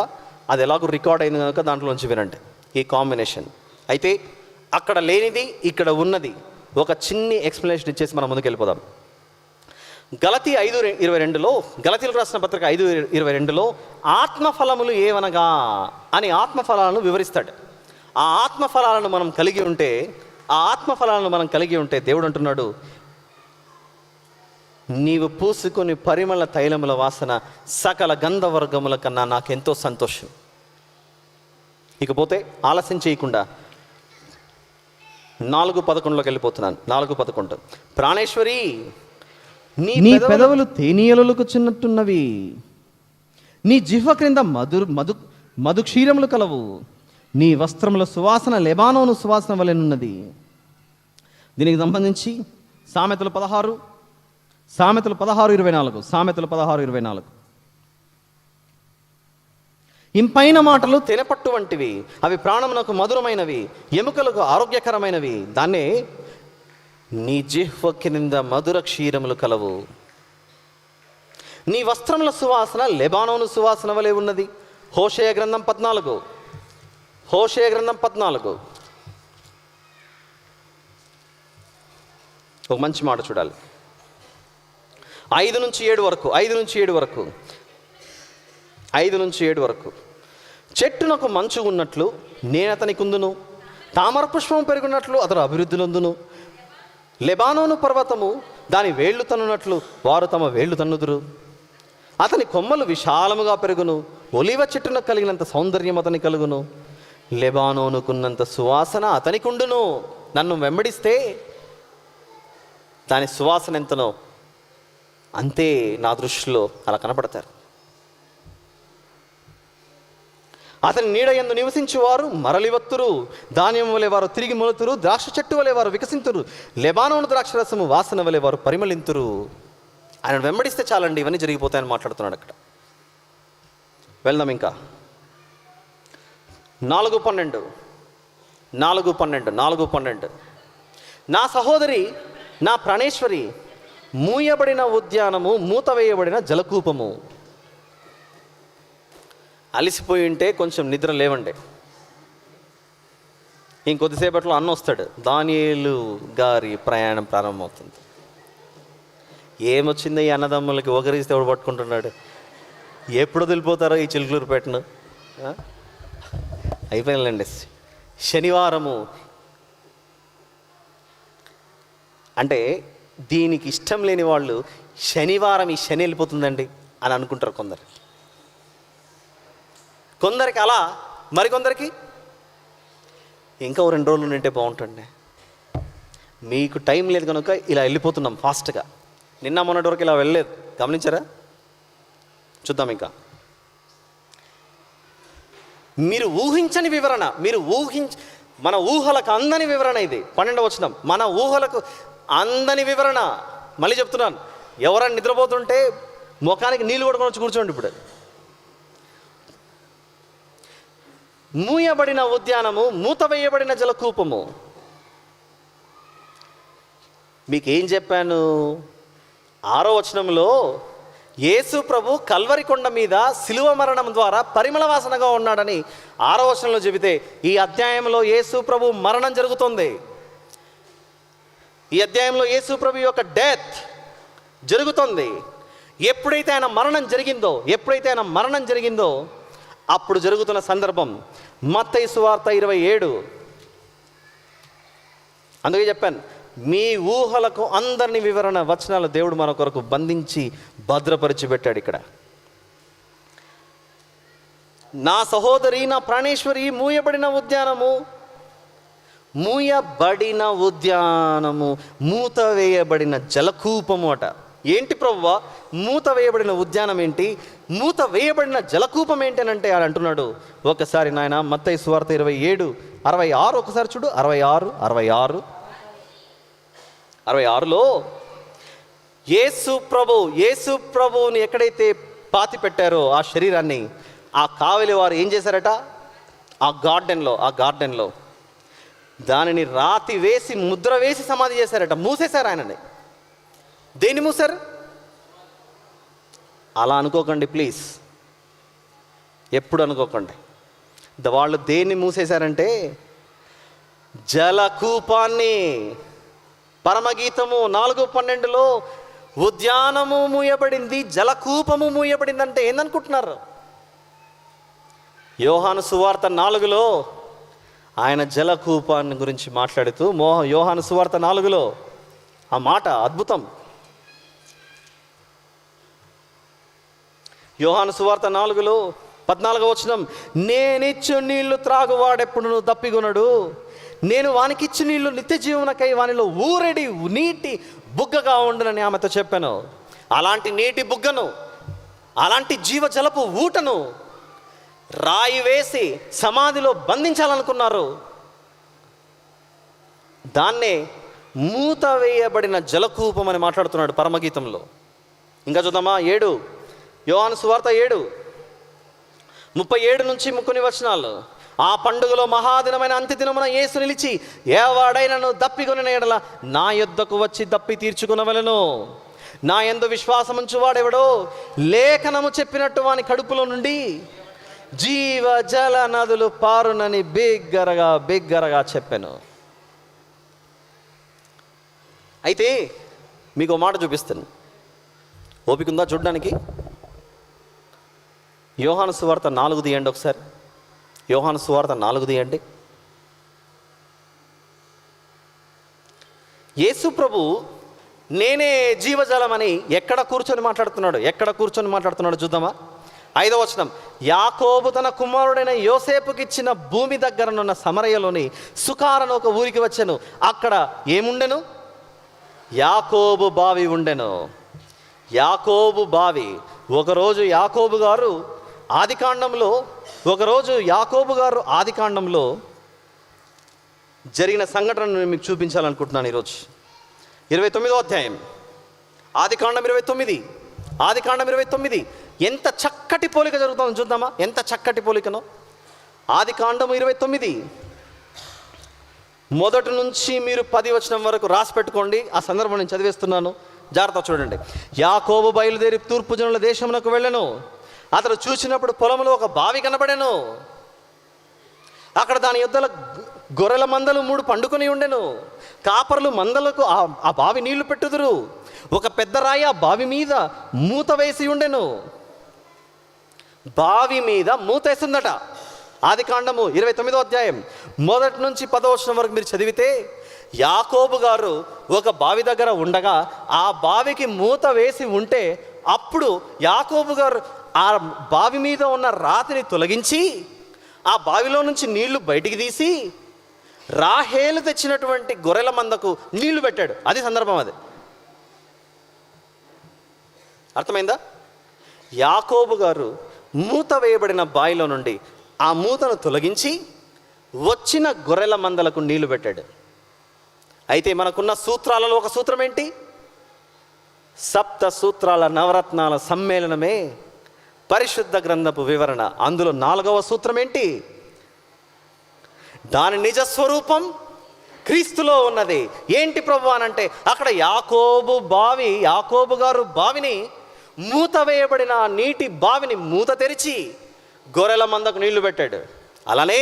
అది ఎలాగో రికార్డ్ అయింది కనుక దాంట్లోంచి వినండి ఈ కాంబినేషన్. అయితే అక్కడ లేనిది ఇక్కడ ఉన్నది ఒక చిన్ని ఎక్స్ప్లెనేషన్ ఇచ్చేసి మనం ముందుకు వెళ్ళిపోదాం. గలతీ 5:22లో, గలతీలకు రాసిన పత్రిక 5:22లో ఆత్మఫలములు ఏవనగా అని ఆత్మఫలాలను వివరిస్తాడు. ఆ ఆత్మఫలాలను మనం కలిగి ఉంటే దేవుడు అంటున్నాడు, నీవు పూసుకొని పరిమళ తైలముల వాసన సకల గంధవర్గముల కన్నా నాకెంతో సంతోషం. ఇకపోతే ఆలస్యం చేయకుండా 4:11లోకి వెళ్ళిపోతున్నాను. 4:11 ప్రాణేశ్వరి నీ పెదవులు తేనీయలకు చిన్నట్టున్నవి, నీ జిహ్వ క్రింద మధు క్షీరములు కలవు, నీ వస్త్రముల సువాసన లెబానోను సువాసన వలెనున్నది. దీనికి సంబంధించి సామెతలు 16:24 ఇంపైన మాటలు తెనపట్టు వంటివి, అవి ప్రాణమునకు మధురమైనవి, ఎముకలకు ఆరోగ్యకరమైనవి. దాన్నే నీ జిహ్వ క్రింద మధుర క్షీరములు కలవు, నీ వస్త్రముల సువాసన లెబానోను సువాసన వలె ఉన్నది. హోషేయ గ్రంథం 14 ఒక మంచి మాట చూడాలి. 5-7 వరకు చెట్టునకు మంచు ఉన్నట్లు నేను అతనికి ఉందును, తామర పుష్పం పెరుగున్నట్లు అతడు అభివృద్ధి నొందును, లెబానోను పర్వతము దాని వేళ్లు తన్నునట్లు వారు తమ వేళ్లు తన్నుదురు, అతని కొమ్మలు విశాలముగా పెరుగును, ఒలివ చెట్టున కలిగినంత సౌందర్యం అతని కలుగును, లెబానోనుకున్నంత సువాసన అతనికి ఉండును. నన్ను వెంబడిస్తే దాని సువాసన ఎంతనో అంతే నా దృష్టిలో అలా కనపడతారు. అతని నీడ యందు నివసించువారు మరలివత్తురు, ధాన్యం వలె వారు తిరిగి మొలుతురు, ద్రాక్ష చెట్టు వలె వారు వికసింతురు, లెబానోను ద్రాక్షరసము వాసన వలె వారు పరిమళింతురు. ఆయన వెంబడిస్తే చాలండి, ఇవన్నీ జరిగిపోతాయని మాట్లాడుతున్నాడు అక్కడ. వెళ్దాం ఇంకా 4:12 నా సహోదరి నా ప్రాణేశ్వరి, మూయబడిన ఉద్యానము, మూతవేయబడిన జలకూపము. అలిసిపోయి ఉంటే కొంచెం నిద్ర లేవండి. ఇంకొద్దిసేపట్లో అన్న వస్తాడు, దానియేలు గారి ప్రయాణం ప్రారంభమవుతుంది. ఏమొచ్చింది ఈ అన్నదమ్ములకి, ఒకరిస్తే ఎవడు పట్టుకుంటున్నాడు, ఎప్పుడు వదిలిపోతారో ఈ చిలుకలూరుపేటను. అయిపోయిందండి. శనివారము అంటే దీనికి ఇష్టం లేని వాళ్ళు శనివారం ఈ శని వెళ్ళిపోతుందండి అని అనుకుంటారు కొందరికి అలా, మరికొందరికి ఇంకా 2 రోజులు ఉంటే బాగుంటుండే. మీకు టైం లేదు కనుక ఇలా వెళ్ళిపోతున్నాం ఫాస్ట్గా. నిన్న మొన్నటి వరకు ఇలా వెళ్ళలేదు, గమనించారా? చూద్దాం ఇంకా. మీరు ఊహించని వివరణ, మన ఊహలకు అందని వివరణ ఇది. 12వ వచనం, మన ఊహలకు అందని వివరణ. మళ్ళీ చెప్తున్నాను, ఎవరైనా నిద్రపోతుంటే ముఖానికి నీళ్ళు కొట్టుకొని వచ్చి కూర్చోండి. ఇప్పుడు మూయబడిన ఉద్యానము, మూత వేయబడిన జలకూపము. మీకేం చెప్పాను? 6వ వచనంలో యేసు ప్రభు కల్వరి కొండ మీద శిలువ మరణం ద్వారా పరిమళ వాసనగా ఉన్నాడని 6వ వచనంలో చెబితే, ఈ అధ్యాయంలో యేసు ప్రభు మరణం జరుగుతుంది. ఈ అధ్యాయంలో యేసు ప్రభు యొక్క డెత్ జరుగుతుంది. ఎప్పుడైతే ఆయన మరణం జరిగిందో అప్పుడు జరుగుతున్న సందర్భం మత్తయి సువార్త 27. అందుకే చెప్పాను, మీ ఊహలకు అందరిని వివరణ వచనాలు దేవుడు మన కొరకు బంధించి భద్రపరిచి పెట్టాడు. ఇక్కడ నా సహోదరి, నా ప్రాణేశ్వరి, మూయబడిన ఉద్యానము, మూత వేయబడిన జలకూపము అట. ఏంటి ప్రభువా, మూత వేయబడిన ఉద్యానం ఏంటి, మూత వేయబడిన జలకూపం ఏంటి అని అంటే ఆయన అంటున్నాడు. ఒకసారి నాయన మత్తయి సువార్త 27:66 ఒకసారి చూడు. 66లో యేసు ప్రభువుని ఎక్కడైతే పాతి పెట్టారో ఆ శరీరాన్ని, ఆ కావలి వారు ఏం చేశారట, ఆ గార్డెన్లో దానిని రాతి వేసి ముద్ర వేసి సమాధి చేశారట. మూసేశారు ఆయనని. దేన్ని మూసారు? అలా అనుకోకండి ప్లీజ్, ఎప్పుడు అనుకోకండి. వాళ్ళు దేన్ని మూసేశారంటే జలకూపాన్ని. పరమగీతము 4:12లో ఉద్యానము మూయబడింది, జలకూపము మూయబడింది అంటే ఏందనుకుంటున్నారు? యోహాను సువార్త 4లో ఆయన జలకూపాన్ని గురించి మాట్లాడుతూ, యోహాను సువార్త 4లో ఆ మాట అద్భుతం. యోహాను సువార్త 4:14 వచనం, నేనిచ్చు నీళ్లు త్రాగువాడెప్పుడు దప్పిగొనడు, నేను వానికిచ్చు నీళ్లు నిత్య జీవనకై వానిలో ఊరెడి నీటి బుగ్గగా ఉండునని ఆమెతో చెప్పాను. అలాంటి నీటి బుగ్గను, అలాంటి జీవజలపు ఊటను రాయి వేసి సమాధిలో బంధించాలనుకున్నారు. దాన్నే మూత వేయబడిన జలకూపం అని మాట్లాడుతున్నాడు పరమగీతంలో. ఇంకా చూద్దామా? 7 యోహాను సువార్త 7:37-30 ఆ పండుగలో మహాదినమైన అంత్యదినమున యేసు నిలిచి, ఏవాడైనను దప్పికొనిన ఎడల నా యొద్దకు వచ్చి దప్పి తీర్చుకునవలెను. నా యందు విశ్వాసముంచువాడెవడో లేఖనము చెప్పినట్టు వాని కడుపులో నుండి జీవ జల నదులు పారునని బిగ్గరగా చెప్పాను. అయితే మీకు మాట చూపిస్తాను, ఓపిక ఉందా చూడడానికి? యోహాను సువార్త 4 తీయండి ఒకసారి. యోహాను సువార్త 4 తీయండి. యేసు ప్రభు నేనే జీవజలం అని ఎక్కడ కూర్చొని మాట్లాడుతున్నాడు చూద్దామా? 5వ వచనం, యాకోబు తన కుమారుడైన యోసేపుకి ఇచ్చిన భూమి దగ్గరనున్న సమరయలోని సుకారను ఒక ఊరికి వచ్చాను. అక్కడ ఏముండెను? యాకోబు బావి ఉండెను. యాకోబు బావి. ఒకరోజు యాకోబు గారు ఆదికాండంలో జరిగిన సంఘటనను మీకు చూపించాలనుకుంటున్నాను ఈరోజు. 29వ అధ్యాయం, ఆదికాండం 29 ఎంత చక్కటి పోలిక జరుగుతుందో చూద్దామా? ఎంత చక్కటి పోలికనో. ఆదికాండం 29 మొదటి నుంచి మీరు 10 వచనం వరకు రాసి పెట్టుకోండి. ఆ సందర్భం నేను చదివేస్తున్నాను, జాగ్రత్త చూడండి. యాకోబు బయలుదేరి తూర్పు జనుల దేశమునకు వెళ్ళెను. అతడు చూసినప్పుడు పొలంలో ఒక బావి కనబడెను. అక్కడ దాని యొద్దల గొర్రెల మందలు 3 పండుకొని ఉండెను. కాపరులు మందలకు ఆ బావి నీళ్లు పెట్టుదురు. ఒక పెద్ద రాయి ఆ బావి మీద మూత వేసి ఉండెను. బావి మీద మూత వేసిందట. ఆదికాండము 29వ అధ్యాయం మొదటి నుంచి 10వ వచనం వరకు మీరు చదివితే, యాకోబు గారు ఒక బావి దగ్గర ఉండగా ఆ బావికి మూత వేసి ఉంటే, అప్పుడు యాకోబు గారు ఆ బావి మీద ఉన్న రాతిని తొలగించి ఆ బావిలో నుంచి నీళ్లు బయటికి తీసి రాహేలు తెచ్చినటువంటి గొర్రెల మందకు నీళ్లు పెట్టాడు. అది సందర్భం. అది అర్థమైందా? యాకోబు గారు మూత వేయబడిన బావిలో నుండి ఆ మూతను తొలగించి వచ్చిన గొర్రెల మందలకు నీళ్లు పెట్టాడు. అయితే మనకున్న సూత్రాలలో ఒక సూత్రం ఏంటి? 7 సూత్రాల నవరత్నాల సమ్మేళనమే పరిశుద్ధ గ్రంథపు వివరణ. అందులో 4వ సూత్రం ఏంటి? దాని నిజ స్వరూపం క్రీస్తులో ఉన్నది. ఏంటి ప్రభు అనంటే, అక్కడ యాకోబు గారు బావిని, మూత వేయబడిన నీటి బావిని మూత తెరిచి గొర్రెల మందకు నీళ్లు పెట్టాడు. అలానే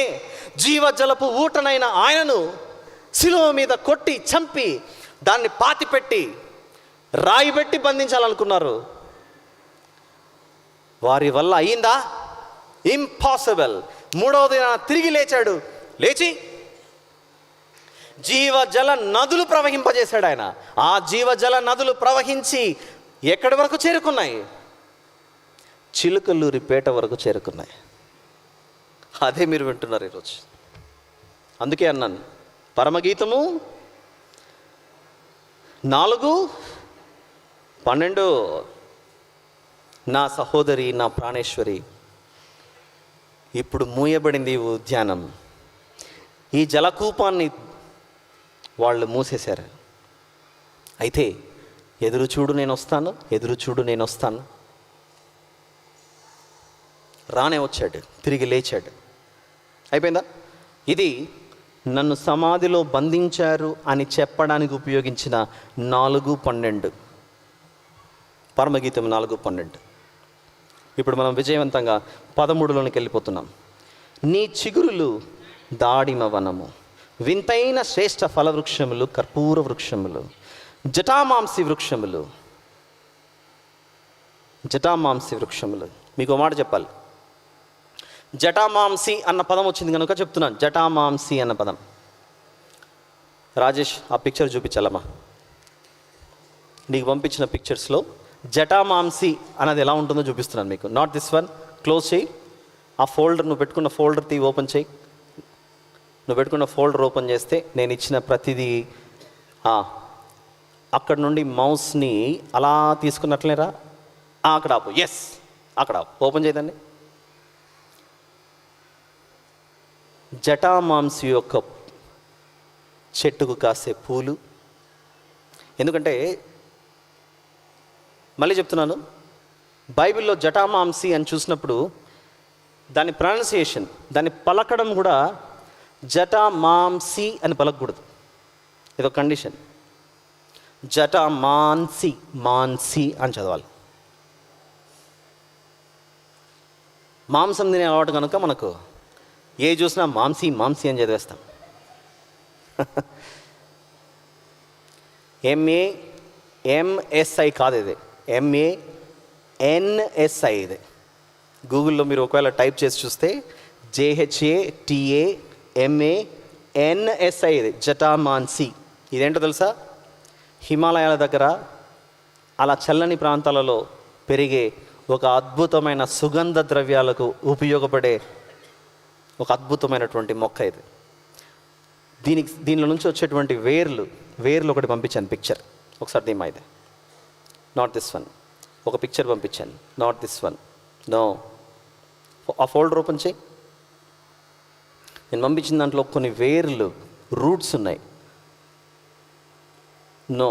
జీవజలపు ఊటనైన ఆయనను శిలువ మీద కొట్టి చంపి దాన్ని పాతిపెట్టి రాయి పెట్టి బంధించాలనుకున్నారు. వారి వల్ల అయ్యిందా? ఇంపాసిబుల్. మూడవ దినాన తిరిగి లేచాడు. లేచి జీవజల నదులు ప్రవహింపజేశాడు ఆయన. ఆ జీవజల నదులు ప్రవహించి ఎక్కడి వరకు చేరుకున్నాయి? చిలుకలూరిపేట వరకు చేరుకున్నాయి. అదే మీరు వింటున్నారు ఈరోజు. అందుకే అన్నాను, పరమగీతము 4:12, నా సహోదరి, నా ప్రాణేశ్వరి, ఇప్పుడు మూయబడింది ఈ ఉద్యానం. ఈ జలకూపాన్ని వాళ్ళు మూసేశారు. అయితే ఎదురు చూడు నేను వస్తాను. రానే వచ్చాడు, తిరిగి లేచాడు. అయిపోయిందా? ఇది నన్ను సమాధిలో బంధించారు అని చెప్పడానికి ఉపయోగించిన 4:12, పరమగీతం 4:12. ఇప్పుడు మనం విజయవంతంగా 13లోనికి వెళ్ళిపోతున్నాం. నీ చిగురులు దాడిమ వనము, వింతైన శ్రేష్ఠ ఫలవృక్షములు, కర్పూర వృక్షములు, జటామాంసి వృక్షములు. మీకు మాట చెప్పాలి. జటామాంసి అన్న పదం వచ్చింది కనుక చెప్తున్నాను. జటామాంసి అన్న పదం. రాజేష్, ఆ పిక్చర్ చూపించాలమ్మా. నీకు పంపించిన పిక్చర్స్లో జటామాంసి అన్నది ఎలా ఉంటుందో చూపిస్తున్నాను మీకు. Not this one. క్లోజ్ చేయి. ఆ ఫోల్డర్, నువ్వు పెట్టుకున్న ఫోల్డర్ ఓపెన్ చేయి. నువ్వు పెట్టుకున్న ఫోల్డర్ ఓపెన్ చేస్తే నేను ఇచ్చిన ప్రతిదీ అక్కడ నుండి మౌస్ని అలా తీసుకున్నట్లేరా, అక్కడ ఆపు. ఎస్, అక్కడ ఆపు. ఓపెన్ చేయదండి. జటామాంసి యొక్క చెట్టుకు కాసే పూలు. ఎందుకంటే మళ్ళీ చెప్తున్నాను, బైబిల్లో జటామాంసి అని చూసినప్పుడు దాని ప్రొనౌన్సియేషన్, దాన్ని పలకడం కూడా జటామాంసి అని పలకకూడదు. ఇదో కండిషన్. మాన్సి అని చదవాలి. మాంసం తినే అలవాటు కనుక మనకు ఏ చూసినా మాంసి అని చదివేస్తాం. MAMSI కాదు, ఇది MANSI. ఇది గూగుల్లో మీరు ఒకవేళ టైప్ చేసి చూస్తే JHATAMANSI, ఇది జటామాన్సి. ఇదేంటో తెలుసా? హిమాలయాల దగ్గర అలా చల్లని ప్రాంతాలలో పెరిగే ఒక అద్భుతమైన సుగంధ ద్రవ్యాలకు ఉపయోగపడే ఒక అద్భుతమైనటువంటి మొక్క ఇది. దీనిలో నుంచి వచ్చేటువంటి వేర్లు ఒకటి పంపించాను పిక్చర్. ఒకసారి దీమా, ఇది నాట్ దిస్ వన్. ఒక పిక్చర్ పంపించాను, నాట్ దిస్ వన్. నో, ఆ ఫోల్డర్ ఓపెన్ చేయి. నేను పంపించిన దాంట్లో కొన్ని రూట్స్ ఉన్నాయి. నో,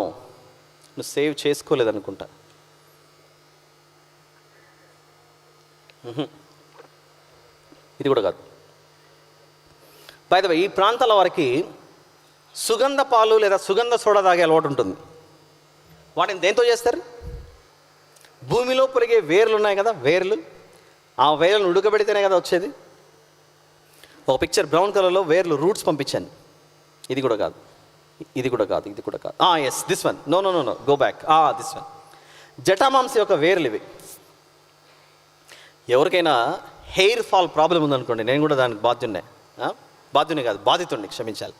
నువ్వు సేవ్ చేసుకోలేదనుకుంటా. ఇది కూడా కాదు. బై ద వే, ఈ ప్రాంతాల వారికి సుగంధ పాలు లేదా సుగంధ సోడా తాగే అలవాటు ఉంటుంది. వాటిని దేంతో చేస్తారు? భూమిలో పెరిగే వేర్లు ఉన్నాయి కదా, ఆ వేర్లను ఉడకబెడితేనే కదా వచ్చేది. ఒక పిక్చర్ బ్రౌన్ కలర్లో రూట్స్ పంపించాను. ఇది కూడా కాదు. Yes, this one. No, go back. This one. జటామాంసి యొక్క వేర్లు ఇవి. ఎవరికైనా హెయిర్ ఫాల్ ప్రాబ్లం ఉందనుకోండి, నేను కూడా దానికి బాధితుడిని, క్షమించాలి.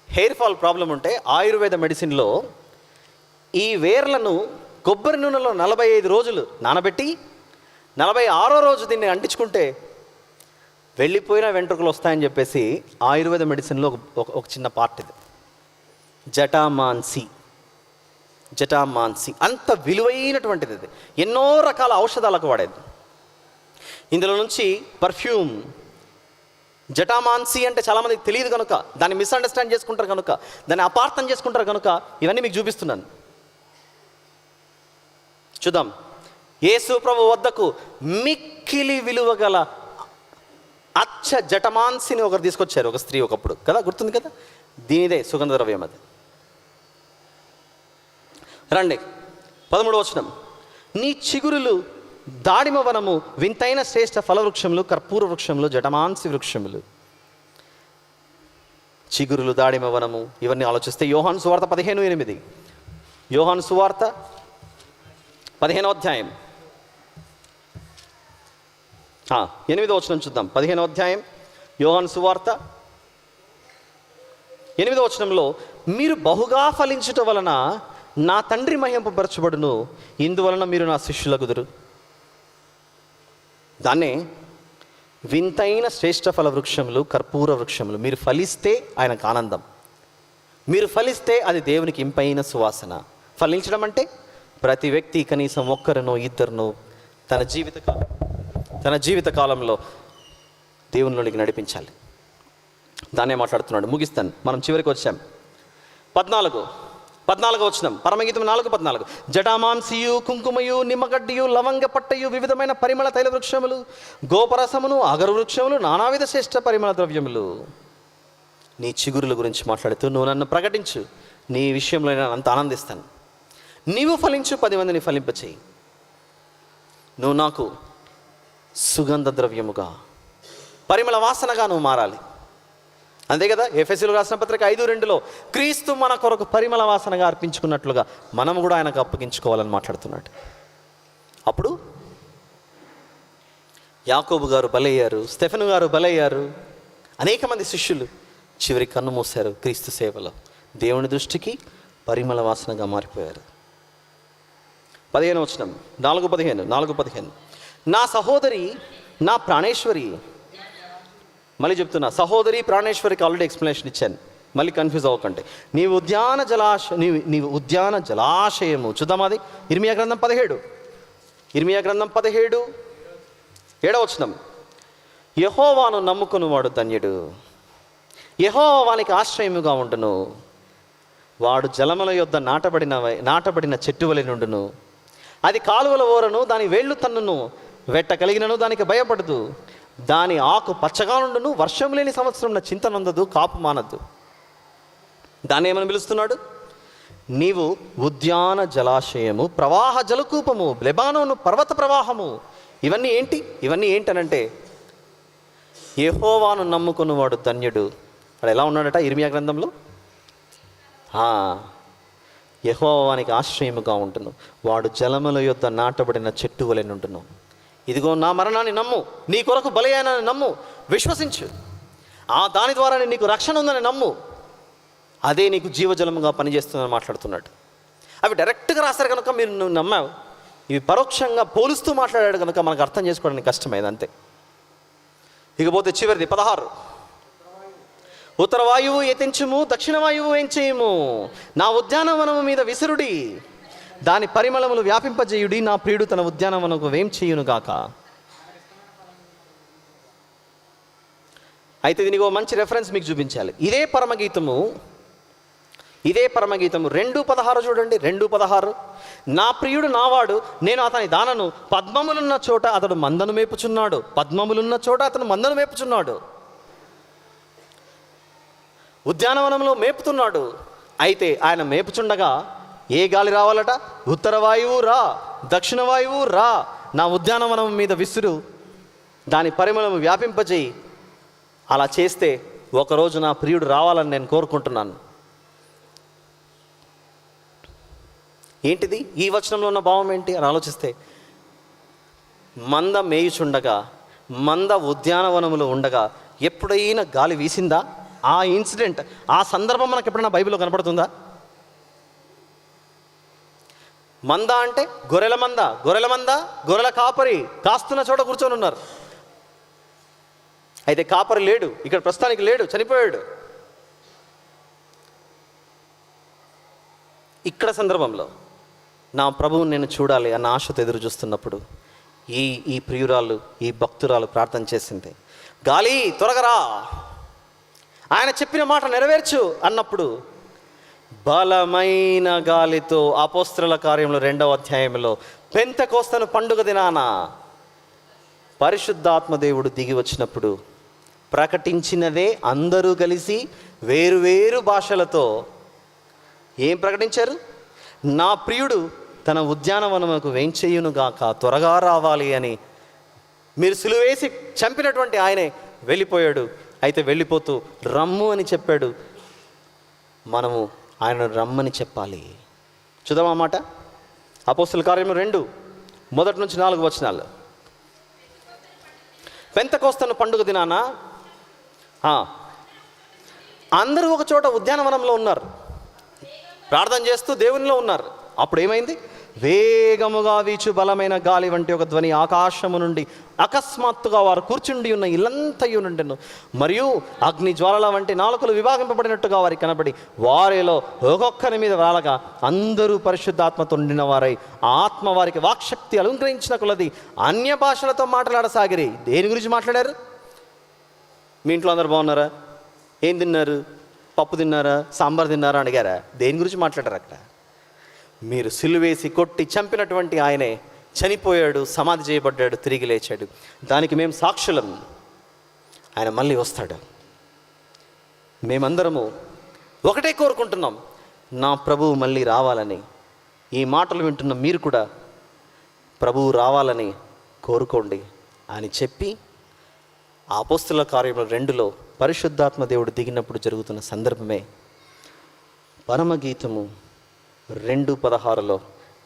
హెయిర్ ఫాల్ ప్రాబ్లం ఉంటే ఆయుర్వేద మెడిసిన్లో ఈ వేర్లను కొబ్బరి నూనెలో 45 రోజులు నానబెట్టి 46వ రోజు దీన్ని అంటించుకుంటే వెళ్ళిపోయిన వెంట్రుకలు వస్తాయని చెప్పేసి ఆయుర్వేద మెడిసిన్లో ఒక చిన్న పార్ట్ ఇది. జటామాన్సి అంత విలువైనటువంటిది. ఇది ఎన్నో రకాల ఔషధాలకు వాడేది. ఇందులో నుంచి పర్ఫ్యూమ్. జటామాన్సి అంటే చాలామందికి తెలియదు కనుక, దాన్ని మిస్అండర్స్టాండ్ చేసుకుంటారు కనుక, దాన్ని అపార్థం చేసుకుంటారు కనుక ఇవన్నీ మీకు చూపిస్తున్నాను. చూద్దాం. యేసు ప్రభు వద్దకు మిక్కిలి విలువ గల అచ్చ జటమాన్సిని ఒకరు తీసుకొచ్చారు, ఒక స్త్రీ ఒకప్పుడు కదా, గుర్తుంది కదా, దీనిదే సుగంధ ద్రవ్యం అది. రండి 13వ వచనం. నీ చిగురులు దాడిమ వనము, వింతైన శ్రేష్ఠ ఫలవృక్షములు, కర్పూర వృక్షములు, జటమాంసి వృక్షములు. చిగురులు, దాడిమ వనము, ఇవన్నీ ఆలోచిస్తే యోహాను సువార్త 15:8. యోహాను సువార్త 15వ అధ్యాయం 8వ వచనం చూద్దాం. 15వ అధ్యాయం యోహాను సువార్త 8వ వచనంలో, మీరు బహుగా ఫలించుట వలన నా తండ్రి మహింపబరచబడును, ఇందువలన మీరు నా శిష్యులగుదురు. దాన్నే వింతైన శ్రేష్ఠ ఫల వృక్షములు, కర్పూర వృక్షములు. మీరు ఫలిస్తే ఆయనకు ఆనందం, మీరు ఫలిస్తే అది దేవునికి ఇంపైన సువాసన. ఫలించడం అంటే ప్రతి వ్యక్తి కనీసం ఒక్కరినో ఇద్దరినో తన జీవిత కాలంలో దేవునిలోనికి నడిపించాలి. దాన్నే మాట్లాడుతున్నాడు. ముగిస్తాను, మనం చివరికి వచ్చాం. 14వ వచనం, పరమగీతం 4:14. జటామాంసియు, కుంకుమయు, నిమ్మగడ్డియు, లవంగ పట్టయు, వివిధమైన పరిమళ తైల వృక్షములు, గోపరసమును, అగరు వృక్షములు, నానావిధ శ్రేష్ఠ పరిమళ ద్రవ్యములు. నీ చిగురుల గురించి మాట్లాడుతూ, నువ్వు నన్ను ప్రకటించు, నీ విషయంలో నేను అంత ఆనందిస్తాను. నీవు ఫలించు, 10 మందిని ఫలింపచేయి. నువ్వు నాకు సుగంధ ద్రవ్యముగా, పరిమళ వాసనగా నువ్వు మారాలి. అంతే కదా, ఎఫెసీయులకు రాసిన పత్రిక 5:2లో క్రీస్తు మన కొరకు పరిమళ వాసనగా అర్పించుకున్నట్లుగా మనం కూడా ఆయనకు అప్పగించుకోవాలని మాట్లాడుతున్నాడు. అప్పుడు యాకోబు గారు బలయ్యారు, స్టెఫెను గారు బలయ్యారు, అనేక మంది శిష్యులు చివరికి కన్ను మూశారు క్రీస్తు సేవలో, దేవుని దృష్టికి పరిమళ వాసనగా మారిపోయారు. 15వ వచనం, 4:15. నా సహోదరి, నా ప్రాణేశ్వరి. మళ్ళీ చెప్తున్నా, సహోదరి, ప్రాణేశ్వరికి ఆల్రెడీ ఎక్స్ప్లెనేషన్ ఇచ్చాను, మళ్ళీ కన్ఫ్యూజ్ అవ్వకండి. నీవు ఉద్యాన జలాశయము. చూద్దాం అది ఇర్మియా గ్రంథం 17, 7వ వచనం. యెహోవాను నమ్ముకుని వాడు ధన్యుడు, యెహోవా వానికి ఆశ్రయముగా ఉండును. వాడు జలముల యొద్ద నాటబడిన చెట్టు వలె నుండును. అది కాలువల ఓరను, దాని వేళ్ళు తన్నును, వెట్ట కలిగినను దానికి భయపడదు. దాని ఆకు పచ్చగా నుండును, వర్షం లేని సంవత్సరం చింత నొందదు, కాపు మానద్దు. దాన్ని ఏమని పిలుస్తున్నాడు? నీవు ఉద్యాన జలాశయము, ప్రవాహ జలకూపము, లెబానోను పర్వత ప్రవాహము. ఇవన్నీ ఏంటనంటే యెహోవాను నమ్ముకున్నవాడు ధన్యుడు. వాడు ఎలా ఉన్నాడట ఇర్మియా గ్రంథంలో? యెహోవానికి ఆశ్రయముగా ఉంటును, వాడు జలముల యొద్ద నాటబడిన చెట్టు వలె నుండును. ఇదిగో నా మరణాన్ని నమ్ము, నీ కొరకు బలయ్యానని నమ్ము, విశ్వసించు. దాని ద్వారా నీకు రక్షణ ఉందని నమ్ము, అదే నీకు జీవజలముగా పనిచేస్తుందని మాట్లాడుతున్నాడు. అవి డైరెక్ట్గా రాశారు కనుక నువ్వు నమ్మావు. ఇవి పరోక్షంగా పోలుస్తూ మాట్లాడాడు కనుక మనకు అర్థం చేసుకోవడానికి కష్టమైంది, అంతే. ఇకపోతే చివరిది 16. ఉత్తర వాయువు ఎతించుము, దక్షిణ వాయువు ఏం చేయము, నా ఉద్యానవనము మీద విసురుడి, దాని పరిమళములు వ్యాపింపజేయుడి, నా ప్రియుడు తన ఉద్యానవనకు వేం చేయును గాక. అయితే దీనికి మంచి రెఫరెన్స్ మీకు చూపించాలి. ఇదే పరమగీతము 2:16 చూడండి. 2:16. నా ప్రియుడు నావాడు, నేను అతని దానను, పద్మములున్న చోట అతడు మందను మేపుచున్నాడు. ఉద్యానవనంలో మేపుతున్నాడు. అయితే ఆయన మేపుచుండగా ఏ గాలి రావాలట? ఉత్తర వాయువు రా, దక్షిణ వాయువు రా, నా ఉద్యానవనం మీద విసురు, దాని పరిమళము వ్యాపింపజేయి. అలా చేస్తే ఒకరోజు నా ప్రియుడు రావాలని నేను కోరుకుంటున్నాను. ఏంటిది? ఈ వచనంలో ఉన్న భావం ఏంటి అని ఆలోచిస్తే, మంద మేయుచుండగా, మంద ఉద్యానవనములో ఉండగా ఎప్పుడైనా గాలి వీసిందా? ఆ ఇన్సిడెంట్, ఆ సందర్భం మనకు ఎప్పుడైనా బైబిల్లో కనపడుతుందా? మంద అంటే గొర్రెల మంద, గొర్రెల కాపరి కాస్తున్న చోట కూర్చొని ఉన్నారు. అయితే కాపరి లేడు, ఇక్కడ ప్రస్తుతానికి లేడు, చనిపోయాడు. ఇక్కడ సందర్భంలో నా ప్రభువుని నేను చూడాలి అన్న ఆశతో ఎదురు చూస్తున్నప్పుడు ఈ ప్రియురాలు, ఈ భక్తురాలు ప్రార్థన చేసింది, గాలి త్వరగా రా, ఆయన చెప్పిన మాట నెరవేర్చు అన్నప్పుడు బలమైన గాలితో అపోస్తలుల కార్యంలో 2వ అధ్యాయంలో పెంతెకోస్తను పండుగ దినాన పరిశుద్ధాత్మ దేవుడు దిగి వచ్చినప్పుడు ప్రకటించినదే అందరూ కలిసి వేరువేరు భాషలతో ఏం ప్రకటించారు? నా ప్రియుడు తన ఉద్యానవనముకు వేంచేయునుగాక, త్వరగా రావాలి అని. మీరు సిలువేసి చంపినటువంటి ఆయనే వెళ్ళిపోయాడు. అయితే వెళ్ళిపోతూ రమ్ము అని చెప్పాడు. మనము ఆయన రమ్మని చెప్పాలి. చూద్దాం ఆ మాట. అపోస్తలుల కార్యములు 2:1-4 పెంతెకోస్తు పండుగ దినాన అందరూ ఒక చోట ఉద్యానవనంలో ఉన్నారు, ప్రార్థన చేస్తూ దేవునిలో ఉన్నారు. అప్పుడు ఏమైంది? వేగముగా వీచు బలమైన గాలి వంటి ఒక ధ్వని ఆకాశము నుండి అకస్మాత్తుగా వారు కూర్చుండి ఉన్న ఇల్లంతయు నుండెను. మరియు అగ్ని జ్వాలల వంటి నాలుకలు విభాగింపబడినట్టుగా వారికి కనబడి వారిలో ఒక్కొక్కరి మీద రాలగా అందరూ పరిశుద్ధాత్మతో నిండిన వారై ఆత్మ వారికి వాక్శక్తి అలంకరించిన కొలది అన్య భాషలతో మాట్లాడసాగిరి. దేని గురించి మాట్లాడారు? మీ ఇంట్లో అందరు బాగున్నారా? ఏం తిన్నారు? పప్పు తిన్నారా? సాంబార్ తిన్నారా అడిగారా? దేని గురించి మాట్లాడారు అక్కడ? మీరు సిలువేసి కొట్టి చంపినటువంటి ఆయనే చనిపోయాడు, సమాధి చేయబడ్డాడు, తిరిగి లేచాడు. దానికి మేము సాక్షులం. ఆయన మళ్ళీ వస్తాడు. మేమందరము ఒకటే కోరుకుంటున్నాం, నా ప్రభువు మళ్ళీ రావాలని. ఈ మాటలు వింటున్న మీరు కూడా ప్రభువు రావాలని కోరుకోండి అని చెప్పి అపోస్తలుల కార్యములు 2లో పరిశుద్ధాత్మ దేవుడు దిగినప్పుడు జరుగుతున్న సందర్భమే పరమగీతము 2:16లో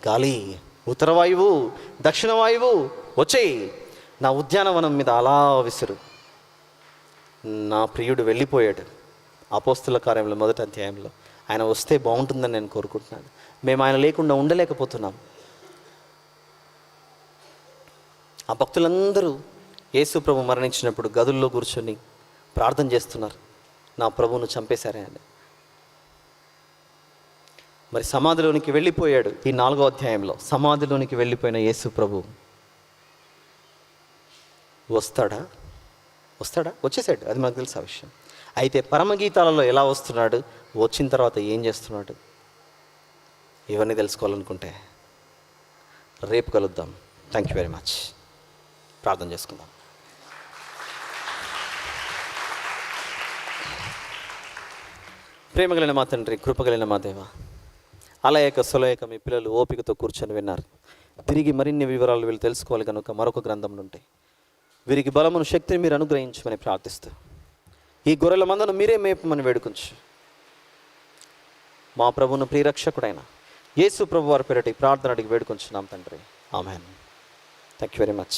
గాలి, ఉత్తర వాయువు, దక్షిణ వాయువు వచ్చేయి, నా ఉద్యానవనం మీద అలా విసురు. నా ప్రియుడు వెళ్ళిపోయాడు. అపోస్తలుల కార్యముల 1వ అధ్యాయంలో ఆయన వస్తే బాగుంటుందని నేను కోరుకుంటున్నాను. మేము ఆయన లేకుండా ఉండలేకపోతున్నాం. ఆ భక్తులందరూ యేసు ప్రభు మరణించినప్పుడు గదుల్లో కూర్చొని ప్రార్థన చేస్తున్నారు, నా ప్రభువును చంపేశారే అని. మరి సమాధిలోనికి వెళ్ళిపోయాడు. ఈ 4వ అధ్యాయంలో సమాధిలోనికి వెళ్ళిపోయిన యేసు ప్రభు వస్తాడా? వచ్చేసాడు, అది మనకు తెలుసు ఆ విషయం. అయితే పరమగీతాలలో ఎలా వస్తున్నాడు, వచ్చిన తర్వాత ఏం చేస్తున్నాడు, ఇవన్నీ తెలుసుకోవాలనుకుంటే రేపు కలుద్దాం. Thank you very much. ప్రార్థన చేసుకుందాం. ప్రేమగలిగిన మా తండ్రి, కృపగలిగిన మా దేవ, అలయక సొలయక మీ పిల్లలు ఓపికతో కూర్చొని విన్నారు. తిరిగి మరిన్ని వివరాలు వీళ్ళు తెలుసుకోవాలి కనుక మరొక గ్రంథం నుండి వీరికి బలమును, శక్తిని మీరు అనుగ్రహించమని ప్రార్థిస్తూ ఈ గొర్రెల మందను మీరే మేపమని వేడుకొంచు. మా ప్రభువును ప్రియరక్షకుడైన యేసు ప్రభు వారి పేరిట ప్రార్థన అడిగి వేడుకొంచున్నాం తండ్రి. Amen. Thank you very much.